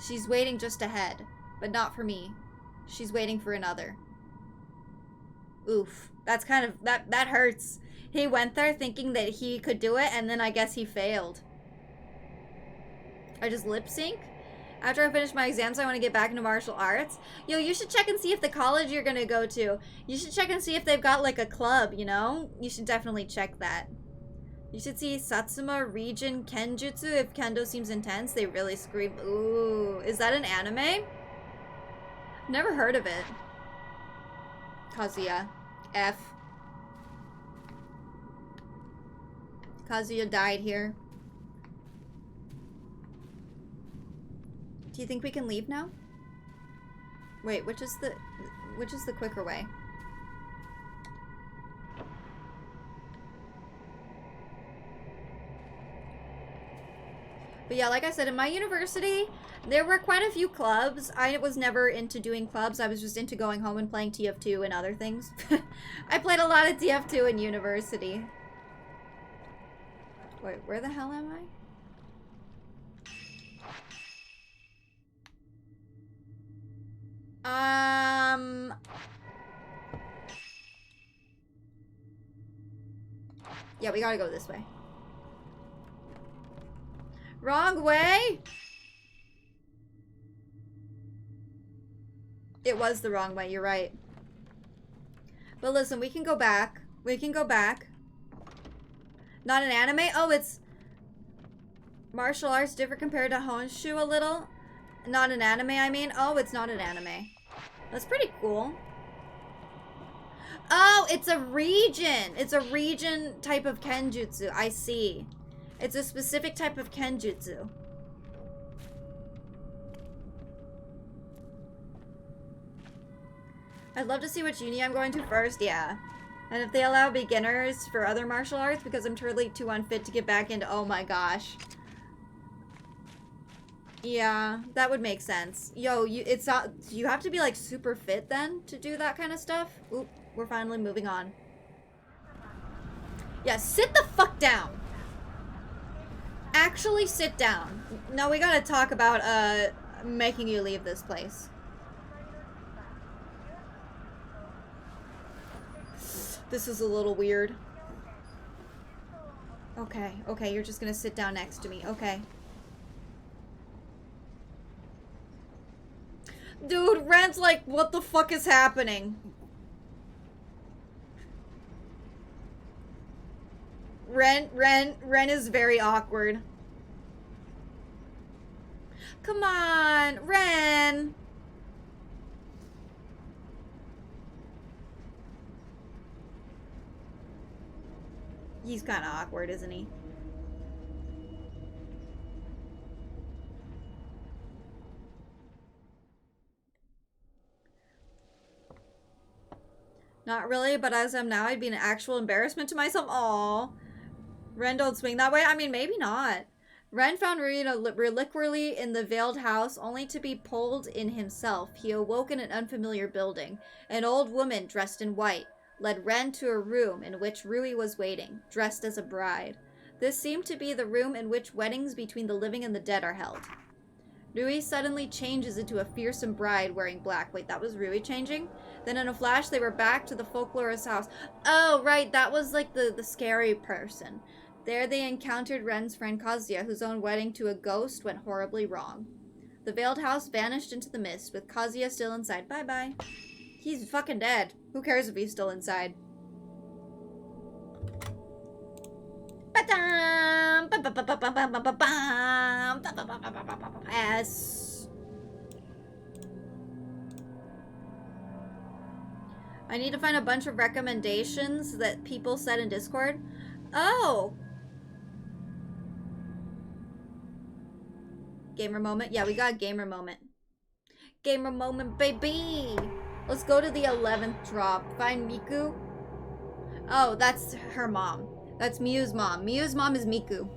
She's waiting just ahead, but not for me. She's waiting for another. Oof. That's kind of, that hurts. He went there thinking that he could do it, and then I guess he failed. I just lip sync? After I finish my exams, I want to get back into martial arts. Yo, you should check and see if the college you're gonna go to, you should check and see if they've got like a club, you know? You should definitely check that. You should see Satsuma Region Kenjutsu. If kendo seems intense, they really scream. Ooh, is that an anime? Never heard of it. Kazuya. F. Kazuya died here. Do you think we can leave now? Wait, which is the quicker way? But yeah, like I said, in my university, there were quite a few clubs. I was never into doing clubs. I was just into going home and playing TF2 and other things. I played a lot of TF2 in university. Wait, where the hell am I? Yeah, we gotta go this way. Wrong way? It was the wrong way, you're right. But listen, we can go back. We can go back. Not an anime? Oh, it's martial arts different compared to Honshu a little. Not an anime, I mean. Oh, it's not an anime. That's pretty cool. Oh, it's a region. It's a region type of kenjutsu. I see. It's a specific type of kenjutsu. I'd love to see which uni I'm going to first, yeah. And if they allow beginners for other martial arts, because I'm totally too unfit to get back into, oh my gosh. Yeah, that would make sense. Yo, it's not, you have to be like super fit then to do that kind of stuff. Oop, we're finally moving on. Yeah, sit the fuck down. Actually sit down. No, we gotta talk about making you leave this place. This is a little weird. Okay, okay, you're just gonna sit down next to me. Okay. Dude, Ren's like, what the fuck is happening? Ren is very awkward. Come on, Ren. He's kind of awkward, isn't he? Not really, but as I'm now, I'd be an actual embarrassment to myself. Aww. Ren don't swing that way? I mean, maybe not. Ren found reliquary in the veiled house, only to be pulled in himself. He awoke in an unfamiliar building. An old woman, dressed in white, led Ren to a room in which Rui was waiting, dressed as a bride. This seemed to be the room in which weddings between the living and the dead are held. Rui suddenly changes into a fearsome bride wearing black. Wait, that was Rui changing? Then in a flash, they were back to the folklorist's house. Oh, right, that was like the scary person. There they encountered Ren's friend Kazuya, whose own wedding to a ghost went horribly wrong. The veiled house vanished into the mist, with Kazuya still inside. Bye-bye. He's fucking dead. Who cares if he's still inside? S. I need to find a bunch of recommendations that people said in Discord. Oh! Gamer moment? Yeah, we got a gamer moment. Gamer moment, baby! Let's go to the 11th drop. Find Miku. Oh, that's her mom. That's Miyu's mom. Miyu's mom is Miku.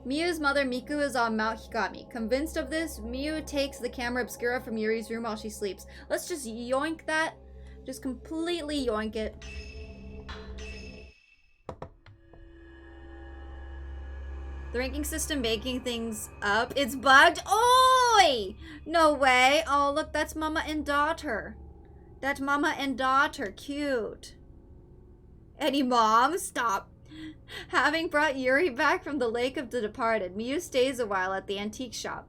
Miyu's mother, Miku, is on Mount Hikami. Convinced of this, Miyu takes the camera obscura from Yuri's room while she sleeps. Let's just yoink that. Just completely yoink it. The ranking system making things up. It's bugged. Oi! No way. Oh, look, that's mama and daughter. That's mama and daughter. Cute. Any mom? Stop. Having brought Yuri back from the Lake of the Departed, Miyu stays a while at the antique shop.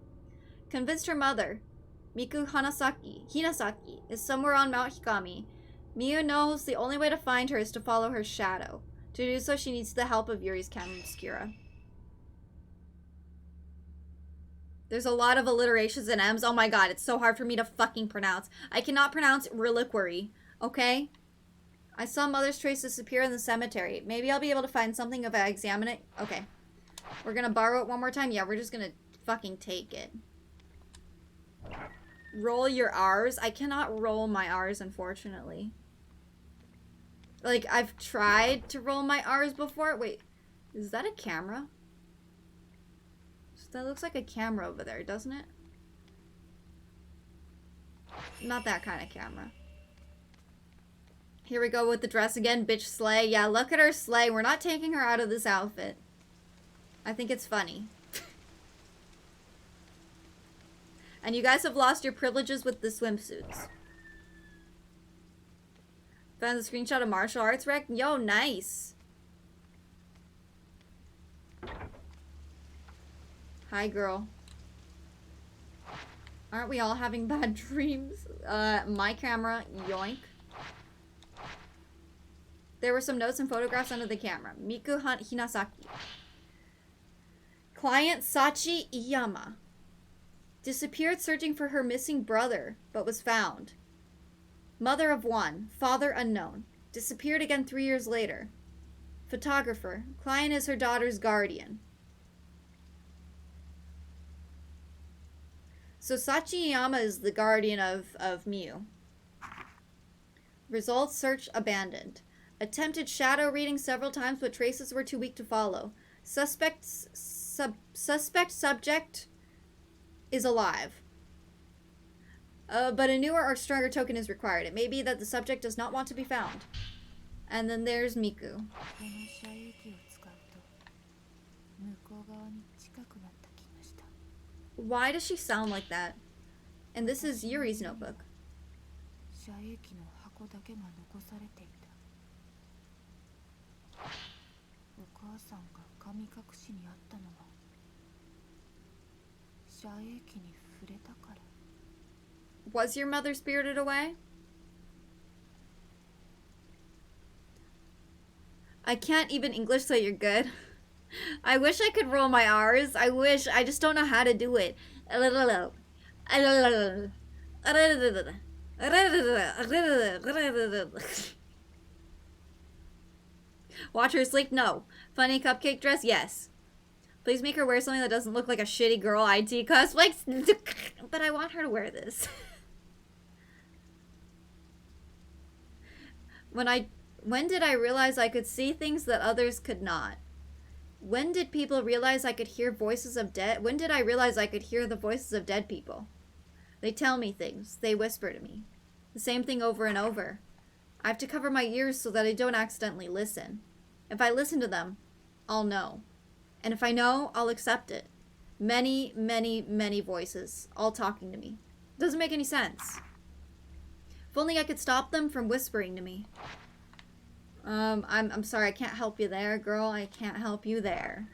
Convinced her mother, Hinasaki, is somewhere on Mount Hikami, Miyu knows the only way to find her is to follow her shadow. To do so, she needs the help of Yuri's Kamskira. There's a lot of alliterations and M's. Oh my god, it's so hard for me to fucking pronounce. I cannot pronounce reliquary, okay? I saw Mother's trace disappear in the cemetery. Maybe I'll be able to find something if I examine it. Okay. We're gonna borrow it one more time? Yeah, we're just gonna fucking take it. Roll your R's? I cannot roll my R's, unfortunately. Like, I've tried to roll my R's before. Wait, is that a camera? That looks like a camera over there, doesn't it? Not that kind of camera. Here we go with the dress again. Bitch slay. Yeah, look at her slay. We're not taking her out of this outfit. I think it's funny. And you guys have lost your privileges with the swimsuits. Found the screenshot of martial arts rec. Yo, nice. Hi, girl. Aren't we all having bad dreams? My camera, yoink. There were some notes and photographs under the camera. Miku Hinasaki. Client Sachi Iyama. Disappeared searching for her missing brother, but was found. Mother of one, father unknown. Disappeared again 3 years later. Photographer. Client is her daughter's guardian. So Sachi Iyama is the guardian of Miyu. Results, search abandoned. Attempted shadow reading several times, but traces were too weak to follow. Suspect subject is alive. But a newer or stronger token is required. It may be that the subject does not want to be found. And then there's Miku. Why does she sound like that? And this is Yuri's notebook. Was your mother spirited away? I can't even English, so you're good. I wish I could roll my R's. I wish. I just don't know how to do it. Watch her sleep? No. Funny cupcake dress? Yes. Please make her wear something that doesn't look like a shitty girl IT cosplay. But I want her to wear this. When did I realize I could see things that others could not? When did people realize I could hear voices of dead? When did I realize I could hear the voices of dead people? They tell me things. They whisper to me. The same thing over and over. I have to cover my ears so that I don't accidentally listen. If I listen to them, I'll know. And if I know, I'll accept it. Many, many, many voices, all talking to me. Doesn't make any sense. If only I could stop them from whispering to me. I'm sorry, I can't help you there, girl. I can't help you there.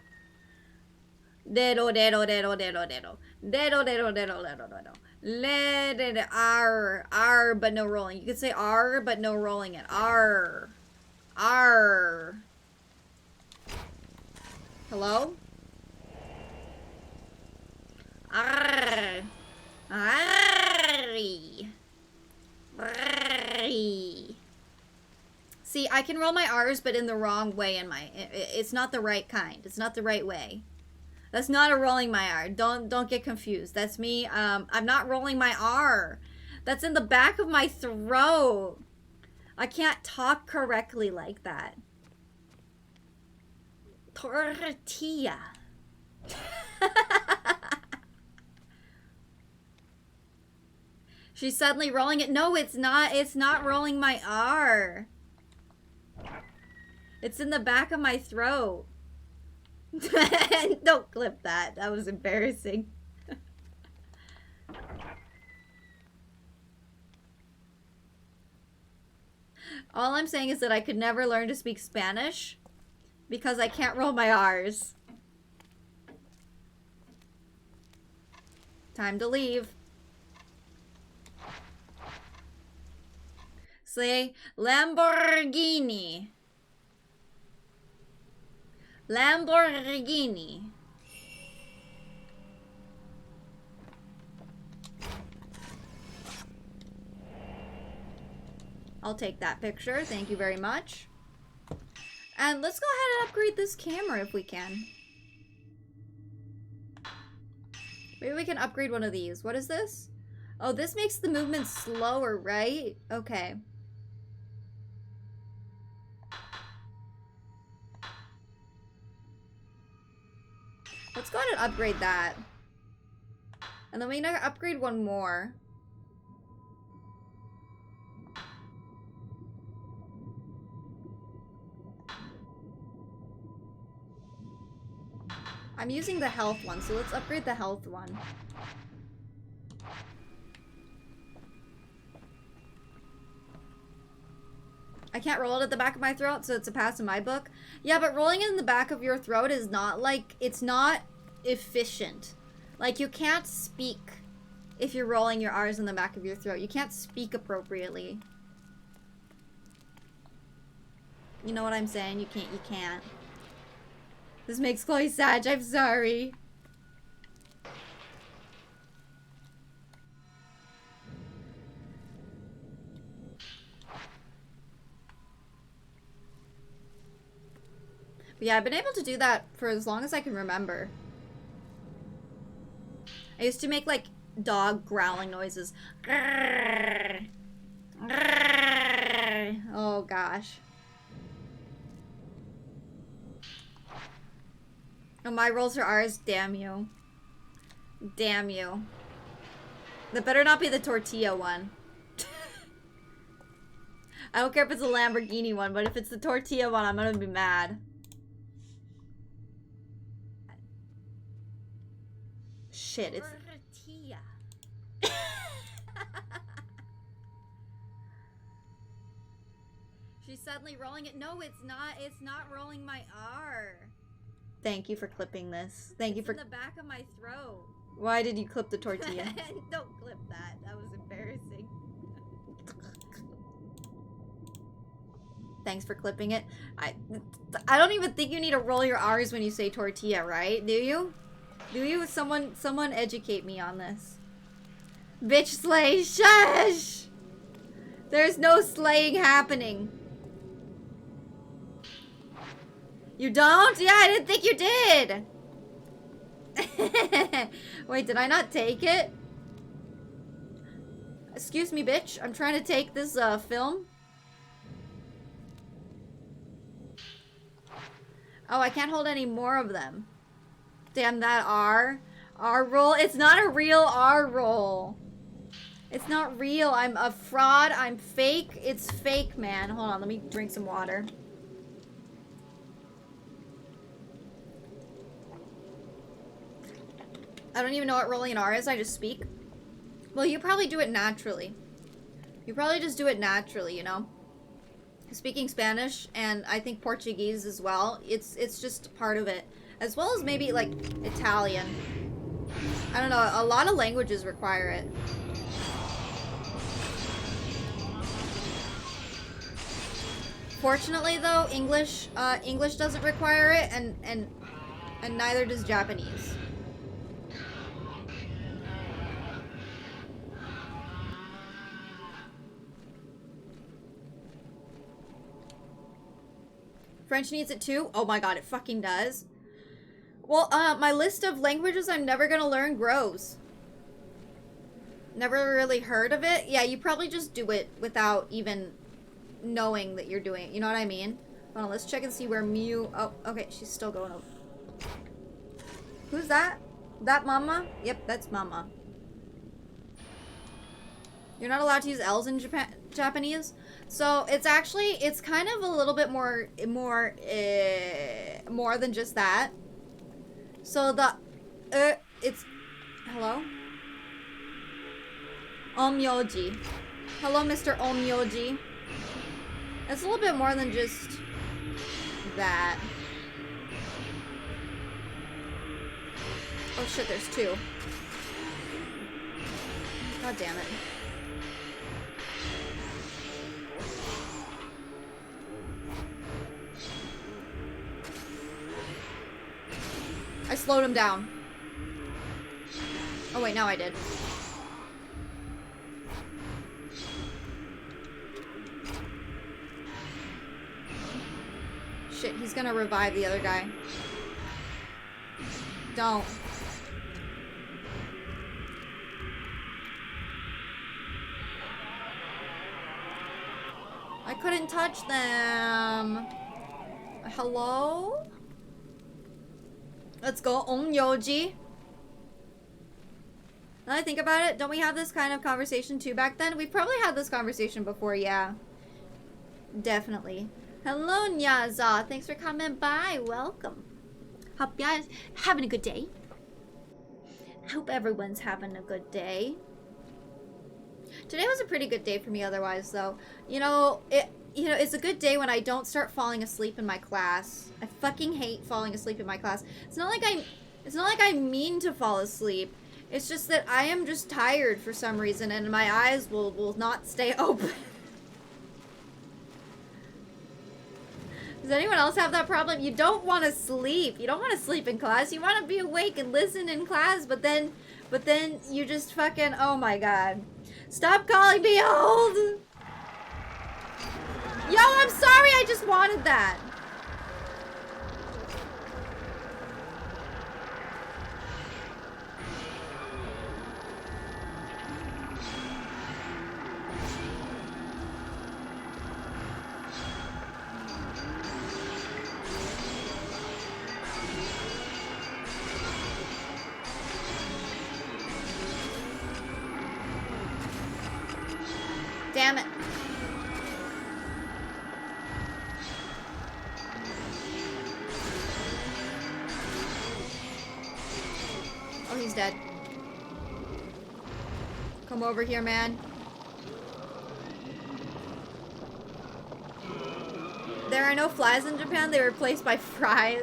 Dedo, dedo, dedo, dedo, dedo. Dedo, dedo, dedo, dedo, dedo. Let it R, but no rolling. You could say R, but no rolling it. R. R. Hello? R. R. See, I can roll my R's, but in the wrong way. It's not the right kind. It's not the right way. That's not a rolling my R. Don't get confused. That's me. I'm not rolling my R. That's in the back of my throat. I can't talk correctly like that. Tortilla. She's suddenly rolling it. No, it's not. It's not rolling my R. It's in the back of my throat. Don't clip that. That was embarrassing. All I'm saying is that I could never learn to speak Spanish Because I can't roll my R's. Time to leave. Say Lamborghini. Lamborghini. I'll take that picture. Thank you very much. And let's go ahead and upgrade this camera if we can. Maybe we can upgrade one of these. What is this? Oh, this makes the movement slower, right? Okay. Let's go ahead and upgrade that. And then we need to upgrade one more. I'm using the health one, so let's upgrade the health one. I can't roll it at the back of my throat, so it's a pass in my book. Yeah, but rolling it in the back of your throat is not, like, it's not efficient. Like, you can't speak if you're rolling your R's in the back of your throat. You can't speak appropriately. You know what I'm saying? You can't. This makes Chloe sad. I'm sorry. But yeah, I've been able to do that for as long as I can remember. I used to make, like, dog growling noises. Grrr. Grrr. Oh, gosh. Oh, my rolls are R's. Damn you. Damn you. That better not be the tortilla one. I don't care if it's a Lamborghini one, but if it's the tortilla one, I'm gonna be mad. Shit, it's tortilla. She's suddenly rolling it. No, it's not. It's not rolling my R. Thank you for clipping this. Thank you for in the back of my throat. Why did you clip the tortilla? Don't clip that. That was embarrassing. Thanks for clipping it. I don't even think you need to roll your R's when you say tortilla, right? Do you? Do you? Someone educate me on this. Bitch slay. Shush! There's no slaying happening. You don't? Yeah, I didn't think you did. Wait, did I not take it? Excuse me, bitch. I'm trying to take this film. Oh, I can't hold any more of them. Damn that R. R roll. It's not a real R roll. It's not real. I'm a fraud. I'm fake. It's fake, man. Hold on. Let me drink some water. I don't even know what rolling an R is. I just speak. Well, you probably do it naturally. You probably just do it naturally, you know? Speaking Spanish, and I think Portuguese as well. It's just part of it. As well as maybe, like, Italian. I don't know. A lot of languages require it. Fortunately, though, English doesn't require it, and neither does Japanese. French needs it too? Oh my god, it fucking does. Well, my list of languages I'm never gonna learn grows. Never really heard of it. Yeah, you probably just do it without even knowing that you're doing it. You know what I mean? Hold on, let's check and see where Mew... Oh, okay, she's still going over. Who's that? That Mama? Yep, that's Mama. You're not allowed to use L's in Japanese? So it's actually, it's kind of a little bit more than just that. So the, it's, hello? Omyoji. Hello, Mr. Omyoji. It's a little bit more than just that. Oh shit, there's two. God damn it. I slowed him down. Oh wait, now I did. Shit, he's gonna revive the other guy. Don't. I couldn't touch them. Hello? Let's go on Yoji. Now I think about it, don't we have this kind of conversation too back then? We've probably had this conversation before, yeah. Definitely. Hello, Nyaza. Thanks for coming by. Welcome. Hope you guys having a good day. I hope everyone's having a good day. Today was a pretty good day for me otherwise, though. You know, it's a good day when I don't start falling asleep in my class. I fucking hate falling asleep in my class. It's not like I mean to fall asleep. It's just that I am just tired for some reason and my eyes will not stay open. Does anyone else have that problem? You don't want to sleep. You don't want to sleep in class. You want to be awake and listen in class, but then you just fucking, oh my god. Stop calling me old! Yo, I'm sorry, I just wanted that. Damn it. Oh, he's dead. Come over here, man. There are no flies in Japan. They were replaced by fries.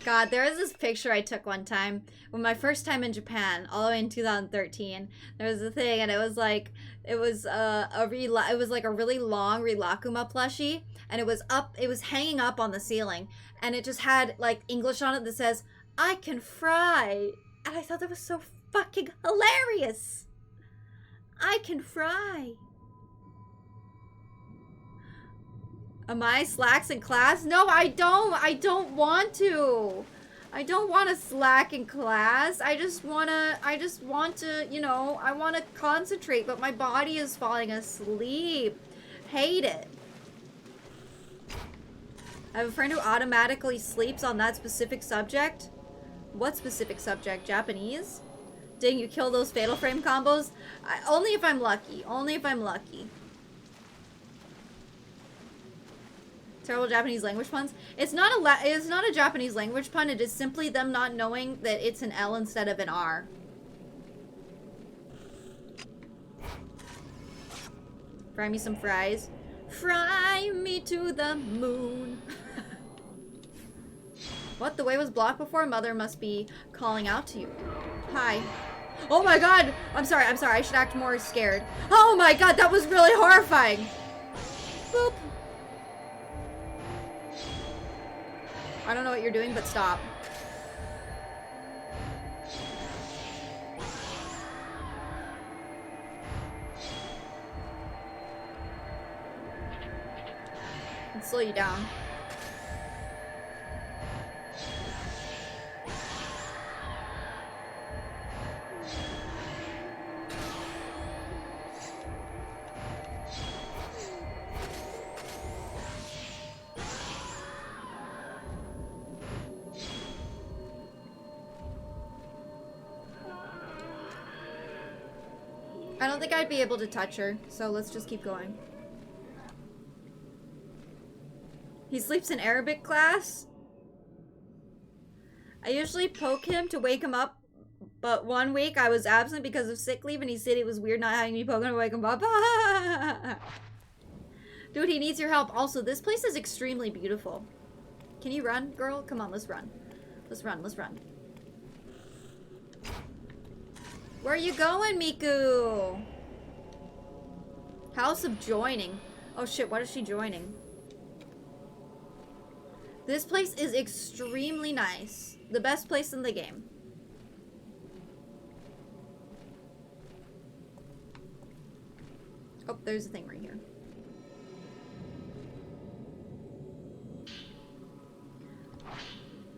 God, there was this picture I took one time when my first time in Japan, all the way in 2013. There was a thing, and it was like it was like a really long Rilakuma plushie, and it was hanging up on the ceiling, and it just had like English on it that says, "I can fry," and I thought that was so fucking hilarious. I can fry. Am I slacks in class? No, I don't. I don't want to. I don't want to slack in class. I just want to, you know, I want to concentrate, but my body is falling asleep. Hate it. I have a friend who automatically sleeps on that specific subject. What specific subject? Japanese? Dang, you kill those fatal frame combos? Only if I'm lucky. Only if I'm lucky. Terrible Japanese language puns. It's not a Japanese language pun. It is simply them not knowing that it's an L instead of an R. Fry me some fries. Fry me to the moon. What? The way was blocked before? Mother must be calling out to you. Hi. Oh my god! I'm sorry. I should act more scared. Oh my god, that was really horrifying. Boop. I don't know what you're doing, but stop. Let's slow you down. I don't think I'd be able to touch her, so let's just keep going. He sleeps in Arabic class? I usually poke him to wake him up, but one week I was absent because of sick leave and he said it was weird not having me poke him to wake him up. Dude, he needs your help. Also, this place is extremely beautiful. Can you run, girl? Come on, let's run. Let's run. Where are you going, Miku? House of Joining. Oh shit, what is she joining? This place is extremely nice. The best place in the game. Oh, there's a thing right here.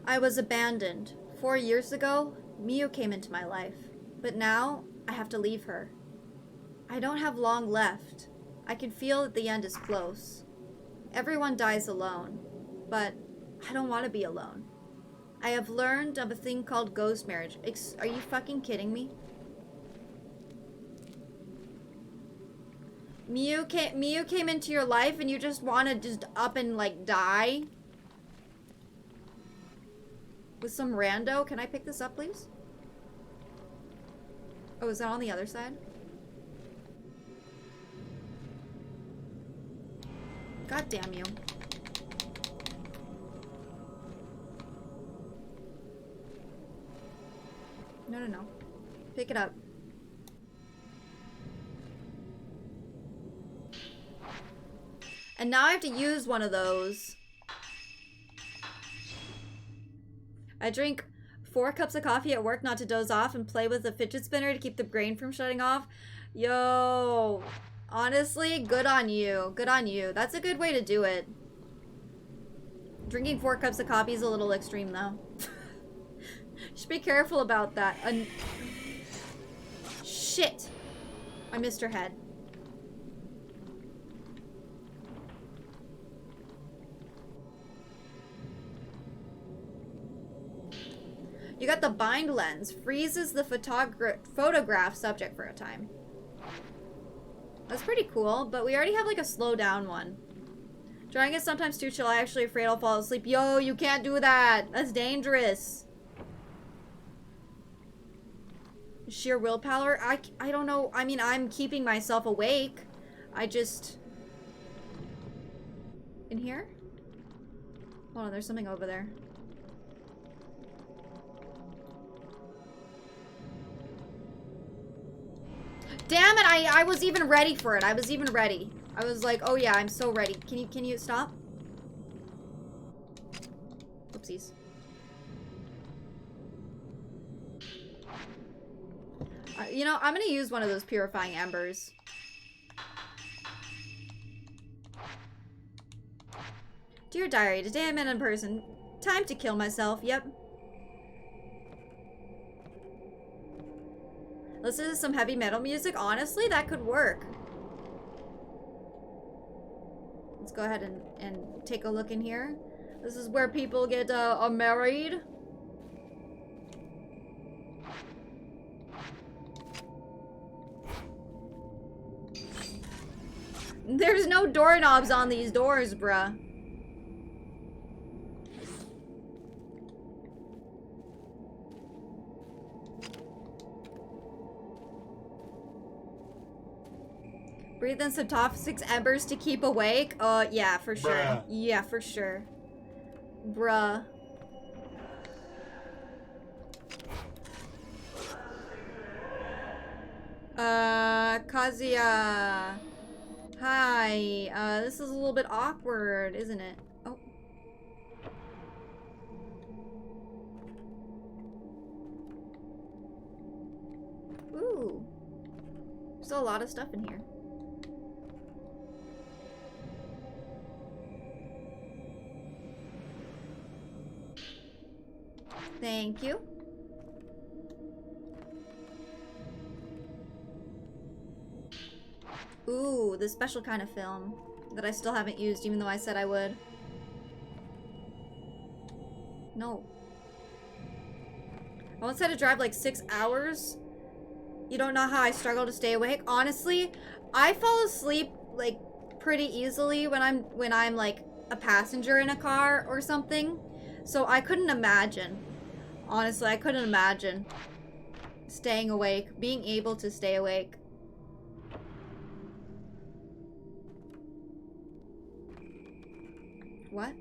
I was abandoned. 4 years ago, Miu came into my life. But now, I have to leave her. I don't have long left. I can feel that the end is close. Everyone dies alone. But I don't want to be alone. I have learned of a thing called ghost marriage. Are you fucking kidding me? Miu came into your life and you just want to just up and like die? With some rando? Can I pick this up, please? Oh, is that on the other side? God damn you. No, no, no. Pick it up. And now I have to use one of those. I drink 4 cups of coffee at work not to doze off and play with a fidget spinner to keep the brain from shutting off. Yo, honestly, good on you. Good on you. That's a good way to do it. Drinking 4 cups of coffee is a little extreme, though. Should be careful about that. Shit. I missed her head. You got the bind lens. Freezes the photograph subject for a time. That's pretty cool, but we already have like a slow down one. Drawing is sometimes too chill. I'm actually afraid I'll fall asleep. Yo, you can't do that. That's dangerous. Sheer willpower? I don't know. I mean, I'm keeping myself awake. I just... In here? Hold on, there's something over there. Damn it, I was even ready for it. I was even ready. I was like, oh yeah, I'm so ready. Can you stop? Oopsies. You know, I'm gonna use one of those purifying embers. Dear diary, today I met in person. Time to kill myself, yep. Listen to some heavy metal music. Honestly, that could work. Let's go ahead and take a look in here. This is where people get married. There's no doorknobs on these doors, bruh. Breathe in some toxic embers to keep awake? Yeah, for sure. Bruh. Yeah, for sure. Bruh. Kazuya. Hi. This is a little bit awkward, isn't it? Oh. Ooh. There's a lot of stuff in here. Thank you. Ooh, this special kind of film that I still haven't used, even though I said I would. No. I once had to drive like 6 hours. You don't know how I struggle to stay awake. Honestly, I fall asleep like pretty easily when I'm like a passenger in a car or something. So I couldn't imagine. Honestly, I couldn't imagine staying awake, being able to stay awake. What?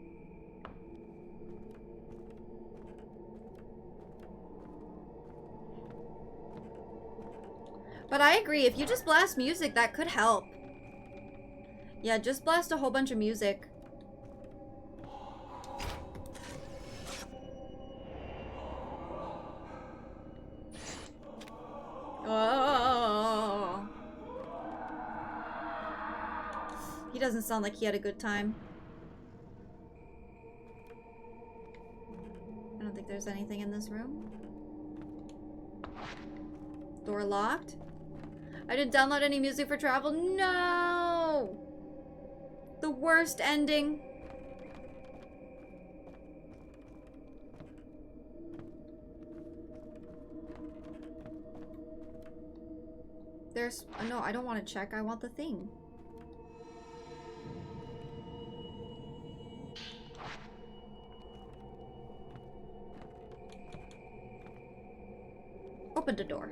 But I agree, if you just blast music, that could help. Yeah, just blast a whole bunch of music. Oh. He doesn't sound like he had a good time. I don't think there's anything in this room. Door locked. I didn't download any music for travel. No! The worst ending. There's... no, I don't want to check. I want the thing. Open the door.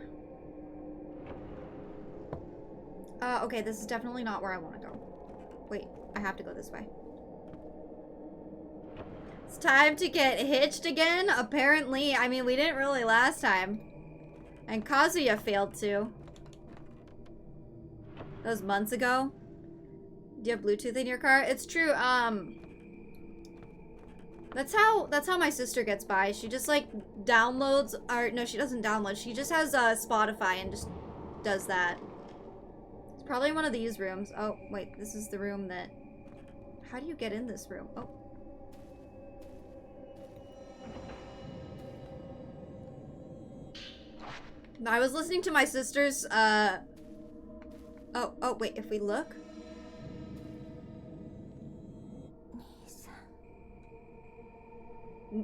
Okay, this is definitely not where I want to go. Wait, I have to go this way. It's time to get hitched again? Apparently. I mean, we didn't really last time. And Kazuya failed too. That was months ago. Do you have Bluetooth in your car? It's true, That's how my sister gets by. She just like downloads, or no, she doesn't download. She just has Spotify and just does that. It's probably in one of these rooms. Oh, wait, this is the room that... How do you get in this room? Oh. No, I was listening to my sister's, Oh, wait, if we look...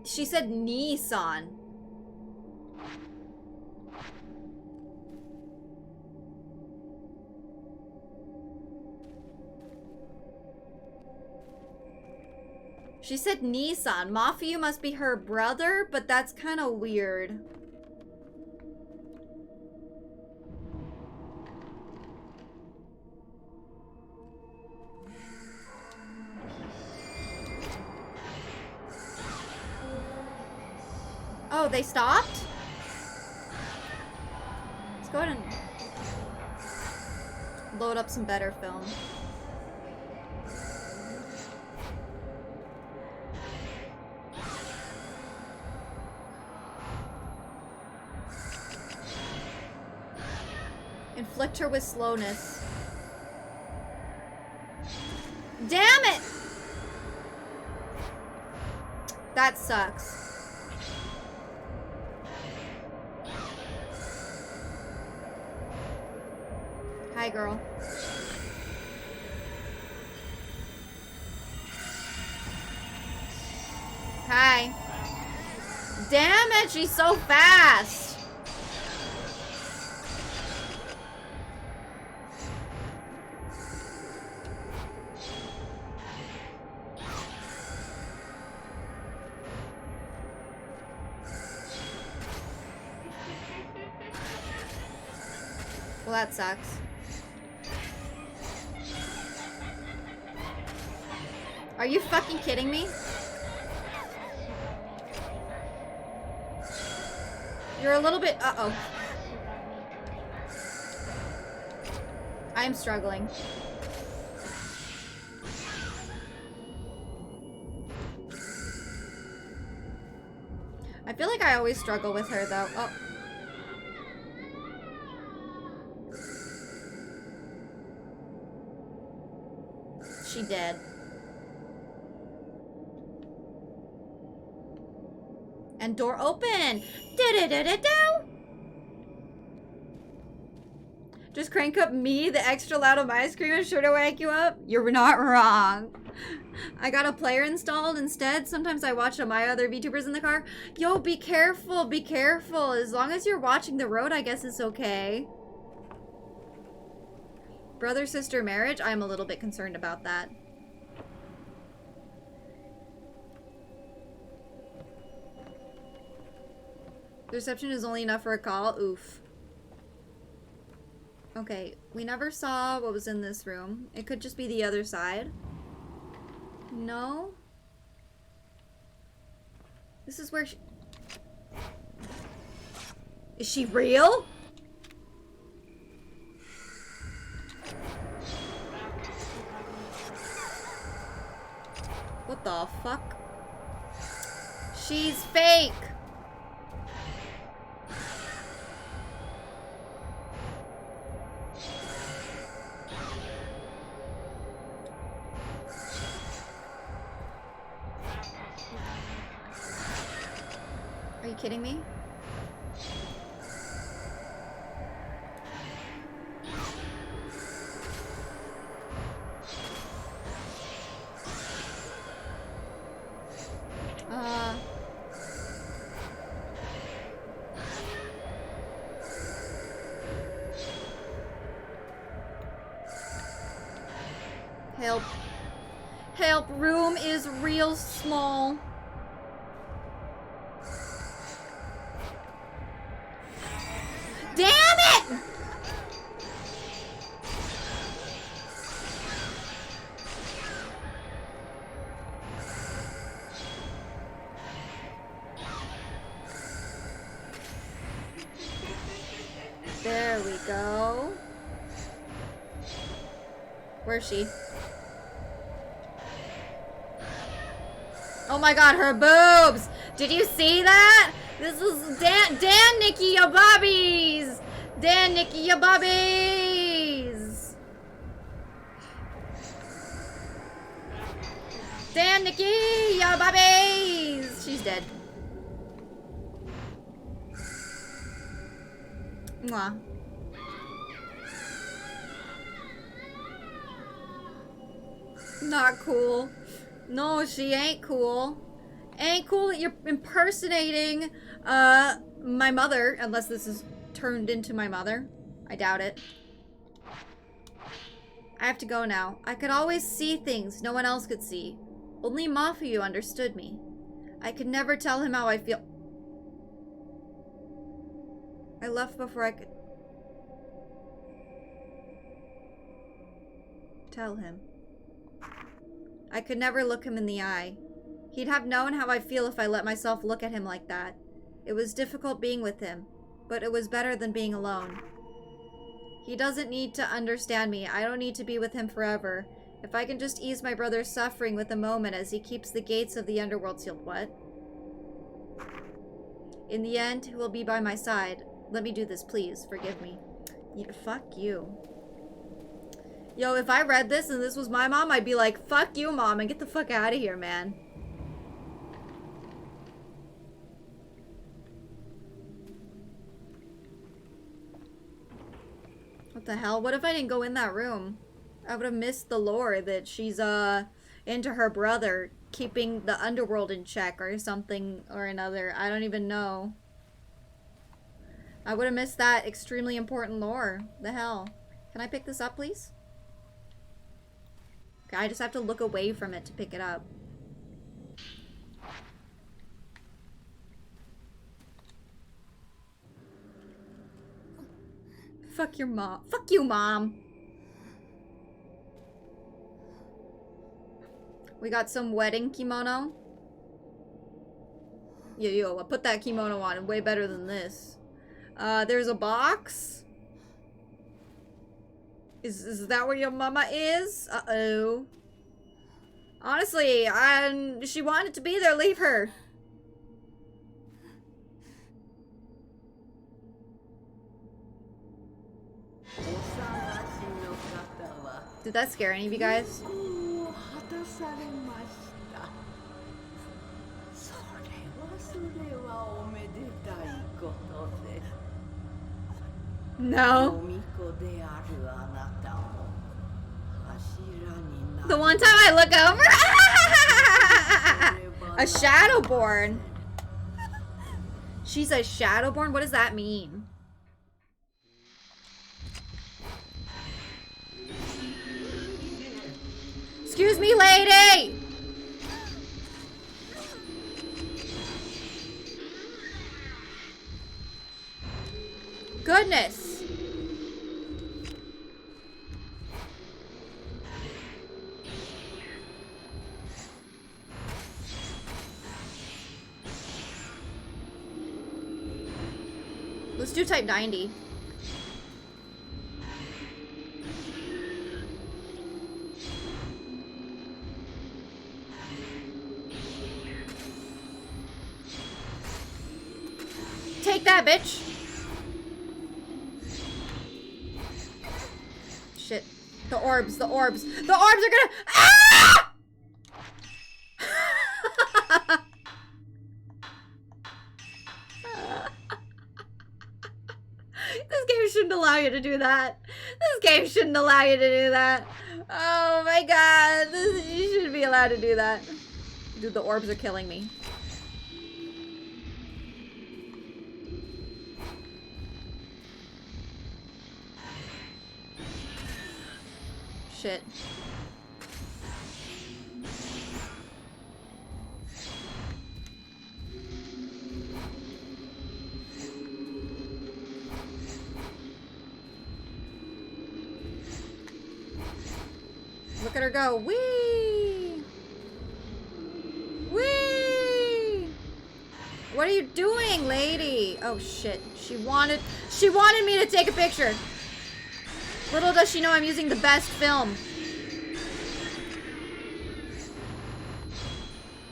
She said Nissan. She said Nissan. Mafiu must be her brother, but that's kind of weird. Oh, they stopped? Let's go ahead and load up some better film. Inflict her with slowness. Damn it! That sucks. Hi, girl. Hi. Damn it, she's so fast. Well, that sucks. Are you fucking kidding me? You're a little bit... Uh-oh. I'm struggling. I feel like I always struggle with her, though. Oh. She did. And door open. Da-da-da-da-da. Just crank up me, the extra loud of my scream, and sure to wake you up? You're not wrong. I got a player installed instead. Sometimes I watch my other VTubers in the car. Yo, be careful, be careful. As long as you're watching the road, I guess it's okay. Brother-sister marriage? I'm a little bit concerned about that. The reception is only enough for a call. Oof. Okay, we never saw what was in this room. It could just be the other side. No? This is where she... Is she real? What the fuck? She's fake! Are you kidding me? Help. Help, room is real small. Damn it! There we go. Where's she? Oh my god, her boobs! Did you see that? This is Dan, Nicky, your bobbies! Dan, Nicky, your bobbies! Dan, Nicky, your bobbies! She's dead. Mwah. Not cool. No, she ain't cool. Ain't cool that you're impersonating my mother, unless this is turned into my mother. I doubt it. I have to go now. I could always see things no one else could see. Only Mafuyu understood me. I could never tell him how I feel. I left before I could tell him. I could never look him in the eye. He'd have known how I feel if I let myself look at him like that. It was difficult being with him, but it was better than being alone. He doesn't need to understand me. I don't need to be with him forever. If I can just ease my brother's suffering with a moment as he keeps the gates of the underworld sealed. What? In the end, he will be by my side. Let me do this, please. Forgive me. Yeah, fuck you. Yo, if I read this and this was my mom, I'd be like, fuck you, mom, and get the fuck out of here, man. What the hell? What if I didn't go in that room? I would have missed the lore that she's, into her brother, keeping the underworld in check or something or another. I don't even know. I would have missed that extremely important lore. The hell? Can I pick this up, please? Okay, I just have to look away from it to pick it up. Fuck your mom. Fuck you, mom! We got some wedding kimono. Yo, I put that kimono on way better than this. There's a box. Is that where your mama is? Uh-oh. Honestly, she wanted to be there. Leave her. Did that scare any of you guys? No. The one time I look over? A Shadowborn. She's a Shadowborn? What does that mean? Excuse me, lady! Goodness. Let's do type 90. that, bitch. Shit. The orbs, the orbs. The orbs are gonna... Ah! This game shouldn't allow you to do that. This game shouldn't allow you to do that. Oh my god. You shouldn't be allowed to do that. Dude, the orbs are killing me. Shit. Look at her go. Whee! Whee! What are you doing, lady? Oh shit. She wanted me to take a picture. Little does she know I'm using the best film.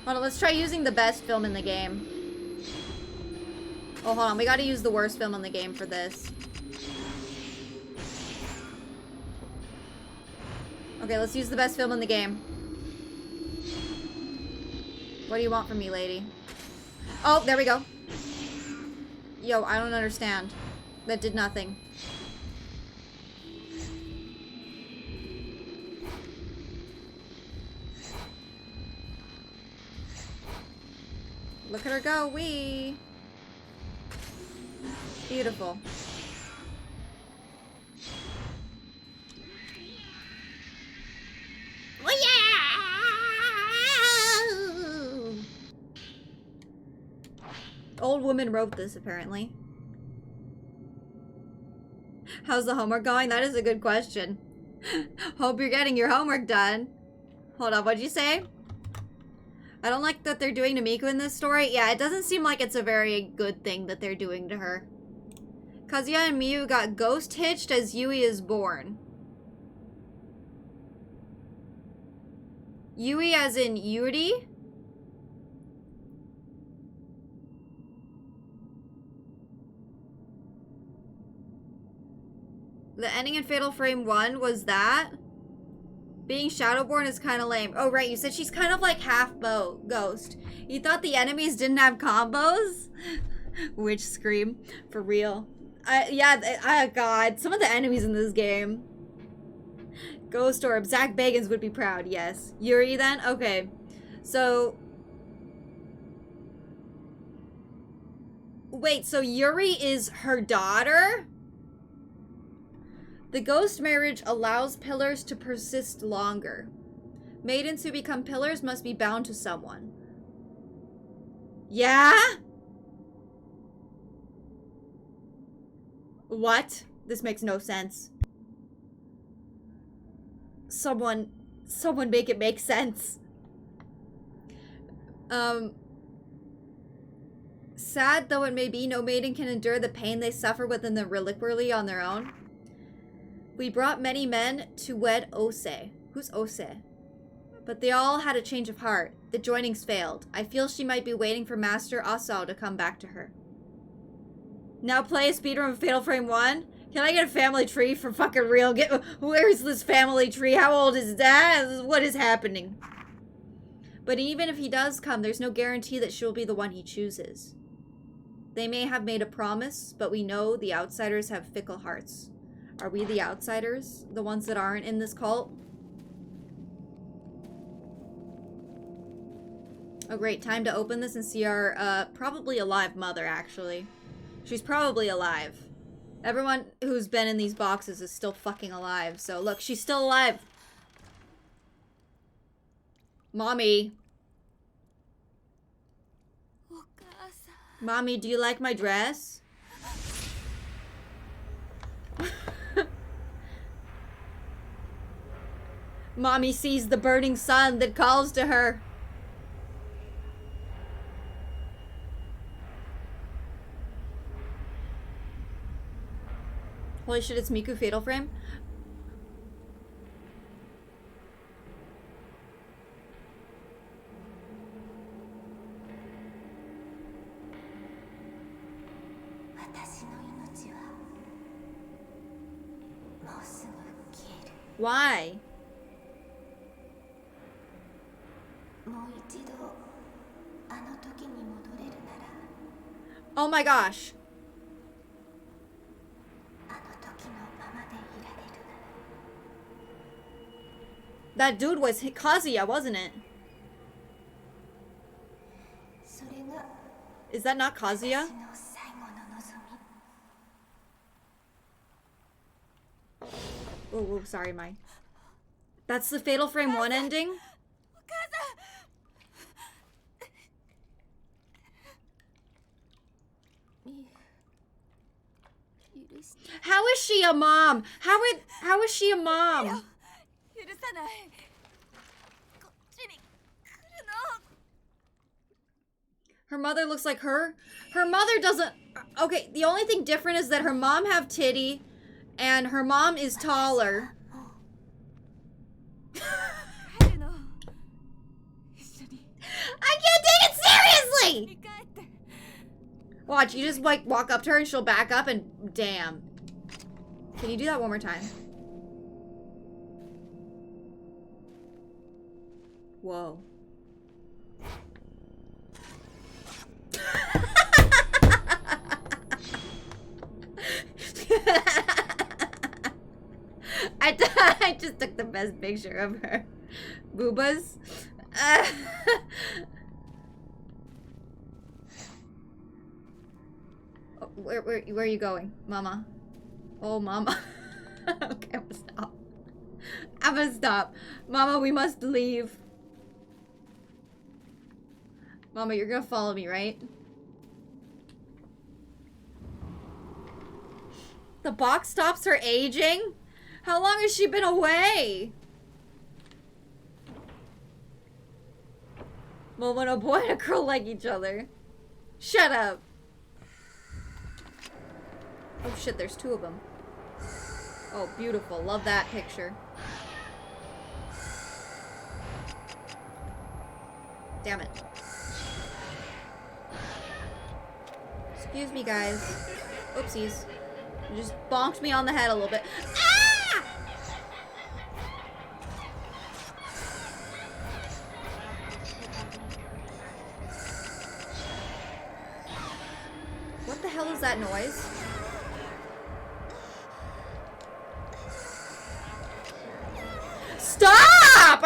Hold on, let's try using the best film in the game. Oh, hold on. We gotta use the worst film in the game for this. Okay, let's use the best film in the game. What do you want from me, lady? Oh, there we go. Yo, I don't understand. That did nothing. Look at her go, wee. Beautiful. Old woman wrote this, apparently. How's the homework going? That is a good question. Hope you're getting your homework done. Hold on, what'd you say? I don't like that they're doing to Miku in this story. Yeah, it doesn't seem like it's a very good thing that they're doing to her. Kazuya and Miyu got ghost hitched as Yui is born. Yui as in Yuri? The ending in Fatal Frame 1 was that? Being Shadowborn is kind of lame. Oh, right. You said she's kind of like half ghost. You thought the enemies didn't have combos? Witch scream. For real. God. Some of the enemies in this game. Ghost Orb. Zach Bagans would be proud. Yes. Yuri then? Okay. So... Wait, so Yuri is her daughter? The ghost marriage allows pillars to persist longer. Maidens who become pillars must be bound to someone. Yeah? What? This makes no sense. Someone make it make sense. Sad though it may be, no maiden can endure the pain they suffer within the reliquary on their own. We brought many men to wed Ose. Who's Ose? But they all had a change of heart. The joinings failed. I feel she might be waiting for Master Asao to come back to her. Now play a speedrun of Fatal Frame 1? Can I get a family tree for fucking real? Where's this family tree? How old is that? What is happening? But even if he does come, there's no guarantee that she'll be the one he chooses. They may have made a promise, but we know the outsiders have fickle hearts. Are we the outsiders? The ones that aren't in this cult? Oh great, time to open this and see our, probably alive mother, actually. She's probably alive. Everyone who's been in these boxes is still fucking alive, so look, she's still alive! Mommy! Mommy, do you like my dress? Mommy sees the burning sun that calls to her. Holy shit, it's Miku Fatal Frame? Why? Oh my gosh. That dude was Kazuya, wasn't it? Is that not Kazuya? Oh, sorry, Mai. That's the Fatal Frame 1 ending? How is she a mom? How is she a mom? Her mother looks like her. Her mother doesn't... Okay, the only thing different is that her mom have titty and her mom is taller. I can't take it seriously! Watch, you just like walk up to her and she'll back up and damn. Can you do that one more time? Whoa. I just took the best picture of her. Boobas. Where are you going, Mama? Oh, Mama. Okay, I'm gonna stop. I'm gonna stop. Mama, we must leave. Mama, you're gonna follow me, right? The box stops her aging? How long has she been away? Well, when a boy and a girl like each other. Shut up. Oh shit, there's two of them. Oh, beautiful. Love that picture. Damn it. Excuse me, guys. Oopsies. You just bonked me on the head a little bit. Ah! What the hell is that noise? Stop!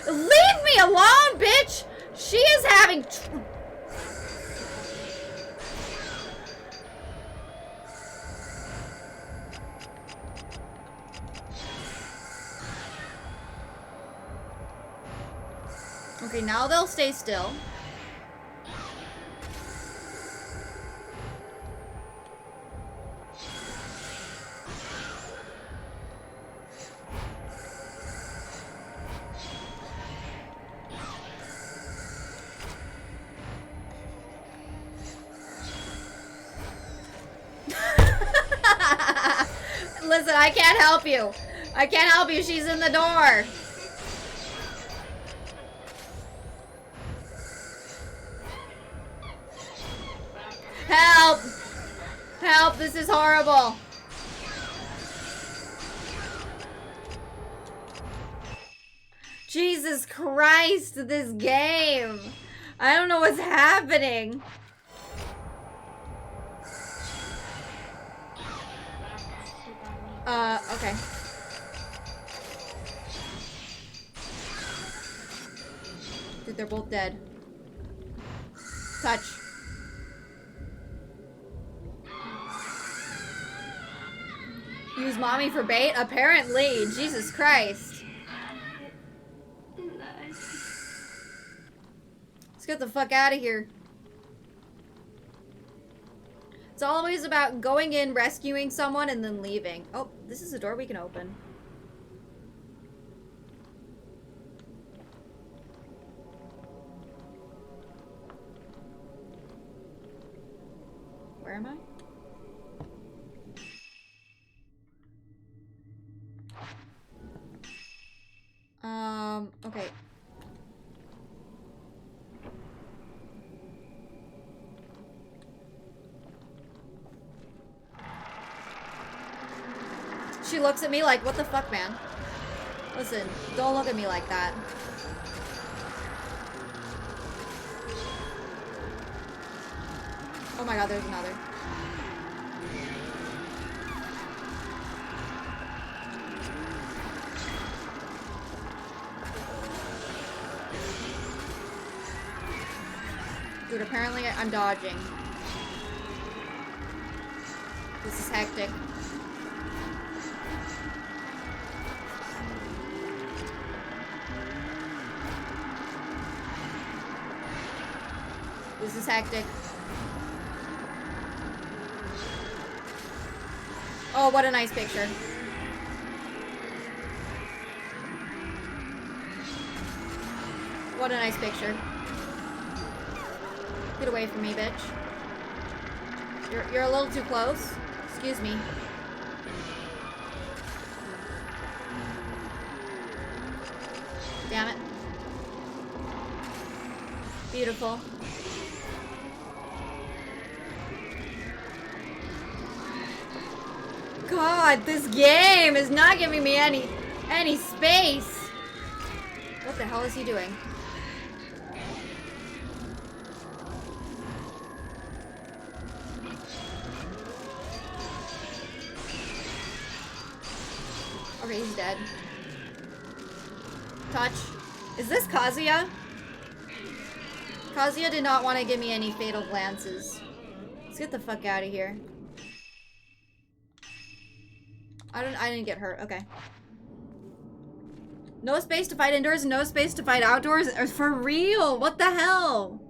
Leave me alone, bitch! She is having... Okay, now they'll stay still. Listen, I can't help you. I can't help you. She's in the door. Help! Help, this is horrible. Jesus Christ, this game. I don't know what's happening. Okay. Dude, they're both dead. Touch. Use mommy for bait? Apparently. Jesus Christ. Let's get the fuck out of here. It's always about going in, rescuing someone, and then leaving. Oh, this is a door we can open. Where am I? Okay. She looks at me like, what the fuck, man? Listen, don't look at me like that. Oh my god, there's another. Dude, apparently I'm dodging. This is hectic. This is hectic. Oh, what a nice picture. What a nice picture. Get away from me, bitch. You're a little too close. Excuse me. Damn it. Beautiful. God, this game is not giving me any space. What the hell is he doing? Okay, he's dead. Touch. Is this Kazuya? Kazuya did not want to give me any fatal glances. Let's get the fuck out of here. I didn't get hurt. Okay. No space to fight indoors, no space to fight outdoors. For real? What the hell?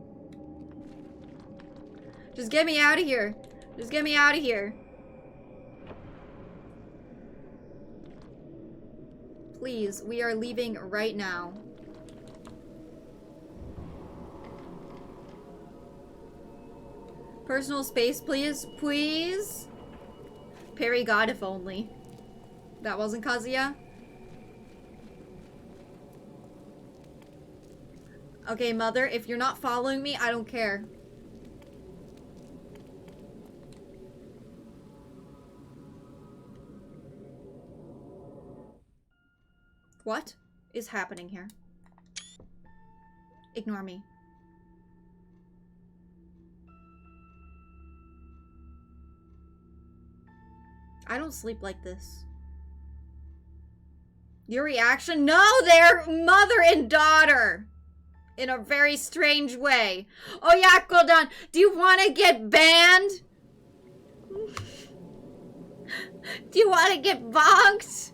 Just get me out of here. Just get me out of here. Please, we are leaving right now. Personal space, please. Please. Parry God, if only. That wasn't Kazuya? Okay, mother, if you're not following me, I don't care. What is happening here? Ignore me. I don't sleep like this. Your reaction? No, they're mother and daughter. In a very strange way. Oh yeah, Kodan, do you want to get banned? Do you want to get bonked?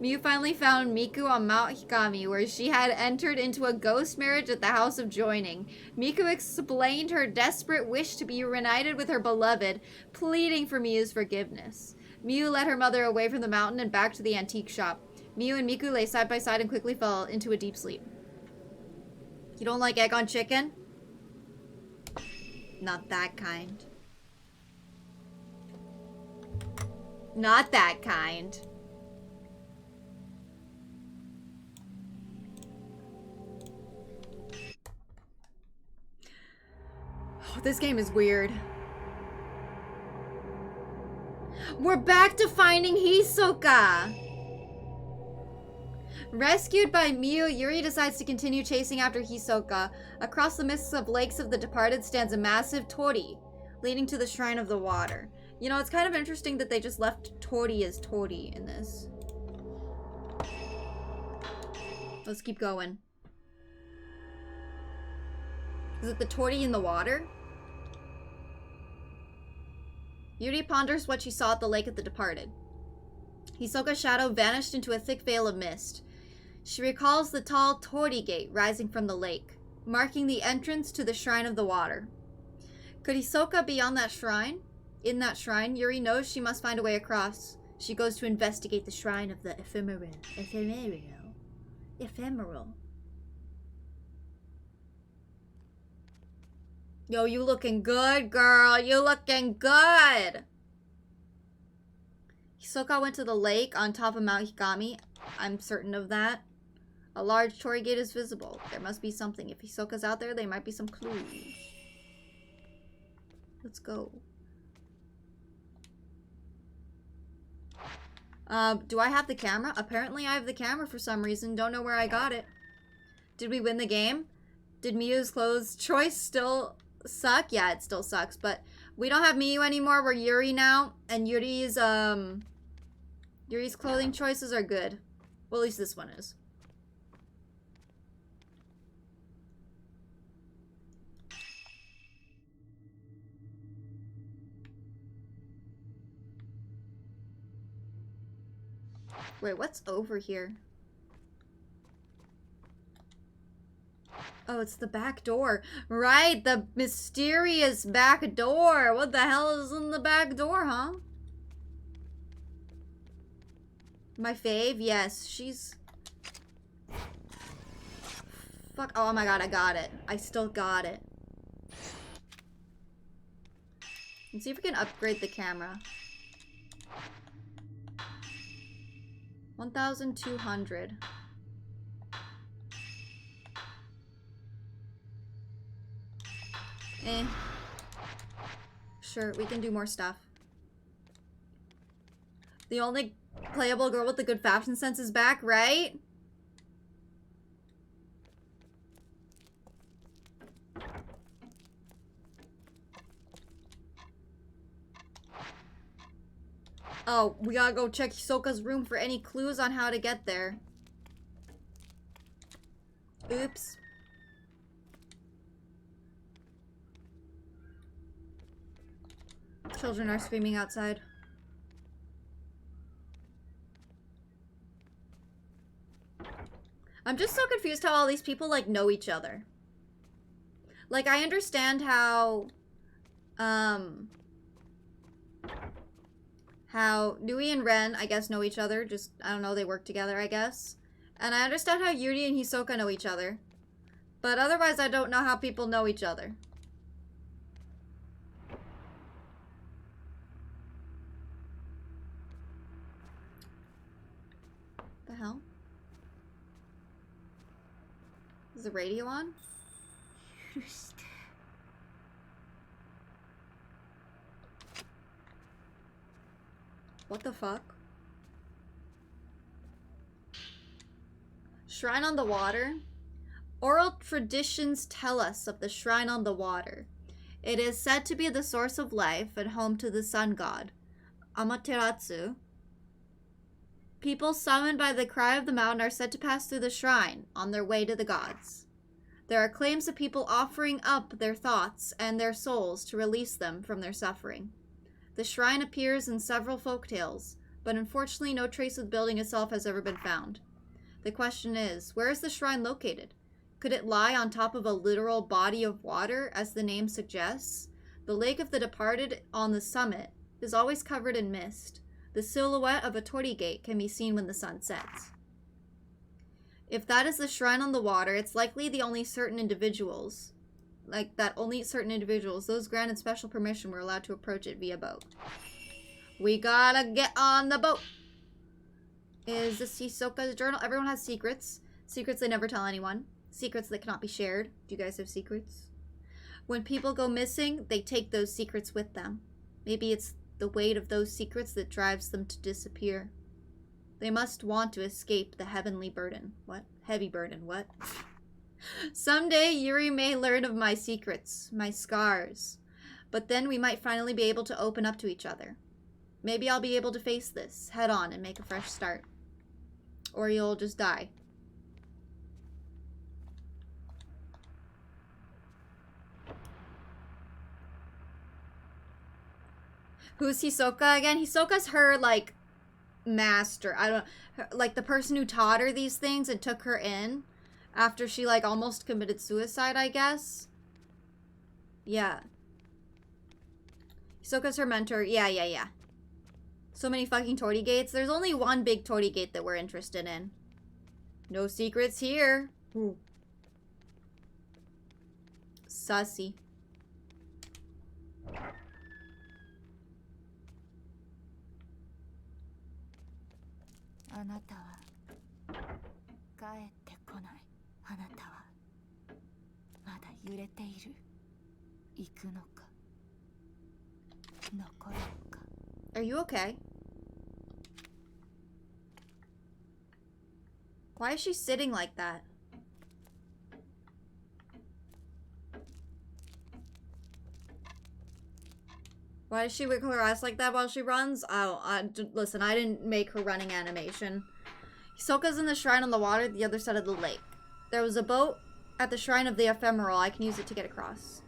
Miu finally found Miku on Mount Hikami, where she had entered into a ghost marriage at the House of Joining. Miku explained her desperate wish to be reunited with her beloved, pleading for Miu's forgiveness. Miu led her mother away from the mountain and back to the antique shop. Miu and Miku lay side by side and quickly fell into a deep sleep. You don't like egg on chicken? Not that kind. Not that kind. Oh, this game is weird. We're back to finding Hisoka! Rescued by Miu, Yuri decides to continue chasing after Hisoka. Across the mists of lakes of the departed stands a massive torii, leading to the Shrine of the Water. You know, it's kind of interesting that they just left torii as torii in this. Let's keep going. Is it the torii in the water? Yuri ponders what she saw at the lake of the departed. Hisoka's shadow vanished into a thick veil of mist. She recalls the tall torii gate rising from the lake, marking the entrance to the Shrine of the Water. Could Hisoka be on that shrine? In that shrine, Yuri knows she must find a way across. She goes to investigate the Shrine of the Ephemeral. Yo, you looking good, girl. You looking good. Hisoka went to the lake on top of Mount Hikami. I'm certain of that. A large torii gate is visible. There must be something. If Hisoka's out there, there might be some clues. Let's go. Do I have the camera? Apparently I have the camera for some reason. Don't know where I got it. Did we win the game? Did Miyu's clothes choice still suck? Yeah, it still sucks, but we don't have Miyu anymore. We're Yuri now, and Yuri's clothing choices are good. Well, at least this one is. Wait, what's over here? Oh, it's the back door. Right, the mysterious back door. What the hell is in the back door, huh? My fave? Yes, she's... Fuck. Oh my god, I got it. I still got it. Let's see if we can upgrade the camera. 1,200. Eh. Sure, we can do more stuff. The only playable girl with the good fashion sense is back, right? Oh, we gotta go check Hisoka's room for any clues on how to get there. Oops. Children are screaming outside. I'm just so confused how all these people, like, know each other. Like, I understand how Nui and Ren, I guess, know each other. Just, I don't know, they work together, I guess. And I understand how Yuri and Hisoka know each other. But otherwise, I don't know how people know each other. The hell? Is the radio on? What the fuck? Shrine on the water? Oral traditions tell us of the shrine on the water. It is said to be the source of life and home to the sun god, Amaterasu. People summoned by the cry of the mountain are said to pass through the shrine on their way to the gods. There are claims of people offering up their thoughts and their souls to release them from their suffering. The shrine appears in several folktales, but unfortunately no trace of the building itself has ever been found. The question is, where is the shrine located? Could it lie on top of a literal body of water, as the name suggests? The Lake of the Departed on the summit is always covered in mist. The silhouette of a torii gate can be seen when the sun sets. If that is the shrine on the water, it's likely the only certain individuals, those granted special permission, were allowed to approach it via boat. We gotta get on the boat! Is this Hisoka's journal? Everyone has secrets. Secrets they never tell anyone. Secrets that cannot be shared. Do you guys have secrets? When people go missing, they take those secrets with them. Maybe it's the weight of those secrets that drives them to disappear. They must want to escape the heavenly burden. What? Heavy burden. What? Someday, Yuri may learn of my secrets, my scars. But then we might finally be able to open up to each other. Maybe I'll be able to face this head on and make a fresh start. Or you'll just die. Who's Hisoka again? Hisoka's her, like, master. I don't know. Like, the person who taught her these things and took her in after she, like, almost committed suicide, I guess. Yeah. Hisoka's her mentor. Yeah. So many fucking torii gates. There's only one big torii gate that we're interested in. No secrets here. Ooh. Sussy. Are you okay? Why is she sitting like that? Why does she wiggle her ass like that while she runs? Oh, listen, I didn't make her running animation. Hisoka's in the shrine on the water at the other side of the lake. There was a boat at the shrine of the ephemeral. I can use it to get across.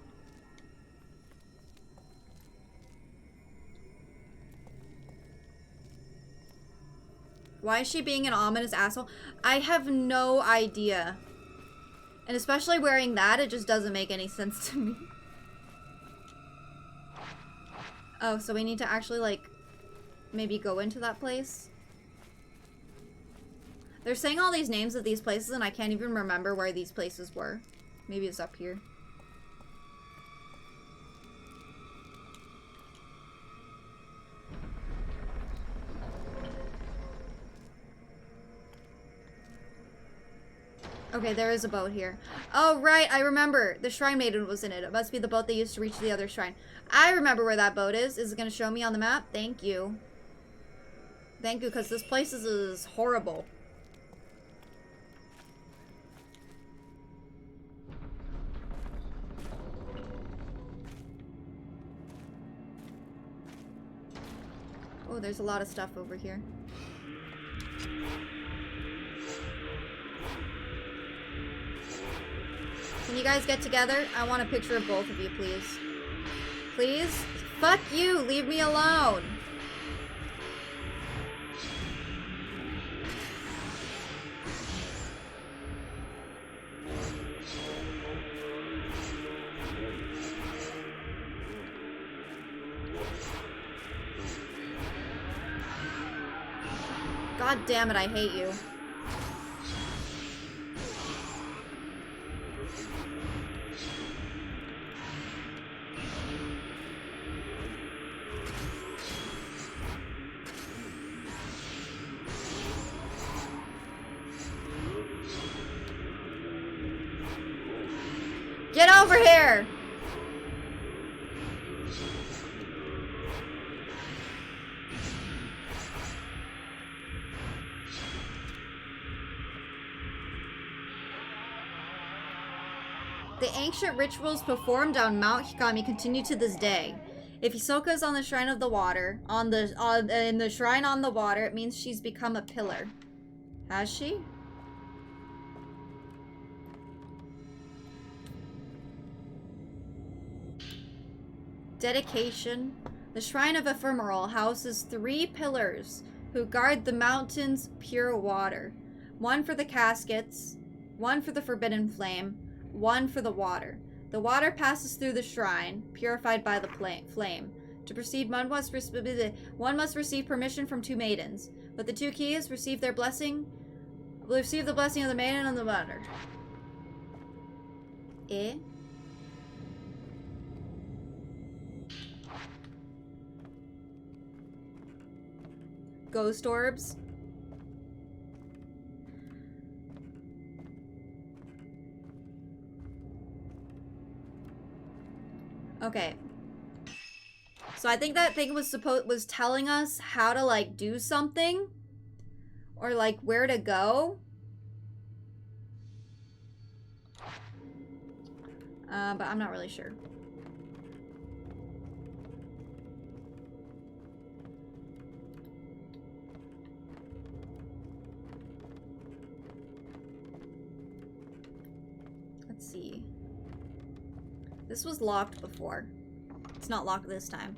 Why is she being an ominous asshole? I have no idea. And especially wearing that, it just doesn't make any sense to me. Oh, so we need to actually, like, maybe go into that place? They're saying all these names of these places and I can't even remember where these places were. Maybe it's up here. Okay, there is a boat here. Oh, right, I remember. The Shrine Maiden was in it. It must be the boat they used to reach the other shrine. I remember where that boat is. Is it going to show me on the map? Thank you. Thank you, because this place is horrible. Oh, there's a lot of stuff over here. Can you guys get together? I want a picture of both of you, please. Please? Fuck you! Leave me alone! God damn it, I hate you. Get over here! The ancient rituals performed on Mount Hikami continue to this day. If Hisoka is on the Shrine of the Water, in the Shrine on the Water, it means she's become a pillar. Has she? Dedication. The Shrine of Ephemeral houses 3 pillars who guard the mountain's pure water. 1 for the caskets, 1 for the forbidden flame, 1 for the water. The water passes through the shrine, purified by the flame. To proceed, one must receive permission from 2 maidens. But the 2 keys receive the blessing of the maiden and the water. Eh? Ghost orbs. Okay. So I think that thing was telling us how to like do something or like where to go. But I'm not really sure. Let's see. This was locked before. It's not locked this time.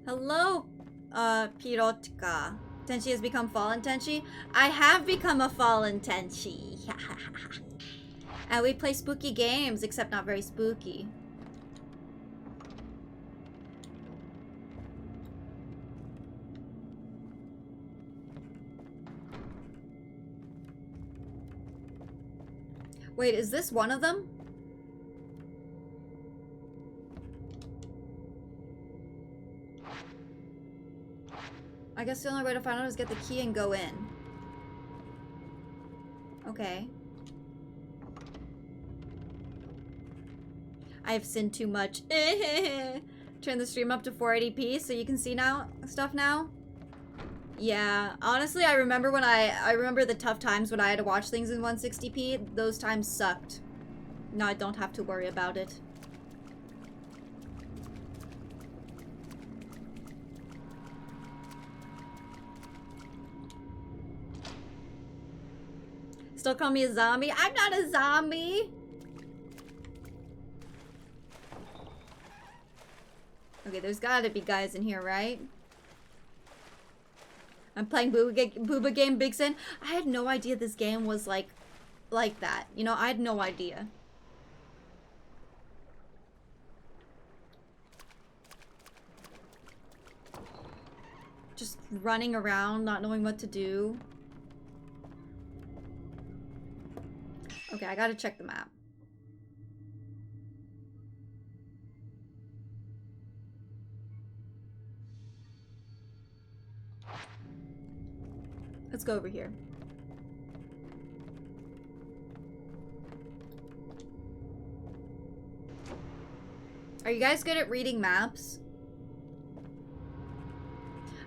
Hello, Pirotka. Tenchi has become Fallen Tenchi? I have become a Fallen Tenchi. And we play spooky games, except not very spooky. Wait, is this one of them? I guess the only way to find out is get the key and go in. Okay. I have sinned too much. Turn the stream up to 480p so you can see stuff now. Yeah, honestly, I remember when I remember the tough times when I had to watch things in 160p. Those times sucked. Now I don't have to worry about it. Still call me a zombie? I'm not a zombie! Okay, there's gotta be guys in here, right? I'm playing Booba Game Big Sin. I had no idea this game was like that. You know, I had no idea. Just running around, not knowing what to do. Okay, I gotta check the map. Let's go over here. Are you guys good at reading maps?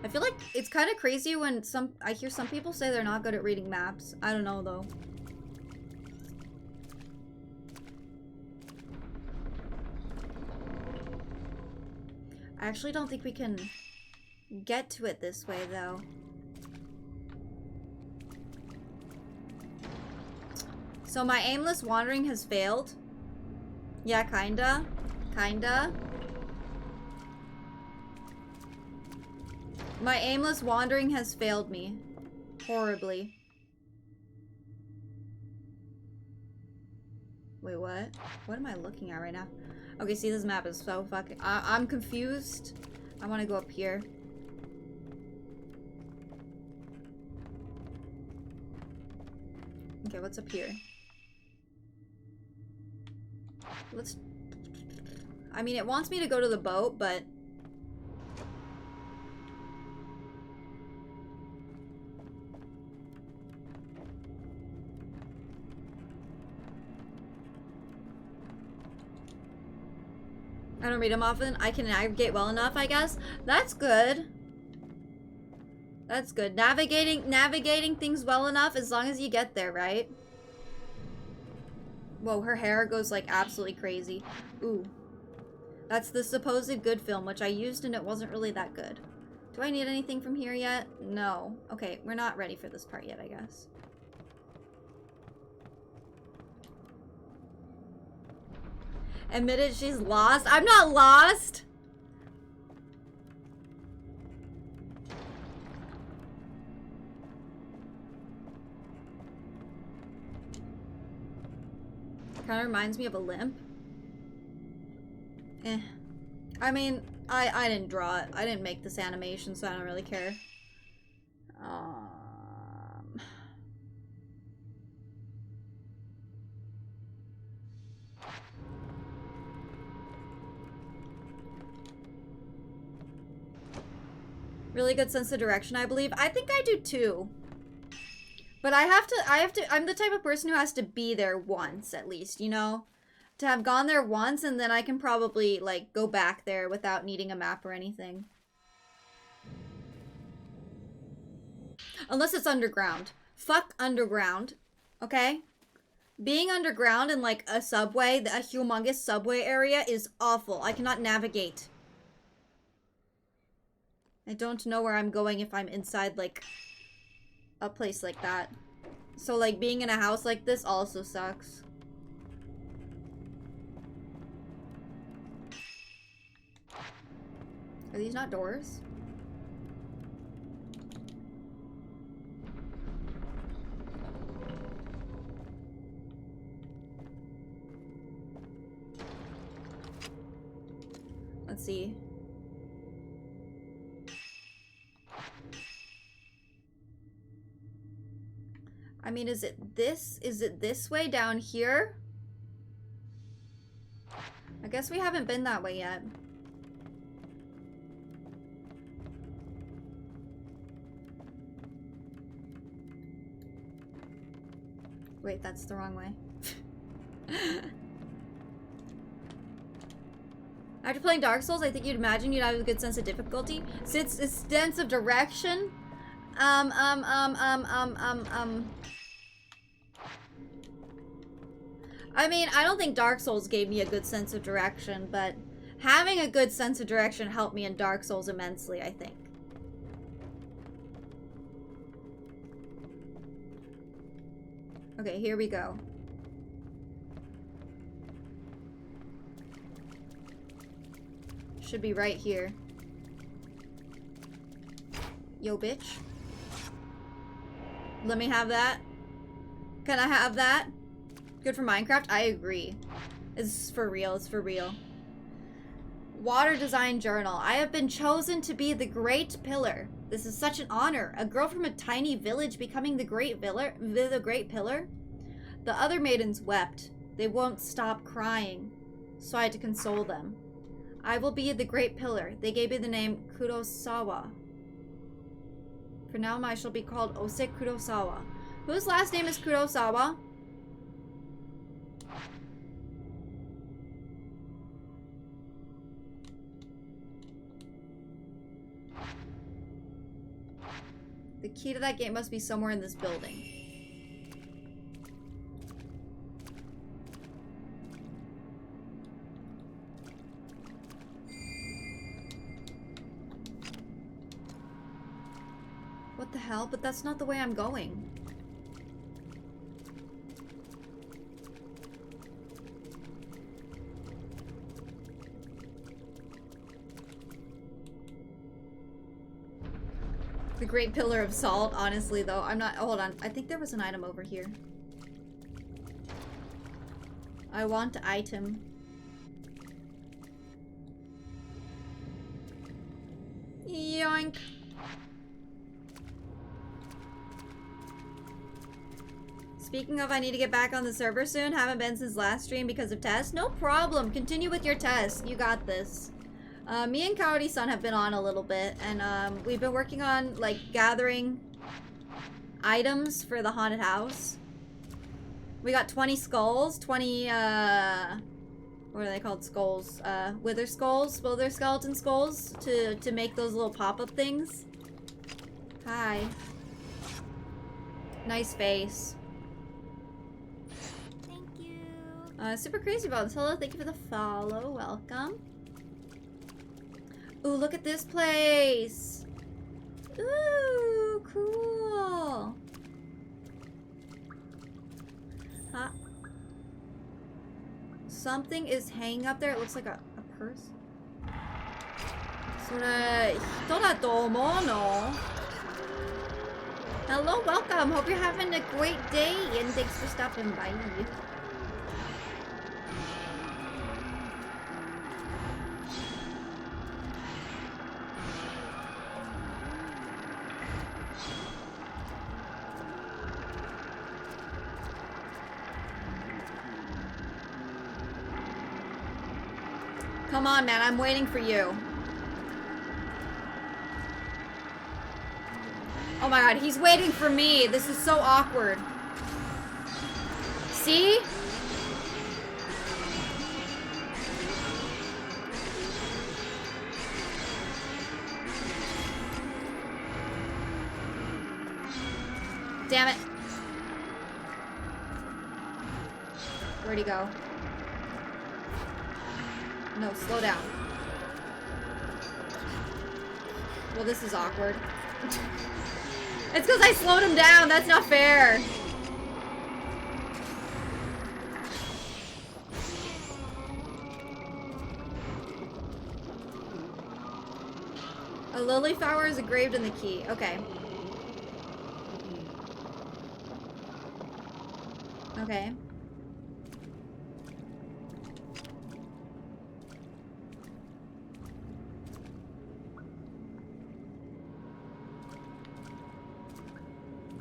I feel like it's kind of crazy when I hear some people say they're not good at reading maps. I don't know though. I actually don't think we can get to it this way though. So my aimless wandering has failed. Yeah, kinda. Kinda. My aimless wandering has failed me. Horribly. Wait, what? What am I looking at right now? Okay, see, this map is so fucking... I'm confused. I want to go up here. Okay, what's up here? Let's... I mean, it wants me to go to the boat, but... I don't read them often. I can navigate well enough, I guess. That's good. That's good. Navigating things well enough as long as you get there, right? Whoa, her hair goes like absolutely crazy. Ooh. That's the supposed good film, which I used and it wasn't really that good. Do I need anything from here yet? No. Okay, we're not ready for this part yet, I guess. Admitted she's lost. I'm not lost! Kind of reminds me of a limp. Eh. I mean, I didn't draw it. I didn't make this animation, so I don't really care. Really good sense of direction, I believe. I think I do too. But I'm the type of person who has to be there once, at least, you know? To have gone there once, and then I can probably, like, go back there without needing a map or anything. Unless it's underground. Fuck underground. Okay? Being underground in, like, a subway, a humongous subway area is awful. I cannot navigate. I don't know where I'm going if I'm inside, like, a place like that. So, like, being in a house like this also sucks. Are these not doors? Let's see. I mean, is it this way down here? I guess we haven't been that way yet. Wait, that's the wrong way. After playing Dark Souls, I think you'd imagine you'd have a good sense of difficulty. Sense of direction? I mean, I don't think Dark Souls gave me a good sense of direction, but having a good sense of direction helped me in Dark Souls immensely, I think. Okay, here we go. Should be right here. Yo, bitch. Let me have that. Can I have that? Good for Minecraft? I agree. It's for real. It's for real. Water Design Journal. I have been chosen to be the Great Pillar. This is such an honor. A girl from a tiny village becoming the Great Pillar? The other maidens wept. They won't stop crying. So I had to console them. I will be the Great Pillar. They gave me the name Kurosawa. For now, I shall be called Ose Kurosawa. Whose last name is Kurosawa? The key to that gate must be somewhere in this building. What the hell? But that's not the way I'm going. The Great Pillar of Salt, honestly, though. I'm not... Hold on. I think there was an item over here. I want item. Yoink. Speaking of, I need to get back on the server soon. Haven't been since last stream because of tests. No problem. Continue with your tests. You got this. Me and Coyote-san have been on a little bit, and we've been working on, like, gathering items for the haunted house. We got 20 skulls, 20, what are they called? Skulls. Wither skulls, wither skeleton skulls, to make those little pop-up things. Hi. Nice face. Thank you. Super crazy about this. Hello, thank you for the follow. Welcome. Ooh, look at this place. Ooh, cool. Huh? Something is hanging up there. It looks like a purse. Hello, welcome. Hope you're having a great day, and thanks for stopping by. Come on, man. I'm waiting for you. Oh my god, he's waiting for me. This is so awkward. See? Damn it. Where'd he go? No, slow down. Well, this is awkward. It's because I slowed him down. That's not fair. A lily flower is engraved in the key. Okay. Okay.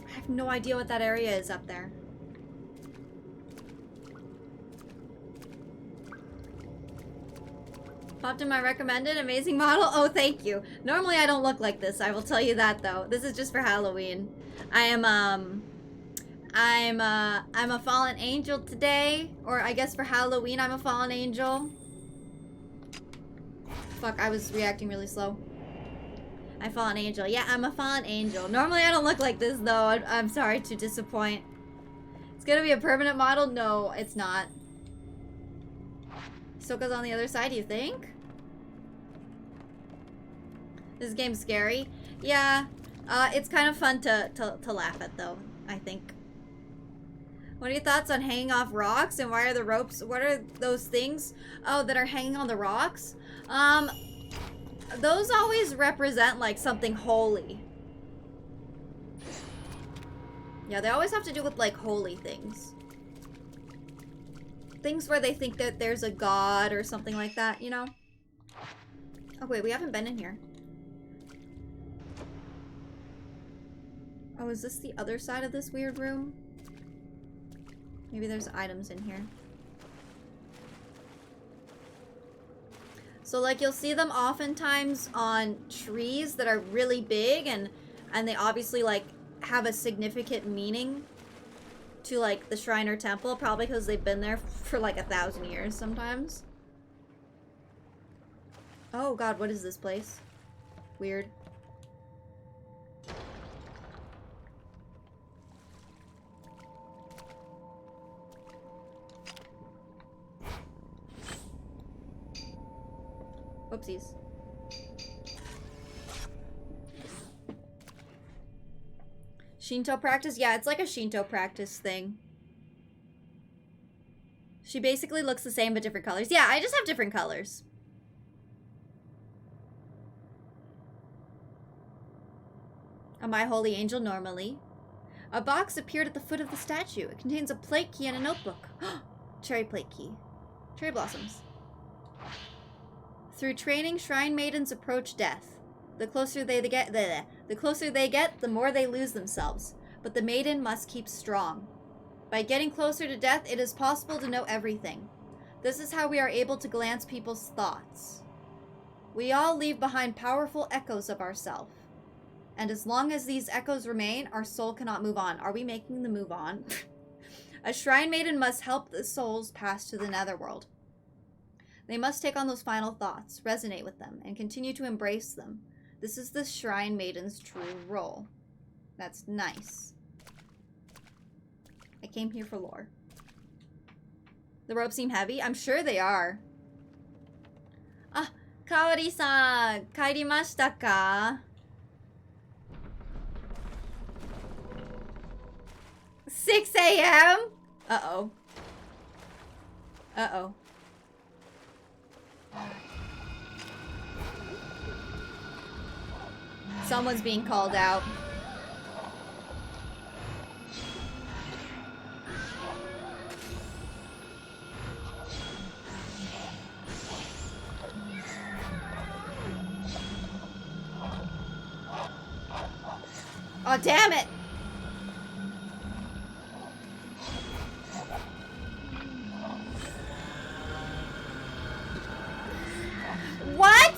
I have no idea what that area is up there. Popped in my recommended amazing model. Oh, thank you. Normally I don't look like this. I will tell you that though. This is just for Halloween. I'm a fallen angel today, or I guess for Halloween I'm a fallen angel. Fuck, I was reacting really slow. I fallen angel. Yeah, I'm a fallen angel. Normally I don't look like this though. I'm sorry to disappoint. It's gonna be a permanent model? No, it's not. Soka's on the other side, you think? This game's scary. Yeah, it's kind of fun to laugh at though, I think. What are your thoughts on hanging off rocks, and why are the ropes, what are those things, oh, that are hanging on the rocks? Those always represent like something holy. Yeah, they always have to do with like holy things. Things where they think that there's a god or something like that, you know? Oh wait, we haven't been in here. Oh, is this the other side of this weird room? Maybe there's items in here. So like you'll see them oftentimes on trees that are really big and they obviously like have a significant meaning to like the shrine or temple, probably because they've been there for like 1,000 years sometimes. Oh god, what is this place? Weird. Whoopsies. Shinto practice? Yeah, it's like a Shinto practice thing. She basically looks the same but different colors. Yeah, I just have different colors. Am I holy angel normally? A box appeared at the foot of the statue. It contains a plate key and a notebook. Cherry plate key. Cherry blossoms. Through training, shrine maidens approach death. The closer they get, the more they lose themselves. But the maiden must keep strong. By getting closer to death, it is possible to know everything. This is how we are able to glance people's thoughts. We all leave behind powerful echoes of ourselves. And as long as these echoes remain, our soul cannot move on. Are we making the move on? A shrine maiden must help the souls pass to the netherworld. They must take on those final thoughts, resonate with them, and continue to embrace them. This is the shrine maiden's true role. That's nice. I came here for lore. The ropes seem heavy? I'm sure they are. Ah, Kaori-san, kairimashita ka? 6 a.m.? Uh-oh. Uh-oh. Someone's being called out. Oh, damn it! What?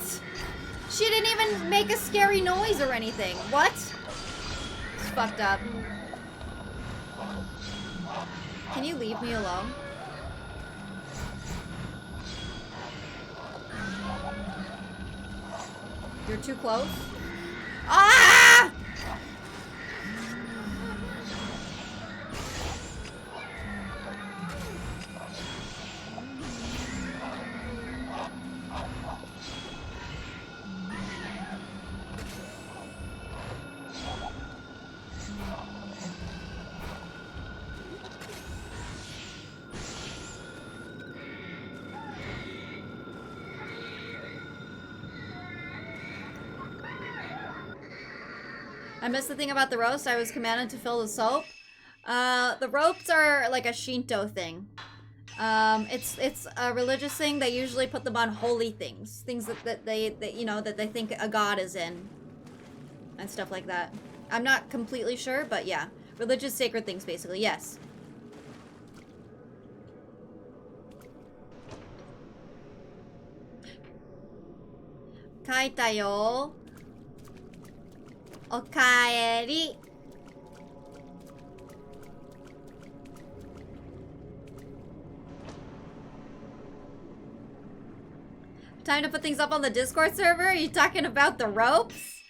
She didn't even make a scary noise or anything. What? It's fucked up. Can you leave me alone? You're too close. Ah! I missed the thing about the roast. I was commanded to fill the soap. The ropes are like a Shinto thing. It's a religious thing. They usually put them on holy things. Things that they you know, that they think a god is in. And stuff like that. I'm not completely sure, but yeah. Religious sacred things, basically. Yes. Kaita yo. Okaeri. Time to put things up on the Discord server? Are you talking about the ropes?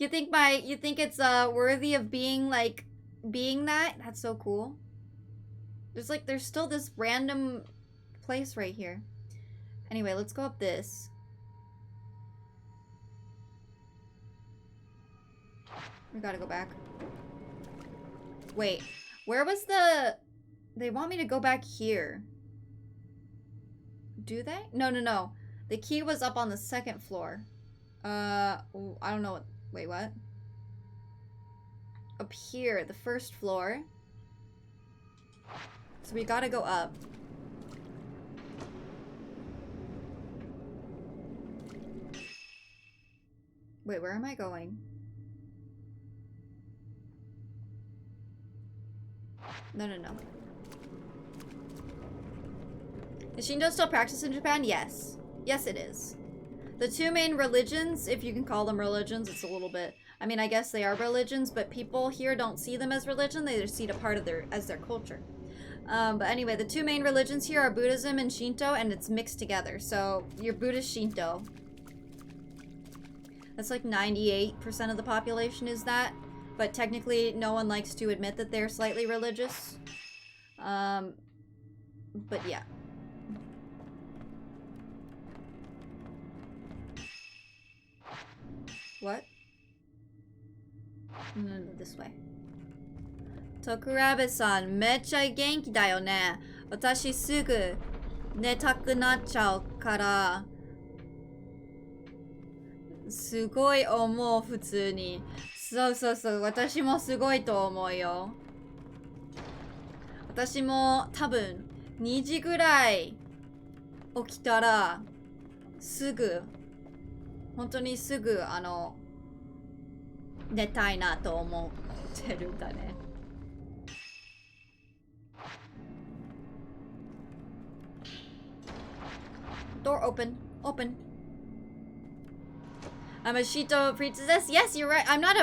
You think it's worthy of being like being that? That's so cool. There's still this random place right here. Anyway, let's go up this. We gotta go back. Wait, where was the... They want me to go back here. Do they? No. The key was up on the second floor. I don't know what... Wait, what? Up here, the first floor. So we gotta go up. Wait, where am I going? No. Is Shinto still practiced in Japan? Yes. Yes, it is. The two main religions, if you can call them religions, it's a little bit... I mean, I guess they are religions, but people here don't see them as religion. They just see it a part of their culture. But anyway, the two main religions here are Buddhism and Shinto, and it's mixed together. So, you're Buddhist Shinto. That's like 98% of the population is that. But technically, no one likes to admit that they're slightly religious. But yeah. What? No, this way. Tokurabe-san, めっちゃ元気だよね。私すぐ寝たくなっちゃうから。すごい思う、普通に。そう。私もすごいと思うよ。私も多分2時ぐらい起きたらすぐ、本当にすぐ寝たいなと思ってるんだね。Door open. I'm a Shinto priestess. Yes, you're right. I'm not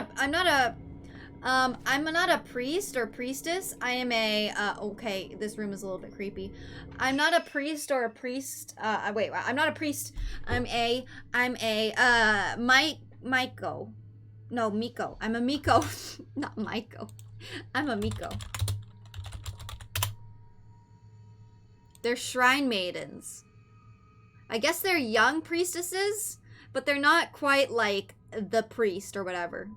a priest or priestess. I am a, okay, this room is a little bit creepy. I'm not a priest or a priest. Wait, I'm not a priest. I'm a, Miko. No, Miko. I'm a Miko. Not Miko. I'm a Miko. They're shrine maidens. I guess they're young priestesses, but they're not quite like the priest or whatever.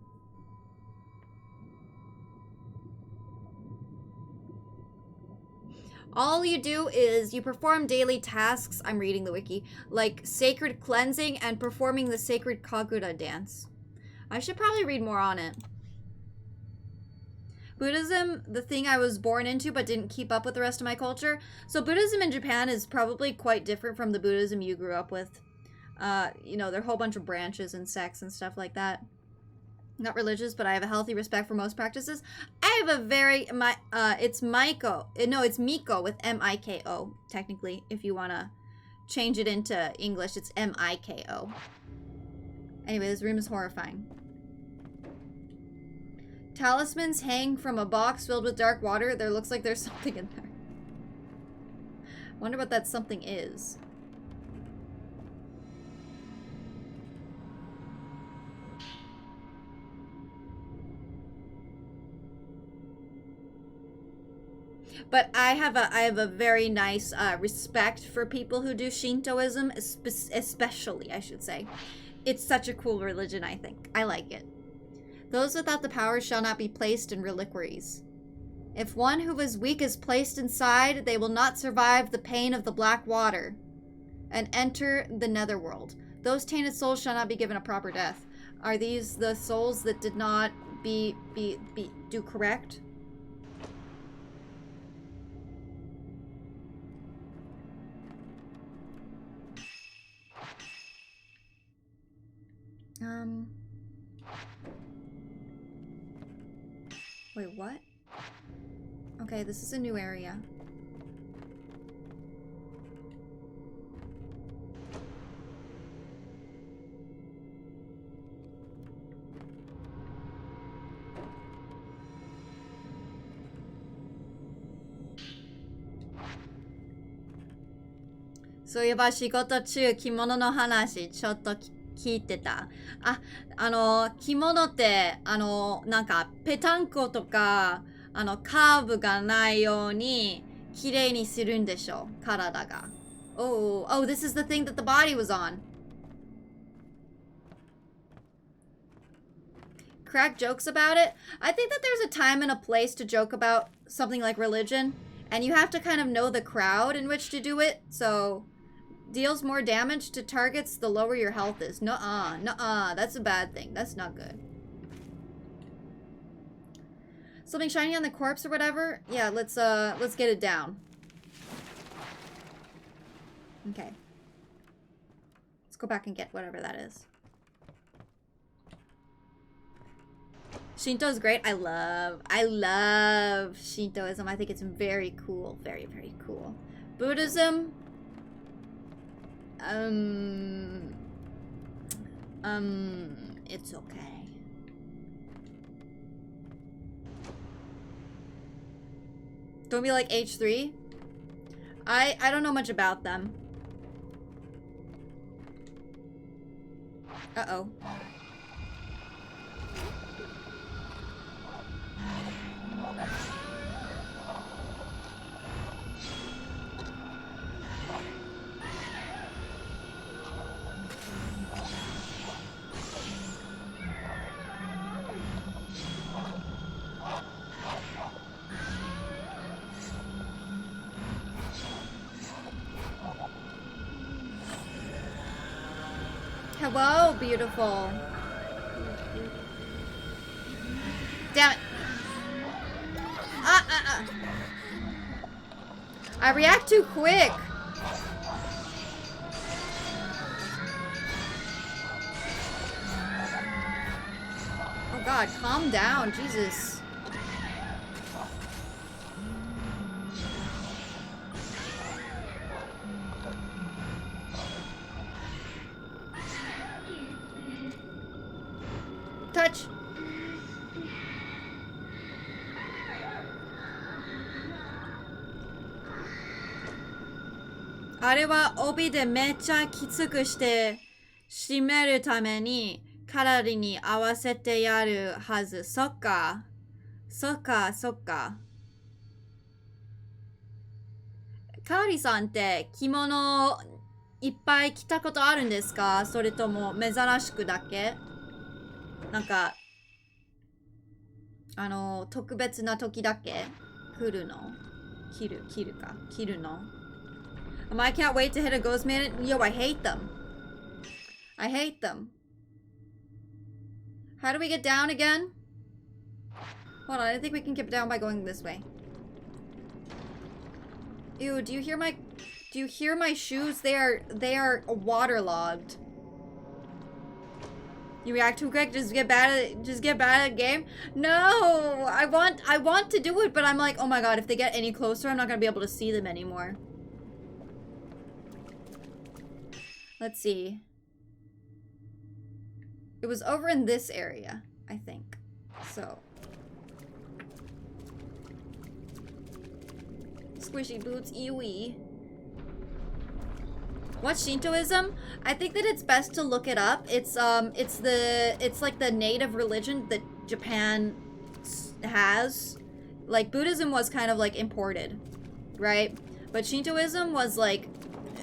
All you do is you perform daily tasks, I'm reading the wiki, like sacred cleansing and performing the sacred Kagura dance. I should probably read more on it. Buddhism, the thing I was born into but didn't keep up with the rest of my culture. So Buddhism in Japan is probably quite different from the Buddhism you grew up with. You know, there are a whole bunch of branches and sects and stuff like that. Not religious, but I have a healthy respect for most practices. I have a very, it's Miko. No, it's Miko with M-I-K-O, technically. If you want to change it into English, it's M-I-K-O. Anyway, this room is horrifying. Talismans hang from a box filled with dark water. There looks like there's something in there. Wonder what that something is. But I have a very nice respect for people who do Shintoism, especially, I should say. It's such a cool religion, I think. I like it. Those without the power shall not be placed in reliquaries. If one who is weak is placed inside, they will not survive the pain of the black water and enter the netherworld. Those tainted souls shall not be given a proper death. Are these the souls that did not do correct? Wait, what? Okay, this is a new area. So, そういえば仕事中、着物の話ちょっと聞いてた。あ、着物って、なんか、ぺたんことか、カーブがないように、綺麗にするんでしょ、体が。Oh, this is the thing that the body was on. Crack jokes about it? I think that there's a time and a place to joke about something like religion, and you have to kind of know the crowd in which to do it, so deals more damage to targets the lower your health is. Nuh-uh, nuh-uh, that's a bad thing. That's not good. Something shiny on the corpse or whatever? Yeah, let's get it down. Okay. Let's go back and get whatever that is. Shinto is great. I love Shintoism. I think it's very cool. Very, very cool. Buddhism. It's okay. Don't be like H3. I don't know much about them. Uh-oh. Hello, beautiful. Damn it. I react too quick. Oh God, calm down, Jesus. Touch. Are wa obi de mecha kitsuku shite shimeru tame ni karari ni awasete yaru hazu. Sokka. Sokka, sokka. Kari-sanって着物いっぱい着たことあるんですか？それとも珍しくだけ？なんか、特別な時だけ来るの？着るの？I can't wait to hit a ghost man. Yo, I hate them. I hate them. How do we get down again? Hold on, I think we can get down by going this way. Ew, do you hear my shoes? They are waterlogged. You react too quick, just get bad at the game? No! I want to do it, but I'm like, oh my God, if they get any closer, I'm not gonna be able to see them anymore. Let's see. It was over in this area, I think. So. Squishy boots, eewee. What's Shintoism? I think that it's best to look it up. It's like the native religion that Japan has. Like Buddhism was kind of like imported, right? But Shintoism was like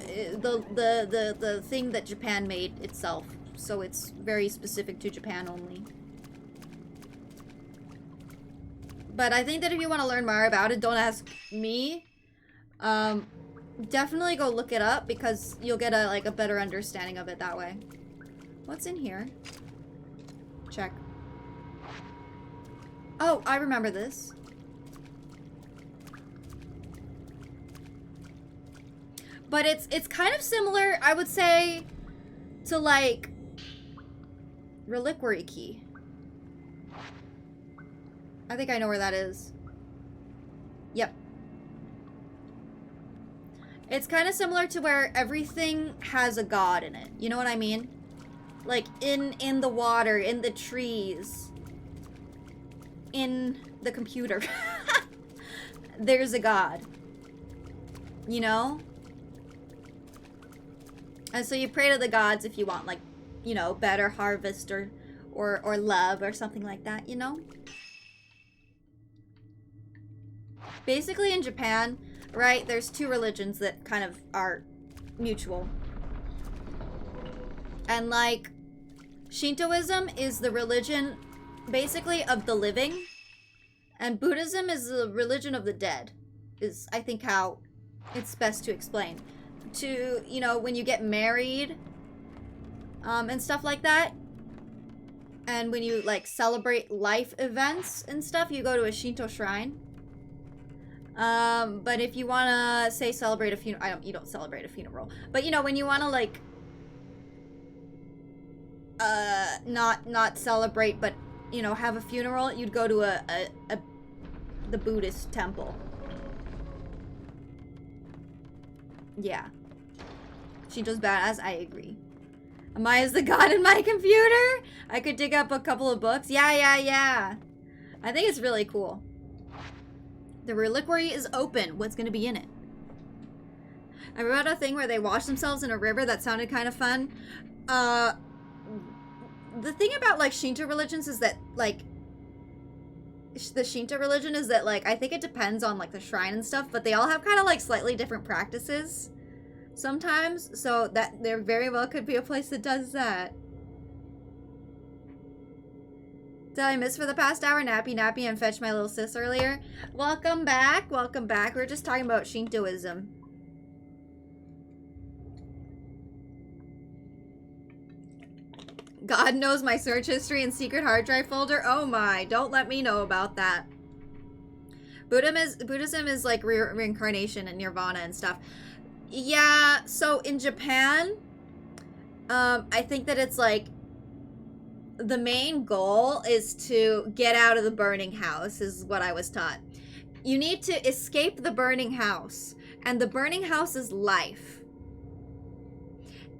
the thing that Japan made itself. So it's very specific to Japan only. But I think that if you want to learn more about it, don't ask me. Definitely go look it up because you'll get a better understanding of it that way. What's in here? Check. Oh, I remember this. But it's kind of similar, I would say, to like Reliquary Key. I think I know where that is. Yep. It's kind of similar to where everything has a god in it. You know what I mean? Like in the water, in the trees, in the computer. There's a god. You know? And so you pray to the gods if you want, like, you know, better harvest or love or something like that, you know? Basically in Japan, right, there's two religions that kind of are mutual. And like, Shintoism is the religion basically of the living, and Buddhism is the religion of the dead, is I think how it's best to explain. To, you know, when you get married, and stuff like that, and when you like celebrate life events and stuff, you go to a Shinto shrine. But if you wanna say celebrate a funeral, you don't celebrate a funeral, but you know, when you wanna like not celebrate, but you know, have a funeral, you'd go to the Buddhist temple. Yeah. Shinto's badass, I agree. Amaya's the god in my computer? I could dig up a couple of books. Yeah. I think it's really cool. The reliquary is open. What's gonna be in it? I read a thing where they wash themselves in a river that sounded kind of fun. The thing about like Shinto religions is that like the Shinto religion is that like I think it depends on like the shrine and stuff, but they all have kind of like slightly different practices sometimes, so that there very well could be a place that does that. Did I miss for the past hour? Nappy and fetch my little sis earlier. Welcome back. We're just talking about Shintoism. God knows my search history and secret hard drive folder. Oh my, don't let me know about that. Buddhism is like reincarnation and nirvana and stuff. Yeah, so in Japan, I think that it's like the main goal is to get out of the burning house, is what I was taught. You need to escape the burning house, and the burning house is life.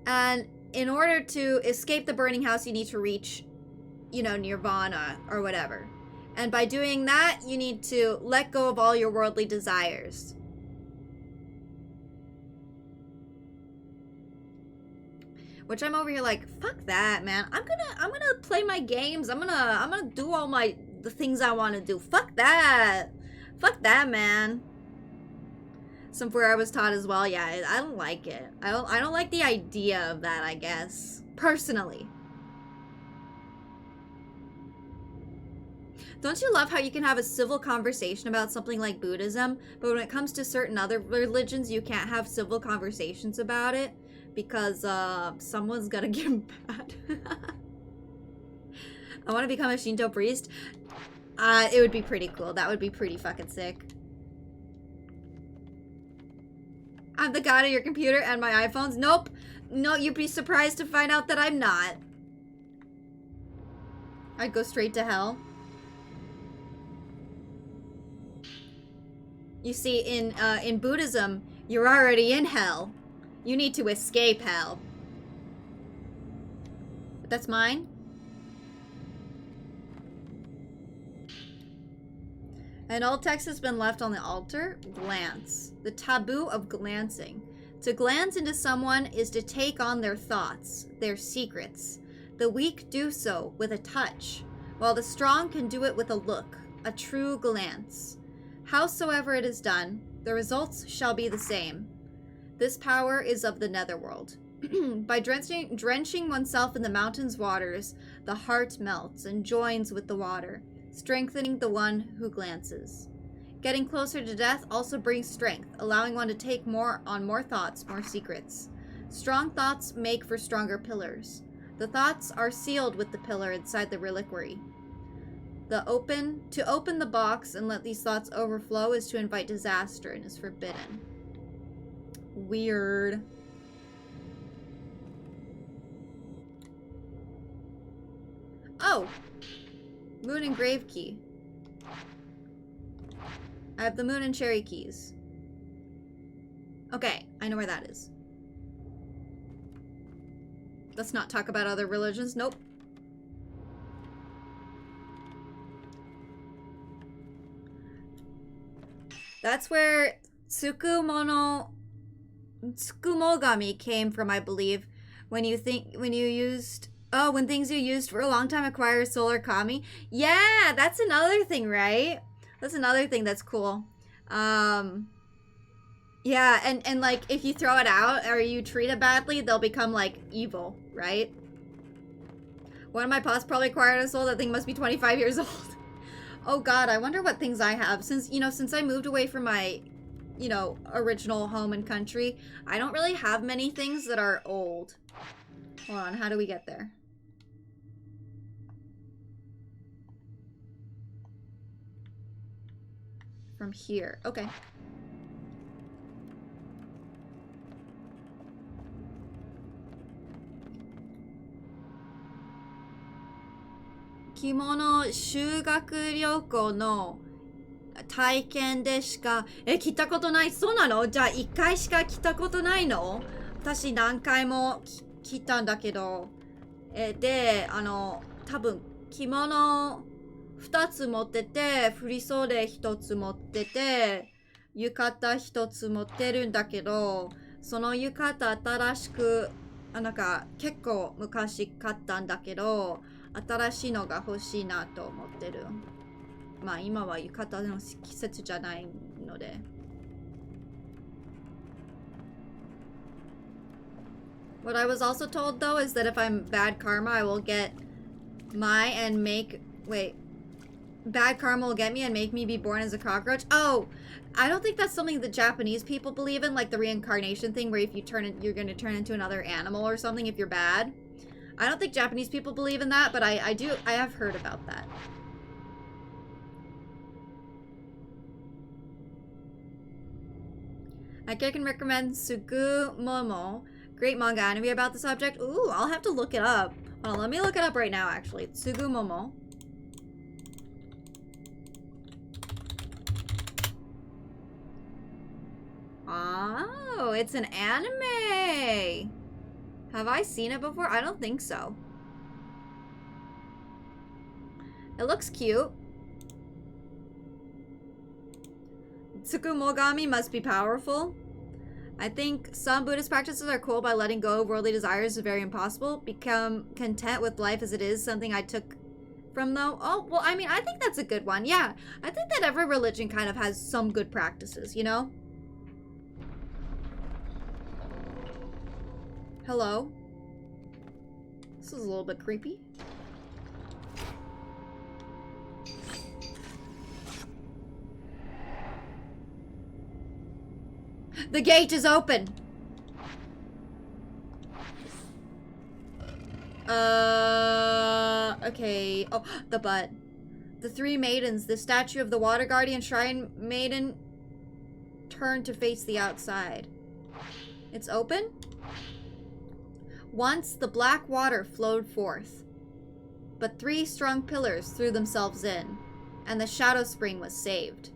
And in order to escape the burning house, you need to reach, you know, nirvana or whatever. And by doing that, you need to let go of all your worldly desires. Which I'm over here like, fuck that, man. I'm gonna play my games. I'm gonna do all the things I want to do. Fuck that. Fuck that, man. Somewhere I was taught as well. Yeah, I don't like it. I don't like the idea of that, I guess. Personally. Don't you love how you can have a civil conversation about something like Buddhism, but when it comes to certain other religions, you can't have civil conversations about it? Because someone's gonna get mad. I want to become a Shinto priest. It would be pretty cool. That would be pretty fucking sick. I'm the god of your computer and my iPhones. Nope. No, you'd be surprised to find out that I'm not. I'd go straight to hell. You see, in Buddhism, you're already in hell. You need to escape hell. But that's mine. An old text has been left on the altar. Glance. The taboo of glancing. To glance into someone is to take on their thoughts, their secrets. The weak do so with a touch, while the strong can do it with a look, a true glance. Howsoever it is done, the results shall be the same. This power is of the netherworld. By drenching oneself in the mountain's waters, the heart melts and joins with the water, strengthening the one who glances. Getting closer to death also brings strength, allowing one to take on more thoughts, more secrets. Strong thoughts make for stronger pillars. The thoughts are sealed with the pillar inside the reliquary. To open the box and let these thoughts overflow is to invite disaster and is forbidden. Weird. Oh! Moon and Grave Key. I have the Moon and Cherry keys. Okay, I know where that is. Let's not talk about other religions. Nope. That's where Tsukumogami came from, I believe. When you used Oh, when things you used for a long time acquire soul or kami. Yeah, that's another thing, right? That's another thing that's cool. Yeah, and like if you throw it out or you treat it badly, they'll become like evil, right? One of my pots probably acquired a soul. That thing must be 25 years old. Oh god, I wonder what things I have. Since, you know, since I moved away from my, you know, original home and country, I don't really have many things that are old. Hold on, how do we get there? From here. Okay. Kimono 修学旅行の体験でしか、来たことない。そうなの？じゃあ1回しか来たことないの？私何回も来たんだけど。で、多分着物2つ持ってて、振り袖1つ持ってて、浴衣1つ持ってるんだけど、その浴衣新しく、なんか結構昔買ったんだけど、新しいのが欲しいなと思ってる。まあ今は浴衣の季節じゃないので。What I was also told though is that if I'm bad karma, I will get and make, wait, bad karma will get me and make me be born as a cockroach. Oh, I don't think that's something that Japanese people believe in, like the reincarnation thing where if you turn it, you're going to turn into another animal or something if you're bad. I don't think Japanese people believe in that, but I have heard about that. I can recommend Sugumomo. Great manga anime about the subject. Ooh, I'll have to look it up. Hold on, let me look it up right now, actually. Sugumomo. Oh, it's an anime. Have I seen it before? I don't think so. It looks cute. Tsukumogami must be powerful. I think some Buddhist practices are cool by letting go of worldly desires is very impossible. Become content with life as it is, something I took from though. Oh, well, I mean, I think that's a good one. Yeah, I think that every religion kind of has some good practices, you know? Hello? This is a little bit creepy. The gate is open! Okay. Oh, the butt. The three maidens, the statue of the water guardian shrine maiden, turned to face the outside. It's open? Once the black water flowed forth, but 3 strong pillars threw themselves in, and the shadow spring was saved.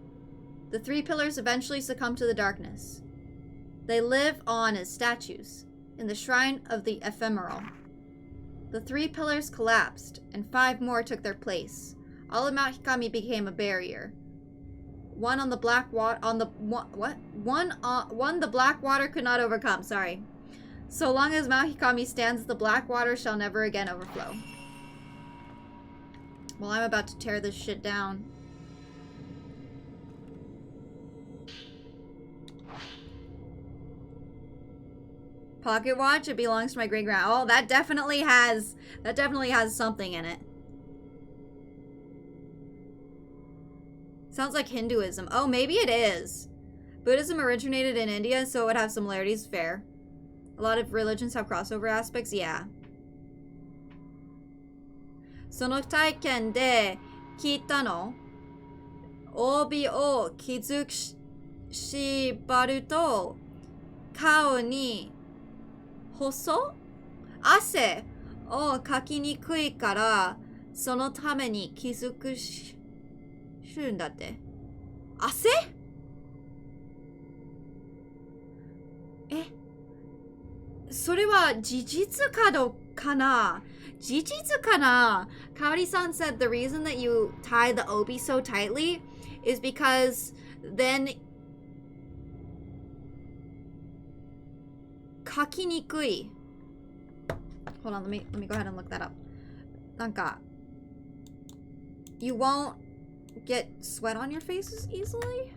The 3 pillars eventually succumbed to the darkness. They live on as statues in the shrine of the ephemeral. The 3 pillars collapsed, and 5 more took their place. All of Mount Hikami became a barrier. One on the black water one the black water could not overcome. Sorry. So long as Mount Hikami stands, the black water shall never again overflow. Well, I'm about to tear this shit down. Pocket watch, it belongs to my great grand. Oh, that definitely has something in it. Sounds like Hinduism. Oh, maybe it is. Buddhism originated in India, so it would have similarities. Fair. A lot of religions have crossover aspects. Yeah. その体験で聞いたの。帯を気づき縛ると顔に細汗をかきにくいからそのために気づくしるんだって。汗？それは事実かどうかな？事実かな？ Kaori-san said the reason that you tie the obi so tightly is because then 書きにくい。Hold on, let me go ahead and look that up. Nanka, you won't get sweat on your faces easily?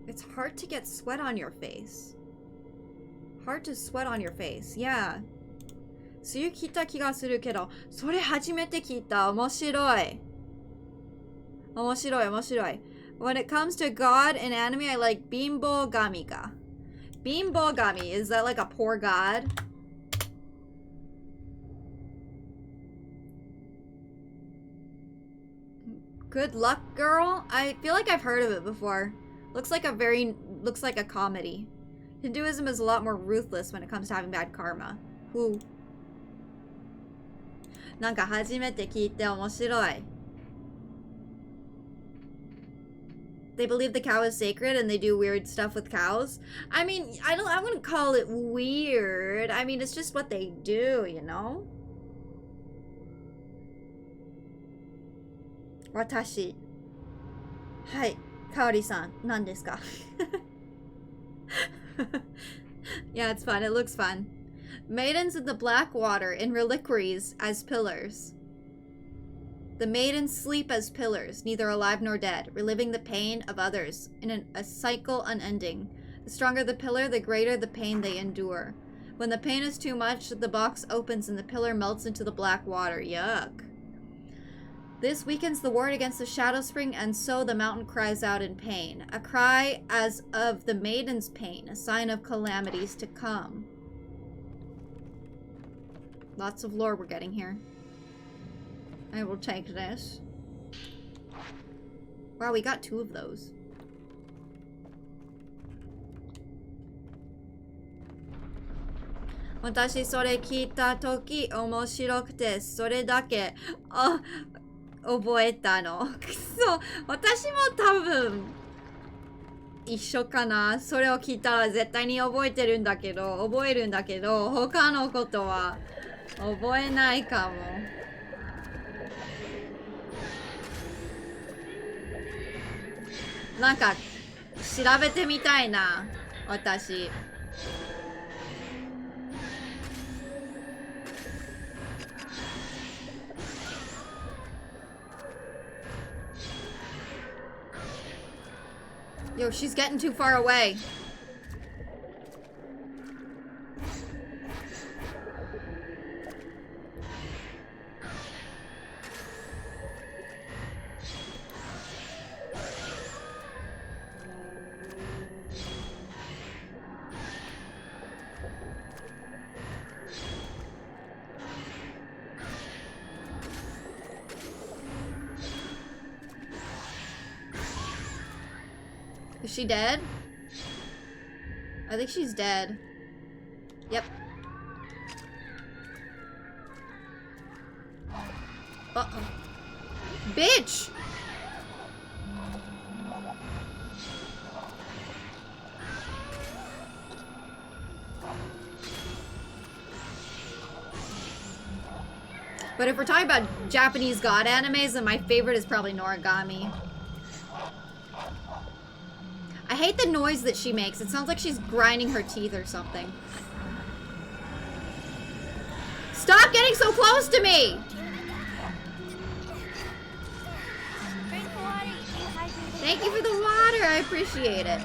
It's hard to get sweat on your face. Hard to sweat on your face. Yeah. 梅雨来た気がするけど、それ初めて聞いた。面白い。面白い、面白い。When it comes to God in anime, I like Bimbo Gamika. Bimbo Gami, is that like a poor god? Good luck, girl? I feel like I've heard of it before. Looks like a comedy. Hinduism is a lot more ruthless when it comes to having bad karma. Who? なんか初めて聞いて面白い. They believe the cow is sacred and they do weird stuff with cows. I mean, I wouldn't call it weird. I mean, it's just what they do, you know? 私。はい。かおりさん、何ですか? Yeah, it's fun. It looks fun. Maidens in the black water in reliquaries as pillars. The maidens sleep as pillars, neither alive nor dead, reliving the pain of others in a cycle unending. The stronger the pillar, the greater the pain they endure. When the pain is too much, the box opens and the pillar melts into the black water. Yuck. This weakens the ward against the shadow spring, and so the mountain cries out in pain. A cry as of the maiden's pain, a sign of calamities to come. Lots of lore we're getting here. I will take this. Wow, we got 2 of those. Watashi sore kita toki omoshiro kute sore dake 覚えたの。くそ、私も多分一緒かな。それを聞いたら絶対に覚えるんだけど、他のことは覚えないかも。なんか調べてみたいな、私。Yo, she's getting too far away. Is she dead? I think she's dead. Yep. Uh-oh. Bitch! But if we're talking about Japanese god animes, then my favorite is probably Noragami. I hate the noise that she makes. It sounds like she's grinding her teeth or something. Stop getting so close to me! Thank you for the water. I appreciate it.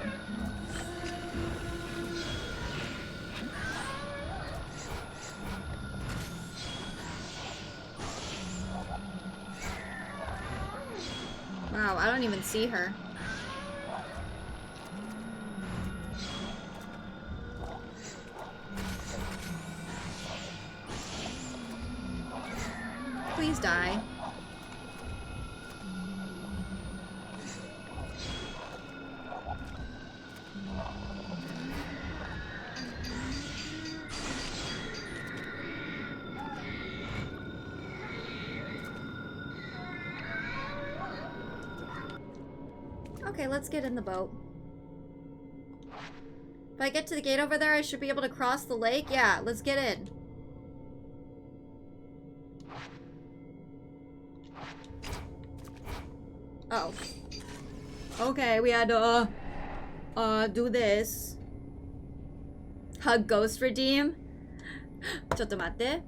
Wow, I don't even see her. Please die. Okay, let's get in the boat. If I get to the gate over there, I should be able to cross the lake. Yeah, let's get in. Oh. Okay, we had to, do this. Hug Ghost Redeem? ちょっと待って。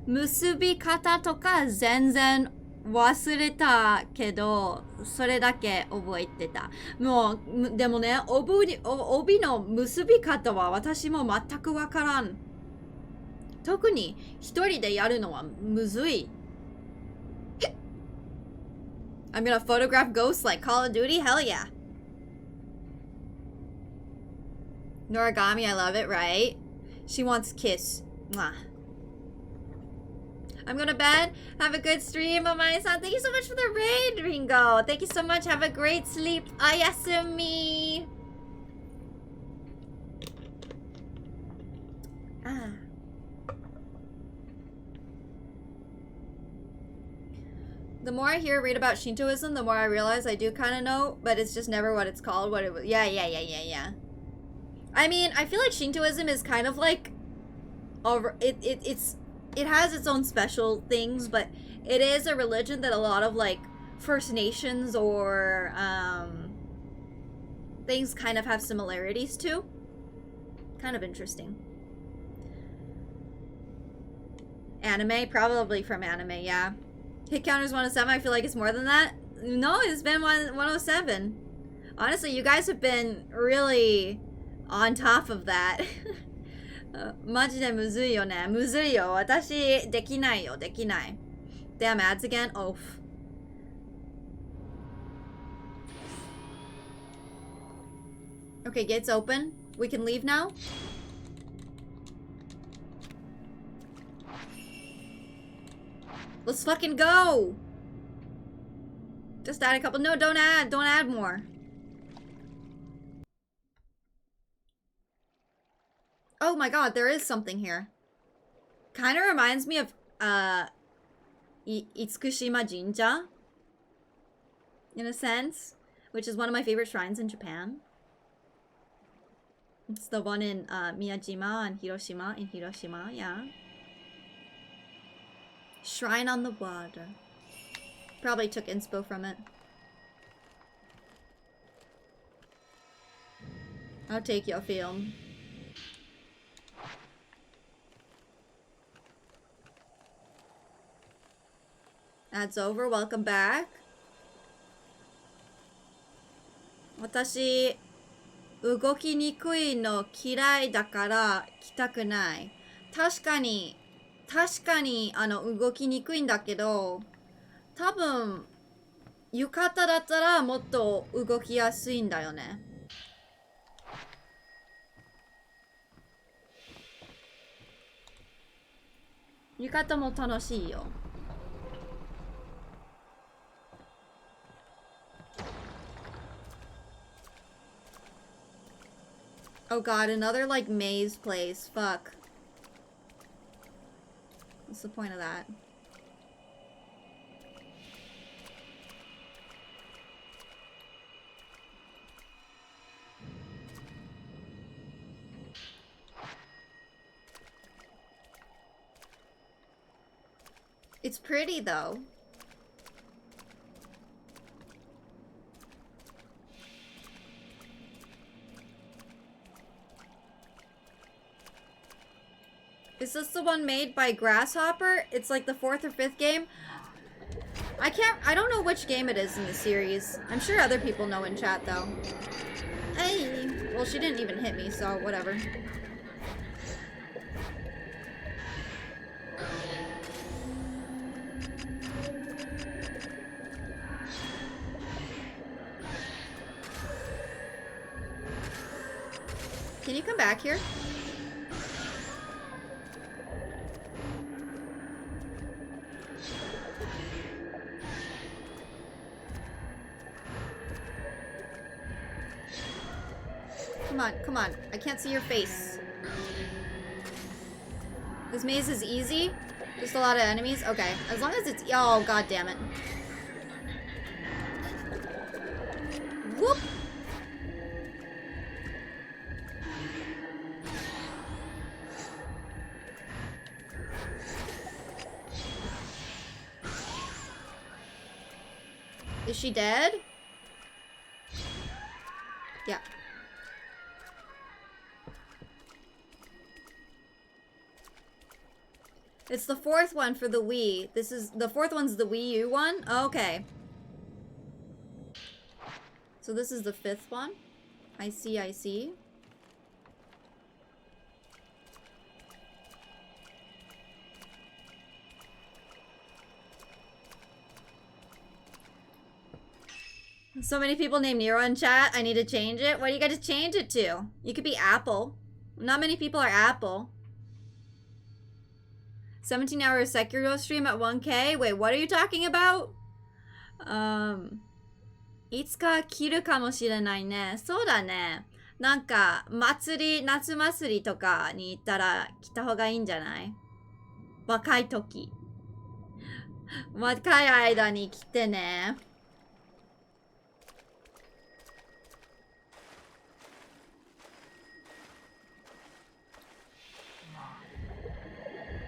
結び方とか全然忘れたけど、それだけ覚えてた。もう、でもね、帯の結び方は私も全くわからん。特に一人でやるのはむずい。I'm gonna photograph ghosts like Call of Duty? Hell yeah. Noragami, I love it, right? She wants kiss. Mwah. I'm going to bed. Have a good stream, Amaya-san. Thank you so much for the raid, Ringo. Thank you so much. Have a great sleep. Ayasumi. Ah. The more I read about Shintoism, the more I realize I do kind of know, but it's just never what it's called. What it was. Yeah. I mean, I feel like Shintoism is kind of like, it has its own special things, but it is a religion that a lot of like First Nations or things kind of have similarities to. Kind of interesting. Anime, probably from anime, yeah. Hit counters 107, I feel like it's more than that. No, it's been 107. Honestly, you guys have been really on top of that. マジでむずいよね。むずいよ。私、できないよ。できない。Damn ads again? Oh. Okay, gates open. We can leave now? Let's fucking go! Just add a couple. No, don't add. Don't add more. Oh my god, there is something here. Kind of reminds me of, Itsukushima Jinja. In a sense. Which is one of my favorite shrines in Japan. It's the one in, Miyajima and Hiroshima. In Hiroshima, yeah. Shrine on the water. Probably took inspo from it. I'll take your film. That's over. Welcome back. 私、動きにくいの嫌いだから来たくない。確かに動きにくいんだけど、多分浴衣だったらもっと動きやすいんだよね。浴衣も楽しいよ。Oh god, another like maze place. Fuck. What's the point of that? It's pretty though. Is this the one made by Grasshopper? It's like the 4th or 5th game. I don't know which game it is in the series. I'm sure other people know in chat though. Hey! Well, she didn't even hit me, so whatever. Can you come back here? Come on. I can't see your face. This maze is easy? Just a lot of enemies? Okay. As long as it's... Oh, god damn it. Whoop! Is she dead? Yeah. It's the fourth one for the Wii. The fourth one's the Wii U one? Oh, okay. So this is the fifth one? I see, I see. So many people named Nero in chat. I need to change it. What do you got to change it to? You could be Apple. Not many people are Apple. 17-hour Sekiro stream at 1K? Wait, what are you talking about? いつか着るかもしれないね。そうだね。なんか、夏祭りとかに行ったら着た方がいいんじゃない？若い時。若い間に着てね。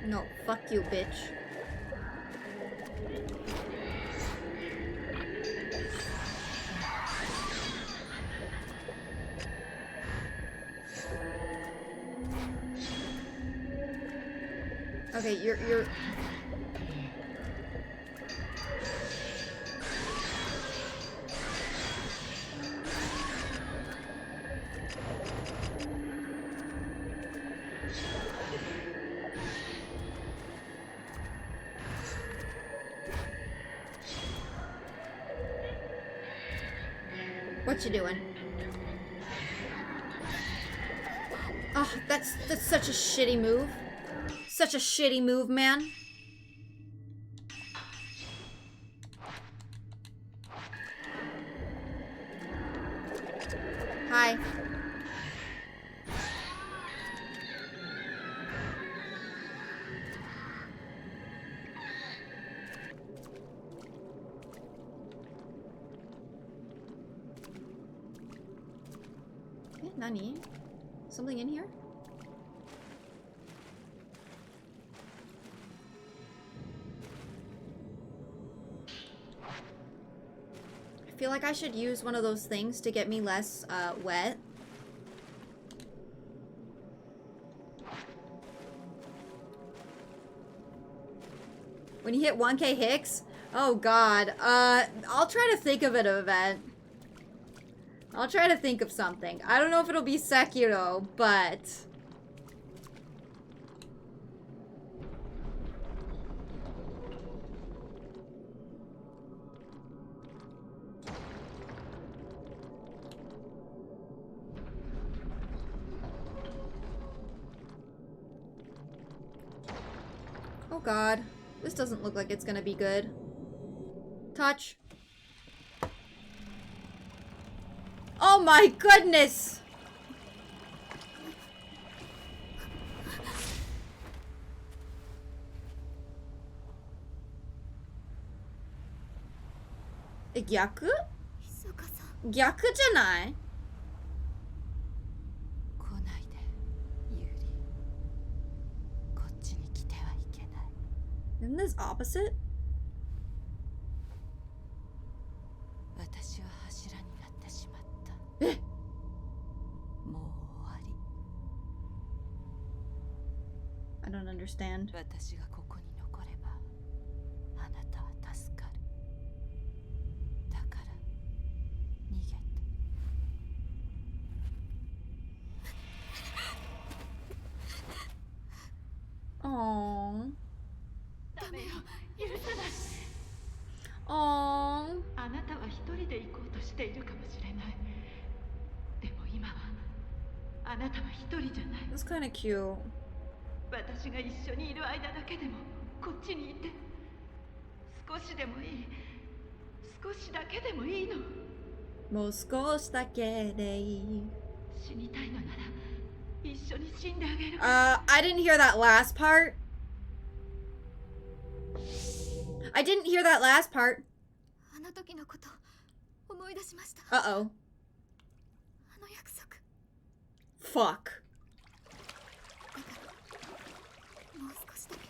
No, fuck you, bitch. Okay, you're... What you doing? Oh, that's such a shitty move. Such a shitty move, man. Hi. Nani? Something in here? I feel like I should use one of those things to get me less wet. When you hit 1K Hicks? Oh god. I'll try to think of an event. I'll try to think of something. I don't know if it'll be Sekiro, but... Oh god. This doesn't look like it's gonna be good. Touch. Oh my goodness! Gyaku? Gyaku じゃない? Isn't this opposite? I don't understand. Aww. Aww. あなたは一人で行こうとしているかもしれない。でも今はあなたは一人じゃない。 That's kind of cute. 私が一緒にいる間だけでもこっちにいて。少しでもいい。少しだけでもいいの。もう少しだけでいい。死にたいのなら一緒に死んであげる。I didn't hear that last part. I didn't hear that last part. あの時のこと思い出しました。Uh-oh. あの約束。Fuck. もう少しだけ。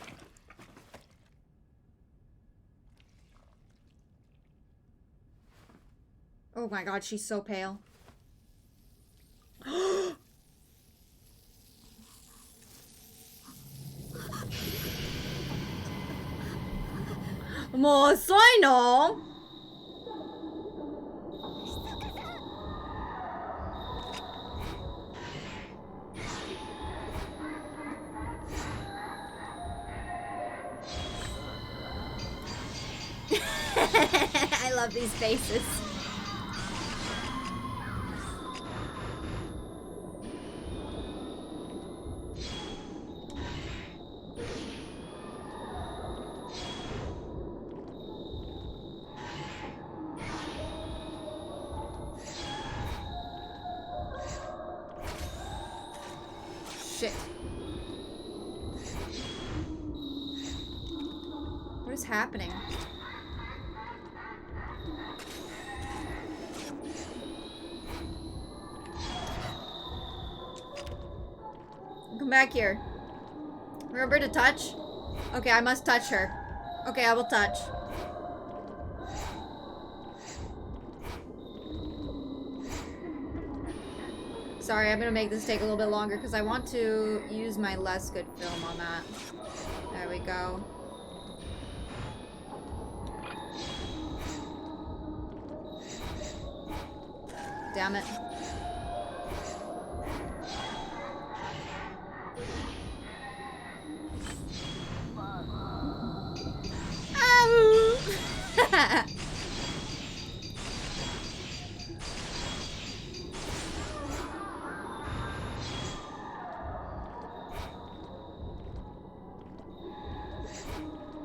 Oh my god, she's so pale. Mo, soy no. I love these faces. Shit. What is happening? Come back here. Remember to touch? Okay, I must touch her. Okay, I will touch. Sorry, I'm gonna make this take a little bit longer because I want to use my less good film on that. There we go. Damn it.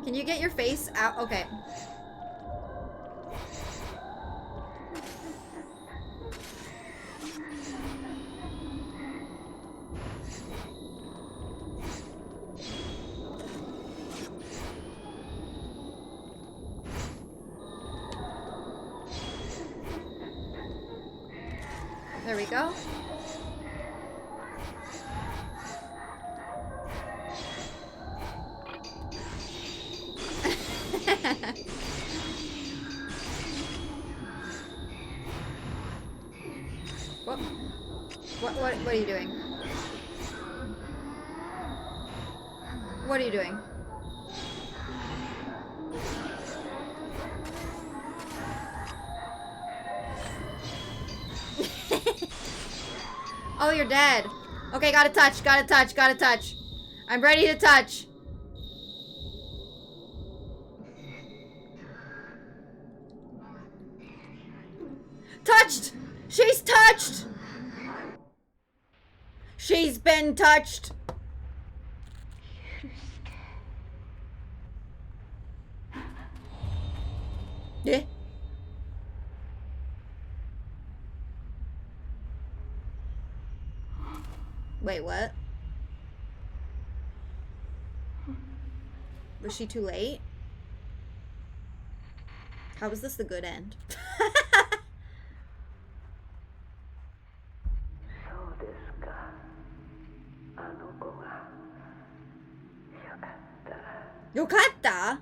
Can you get your face out? Okay. There we go. What are you doing? What are you doing? Oh, you're dead. Okay, gotta touch, gotta touch, gotta touch. I'm ready to touch. Touched! She's touched! She's been touched. Yeah. Wait, what? Was she too late? How was this the good end? Yokatta?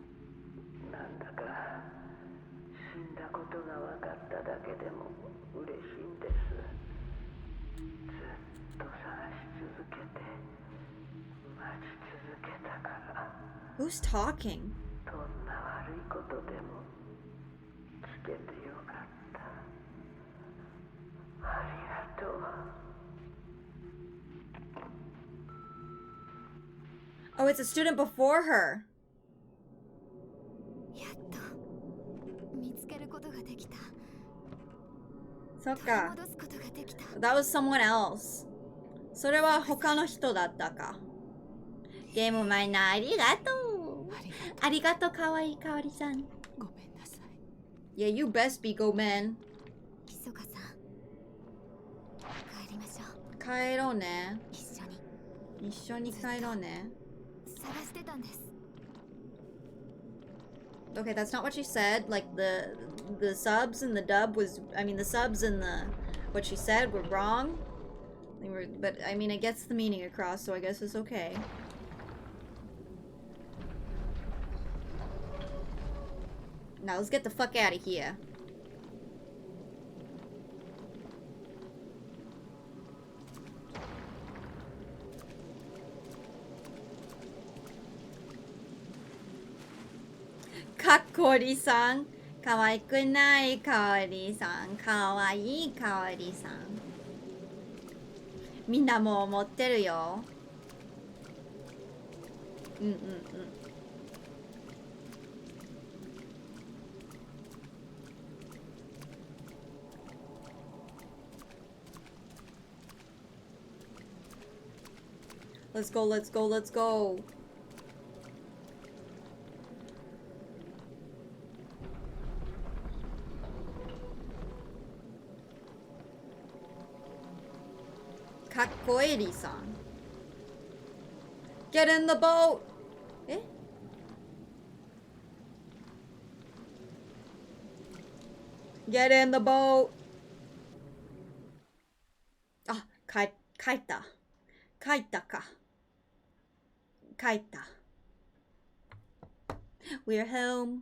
Who's talking? Oh, it's a student before her. Sokka. That was someone else. それは他の人だったか。ゲームマイナーありがとう。ありがとう、かわいいかおりさん。ごめんなさい。Yeah, you best be go man. ひそかさん。帰りましょう。帰ろうね。一緒に。一緒に帰ろうね。探してたんです。Okay, that's not what she said. Like the subs and the dub was, I mean the subs and the what she said were wrong. They were, but I mean it gets the meaning across, so I guess it's okay. Now let's get the fuck out of here. かっこりさん。かわいくないかおりさん。かわいいかおりさん。みんなもう持ってるよ。うんうんうん。Let's go, let's go, let's go. Kakoeri-san. Get in the boat! Eh? Get in the boat! Ah, kaita. Kaita ka. Kaita. We're home.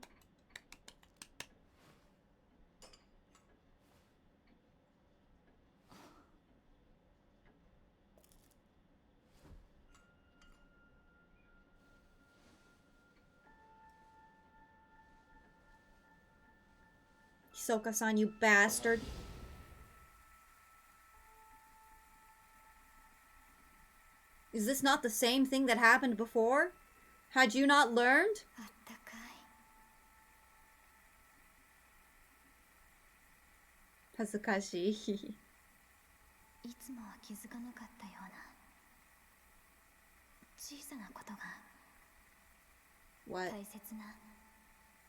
Hisoka-san, you bastard. Is this not the same thing that happened before? Had you not learned? あったかい。恥ずかしい。いつもは気づかなかったような小さなことが What? 大切な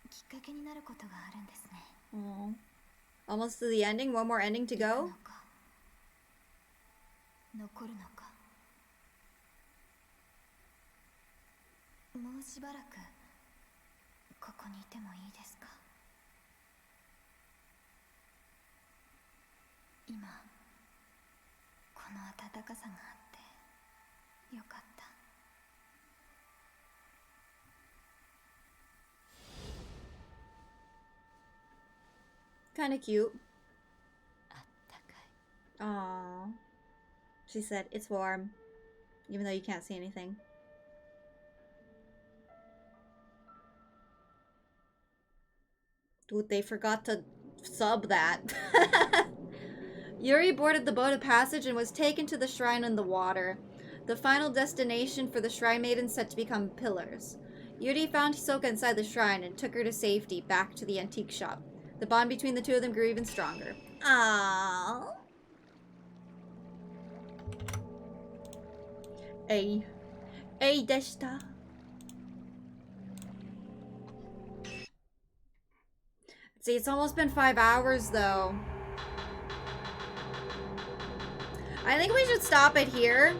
きっかけになることがあるんですね。 Oh. Almost to the ending? One more ending to go? 残るのか。もうしばらくここにいてもいいですか。今この温かさがあってよかった。 Kinda cute. あったかい。 Aww. She said, it's warm. Even though you can't see anything. Dude, they forgot to sub that. Yuri boarded the boat of passage and was taken to the shrine in the water. The final destination for the shrine maidens set to become pillars. Yuri found Hisoka inside the shrine and took her to safety back to the antique shop. The bond between the two of them grew even stronger. Aww. A deshita. See, it's almost been 5 hours though. I think we should stop it here.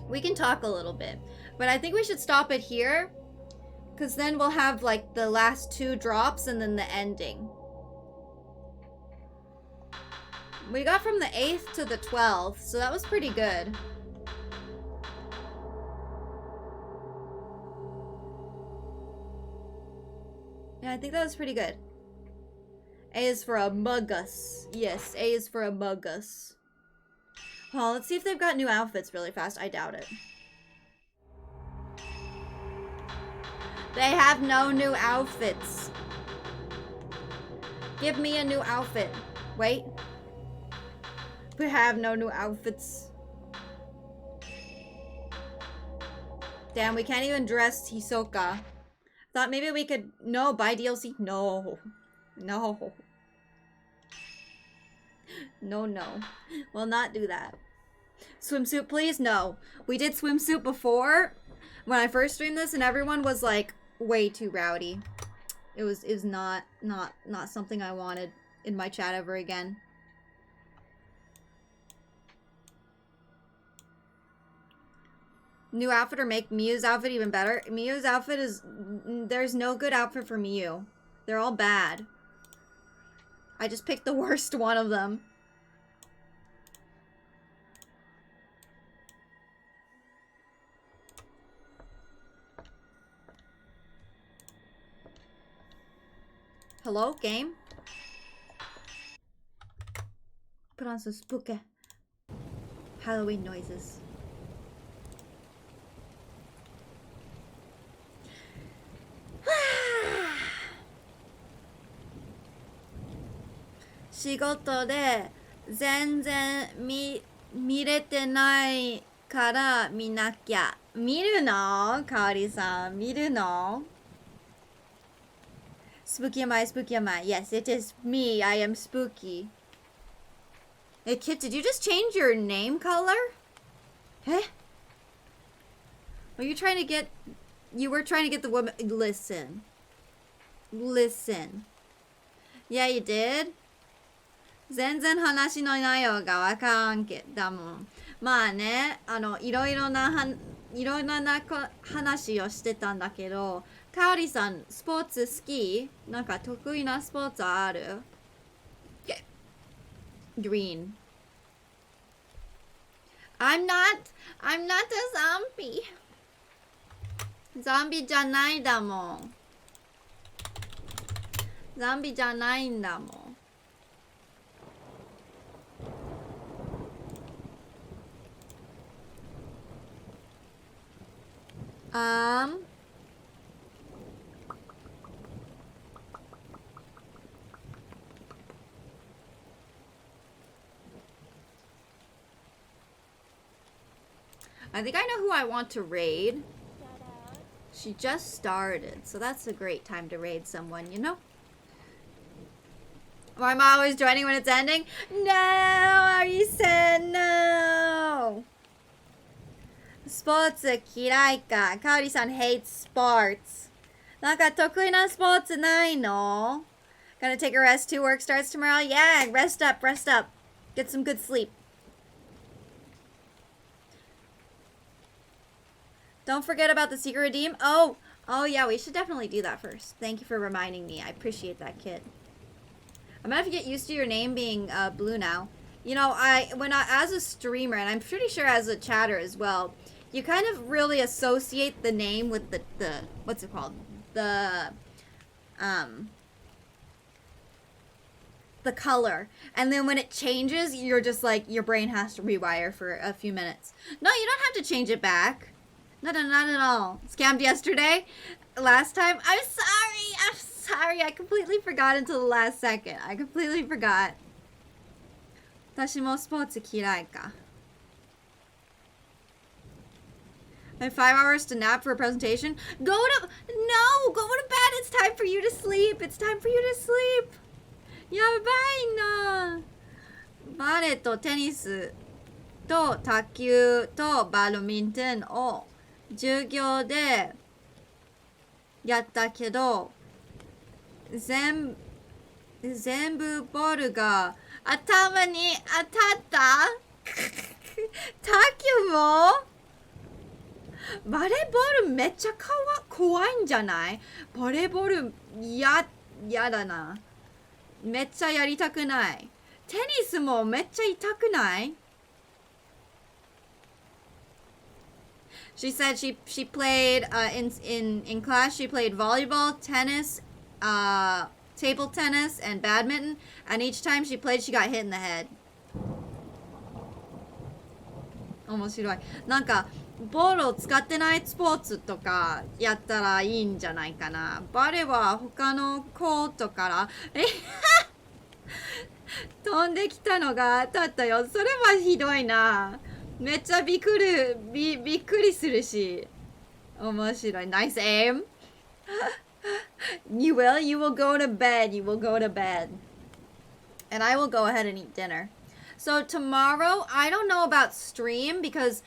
We can talk a little bit, but I think we should stop it here, because then we'll have like the last 2 drops and then the ending. We got from the 8th to the 12th, so that was pretty good. Yeah, I think that was pretty good. A is for Among Us. Yes, A is for Among Us. Well, let's see if they've got new outfits really fast. I doubt it. They have no new outfits. Give me a new outfit. Wait. We have no new outfits. Damn, we can't even dress Hisoka. Thought maybe we could... No, buy DLC. No. No. No, no. We'll not do that. Swimsuit, please? No. We did swimsuit before when I first streamed this and everyone was like way too rowdy. It was not something I wanted in my chat ever again. New outfit or make Miyu's outfit even better? Miyu's outfit is... There's no good outfit for Miyu. They're all bad. I just picked the worst one of them. Hello, game? Put on some spooky Halloween noises. 仕事で全然見れてないから見なきゃ。見るのかおりさん、見るの Spooky am I, spooky am I? Yes, it is me. I am spooky. Hey, Kit, did you just change your name color? Eh? Are you trying to get... You were trying to get the woman... Listen. Listen. Yeah, you did? 全然話の内容がわからんけども。まあね、いろいろな話をしてたんだけど、かおりさん、スポーツ好き？なんか得意なスポーツある？ Green. I'm not a zombie. ゾンビじゃないだもん。ゾンビじゃないんだもん。I think I know who I want to raid. She just started, so that's a great time to raid someone, you know? Why am I always joining when it's ending? No, Arisa, no! Sports 嫌いか。かおりさん hates sports. なんか得意なスポーツないの? Gonna take a rest too. Work starts tomorrow. Yeah, rest up, rest up. Get some good sleep. Don't forget about the secret redeem. Oh yeah, we should definitely do that first. Thank you for reminding me. I appreciate that, kid. I'm gonna have to get used to your name being blue now. You know, as a streamer, and I'm pretty sure as a chatter as well, you kind of really associate the name with the what's it called? The color. And then when it changes, you're just like, your brain has to rewire for a few minutes. No, you don't have to change it back. No, not at all. Scammed yesterday? Last time? I'm sorry. I completely forgot until the last second. I completely forgot. 私もスポーツ嫌いか。I have 5 hours to nap for a presentation. Go to bed. It's time for you to sleep. It's time for you to sleep. やばいな。バレーとテニスと卓球とバドミントンを授業でやったけど、全部ボールが頭に当たった。卓球もバレーボールめっちゃ怖いんじゃない？バレーボールやだな。めっちゃやりたくない。テニスもめっちゃ痛くない？ She said she played in class. She played volleyball, tennis, table tennis, and badminton. And each time she played, she got hit in the head. 面白い。なんかボールを使ってないスポーツとかやったらいいんじゃないかな。バレーは他のコートから飛んできたのが当たったよ。それはひどいな。めっちゃびっくりするし。面白い。Nice aim. You will go to bed. You will go to bed. And I will go ahead and eat dinner. So tomorrow, I don't know about stream because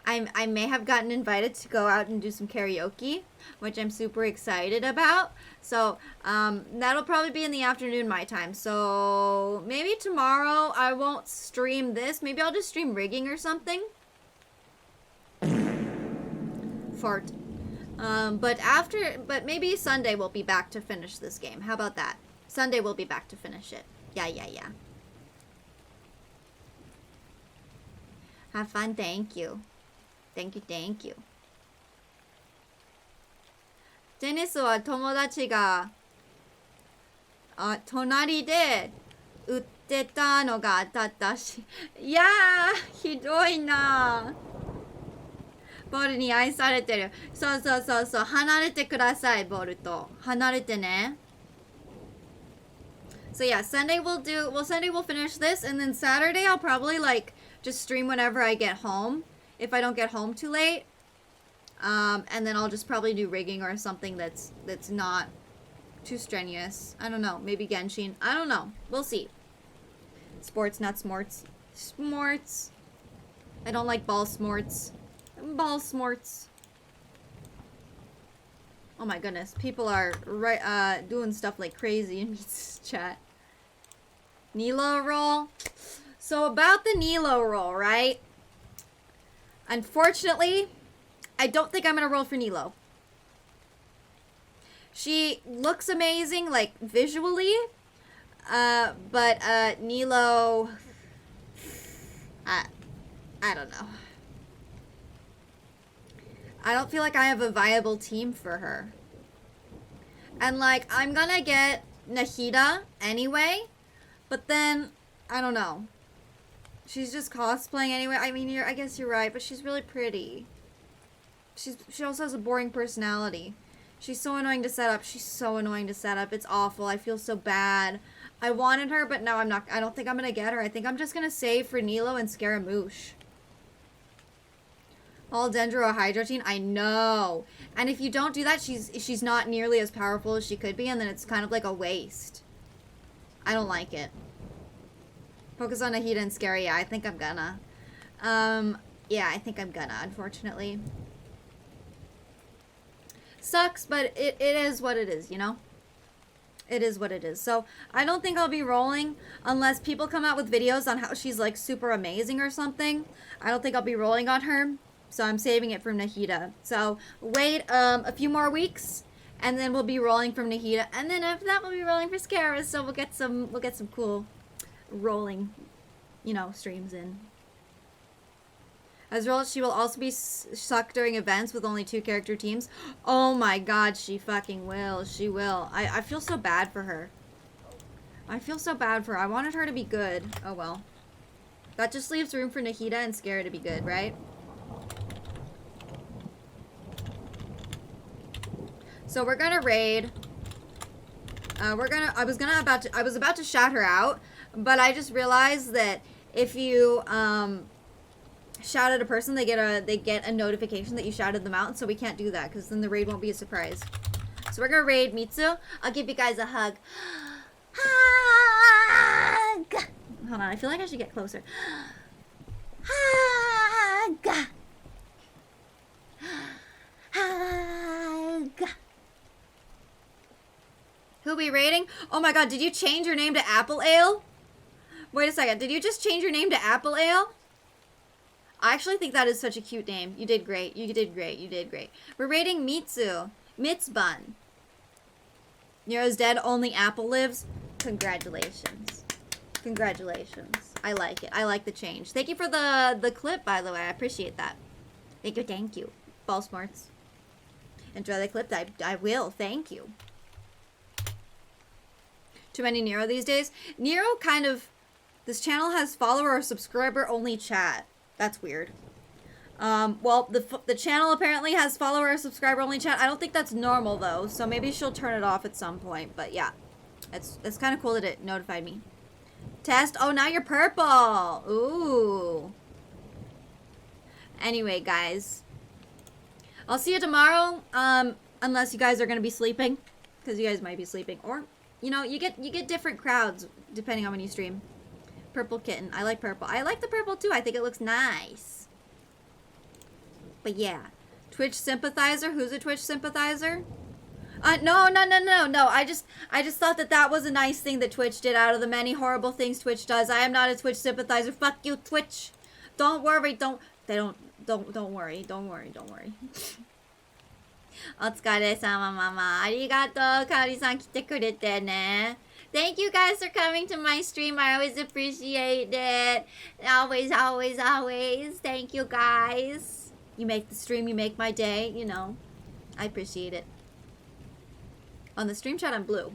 I may have gotten invited to go out and do some karaoke, which I'm super excited about. So that'll probably be in the afternoon my time. So maybe tomorrow I won't stream this. Maybe I'll just stream rigging or something. Fart. But maybe Sunday we'll be back to finish this game. How about that? Sunday we'll be back to finish it. Yeah. Have fun. Thank you. Thank you. テニスは友達が隣で売ってたのが当たったし。いやー、ひどいな。ボールに愛されてる。そう。離れてください、ボールと。離れてね。So yeah, Sunday we'll finish this, and then Saturday I'll probably like just stream whenever I get home, if I don't get home too late. And then I'll just probably do rigging or something that's not too strenuous. I don't know, maybe Genshin. I don't know. We'll see. Sports, not smorts. Smorts. I don't like ball smorts. Ball smorts. Oh my goodness, people are doing stuff like crazy in this chat. Nilo roll. So about the Nilo roll, right? Unfortunately, I don't think I'm gonna roll for Nilo. She looks amazing, like visually, but Nilo, I don't know. I don't feel like I have a viable team for her. And like, I'm gonna get Nahida anyway, but then, I don't know. She's just cosplaying anyway. I mean, I guess you're right, but she's really pretty. She also has a boring personality. She's so annoying to set up. She's so annoying to set up. It's awful. I feel so bad. I wanted her, but no, I'm not. I don't think I'm gonna get her. I think I'm just gonna save for Nilo and Scaramouche. All Dendro or Hydrogen, I know. And if you don't do that, she's not nearly as powerful as she could be, and then it's kind of like a waste. I don't like it. Focus on Nahida and Scary. Yeah, I think I'm gonna. Yeah, I think I'm gonna, unfortunately. Sucks, but it is what it is, you know? It is what it is. So, I don't think I'll be rolling unless people come out with videos on how she's, like, super amazing or something. I don't think I'll be rolling on her. So I'm saving it from Nahida. So wait a few more weeks, and then we'll be rolling from Nahida, and then after that we'll be rolling for Scara. So we'll get some cool rolling, you know, streams in. As well as she will also be stuck during events with only 2 character teams. Oh my god, she fucking will. She will. I feel so bad for her. I feel so bad for her. I wanted her to be good. Oh well. That just leaves room for Nahida and Scara to be good, right? So we're gonna raid. I was about to shout her out, but I just realized that if you shout at a person, they get a notification that you shouted them out, so we can't do that because then the raid won't be a surprise. So we're gonna raid Mitsu. I'll give you guys a hug. Hug. Hold on, I feel like I should get closer. Hug. Hug. Who we rating? Oh my god, did you change your name to Apple Ale? Wait a second, did you just change your name to Apple Ale? I actually think that is such a cute name. You did great. You did great. You did great. We're rating Mitsu. Mitzbun. Nero's dead, only Apple lives. Congratulations. Congratulations. I like it. I like the change. Thank you for the clip, by the way. I appreciate that. Thank you, thank you. Ball smarts. Enjoy the clip. I will. Thank you. Too many Nero these days. Nero kind of... This channel has follower or subscriber only chat. That's weird. Well, the channel apparently has follower or subscriber only chat. I don't think that's normal though, so maybe she'll turn it off at some point. But yeah, it's kind of cool that it notified me. Test. Oh, now you're purple. Ooh. Anyway, guys, I'll see you tomorrow. Unless you guys are gonna be sleeping, because you guys might be sleeping, or you know, you get different crowds depending on when you stream. Purple kitten. I like purple. I like the purple too. I think it looks nice. But yeah. Twitch sympathizer? Who's a Twitch sympathizer? No. I just thought that was a nice thing that Twitch did out of the many horrible things Twitch does. I am not a Twitch sympathizer. Fuck you, Twitch. Don't worry. Don't worry. お疲れ様ママ。ありがとう。かおりさん来てくれてね。Thank you guys for coming to my stream. I always appreciate it. Always. Thank you guys. You make the stream, you make my day, you know. I appreciate it. On the stream chat, I'm blue.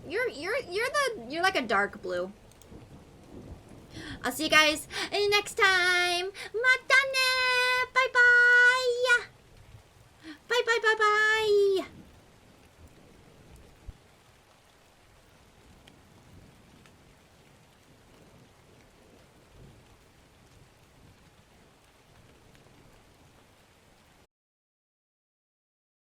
You're like a dark blue. I'll see you guys next time. またね. Bye bye. Bye.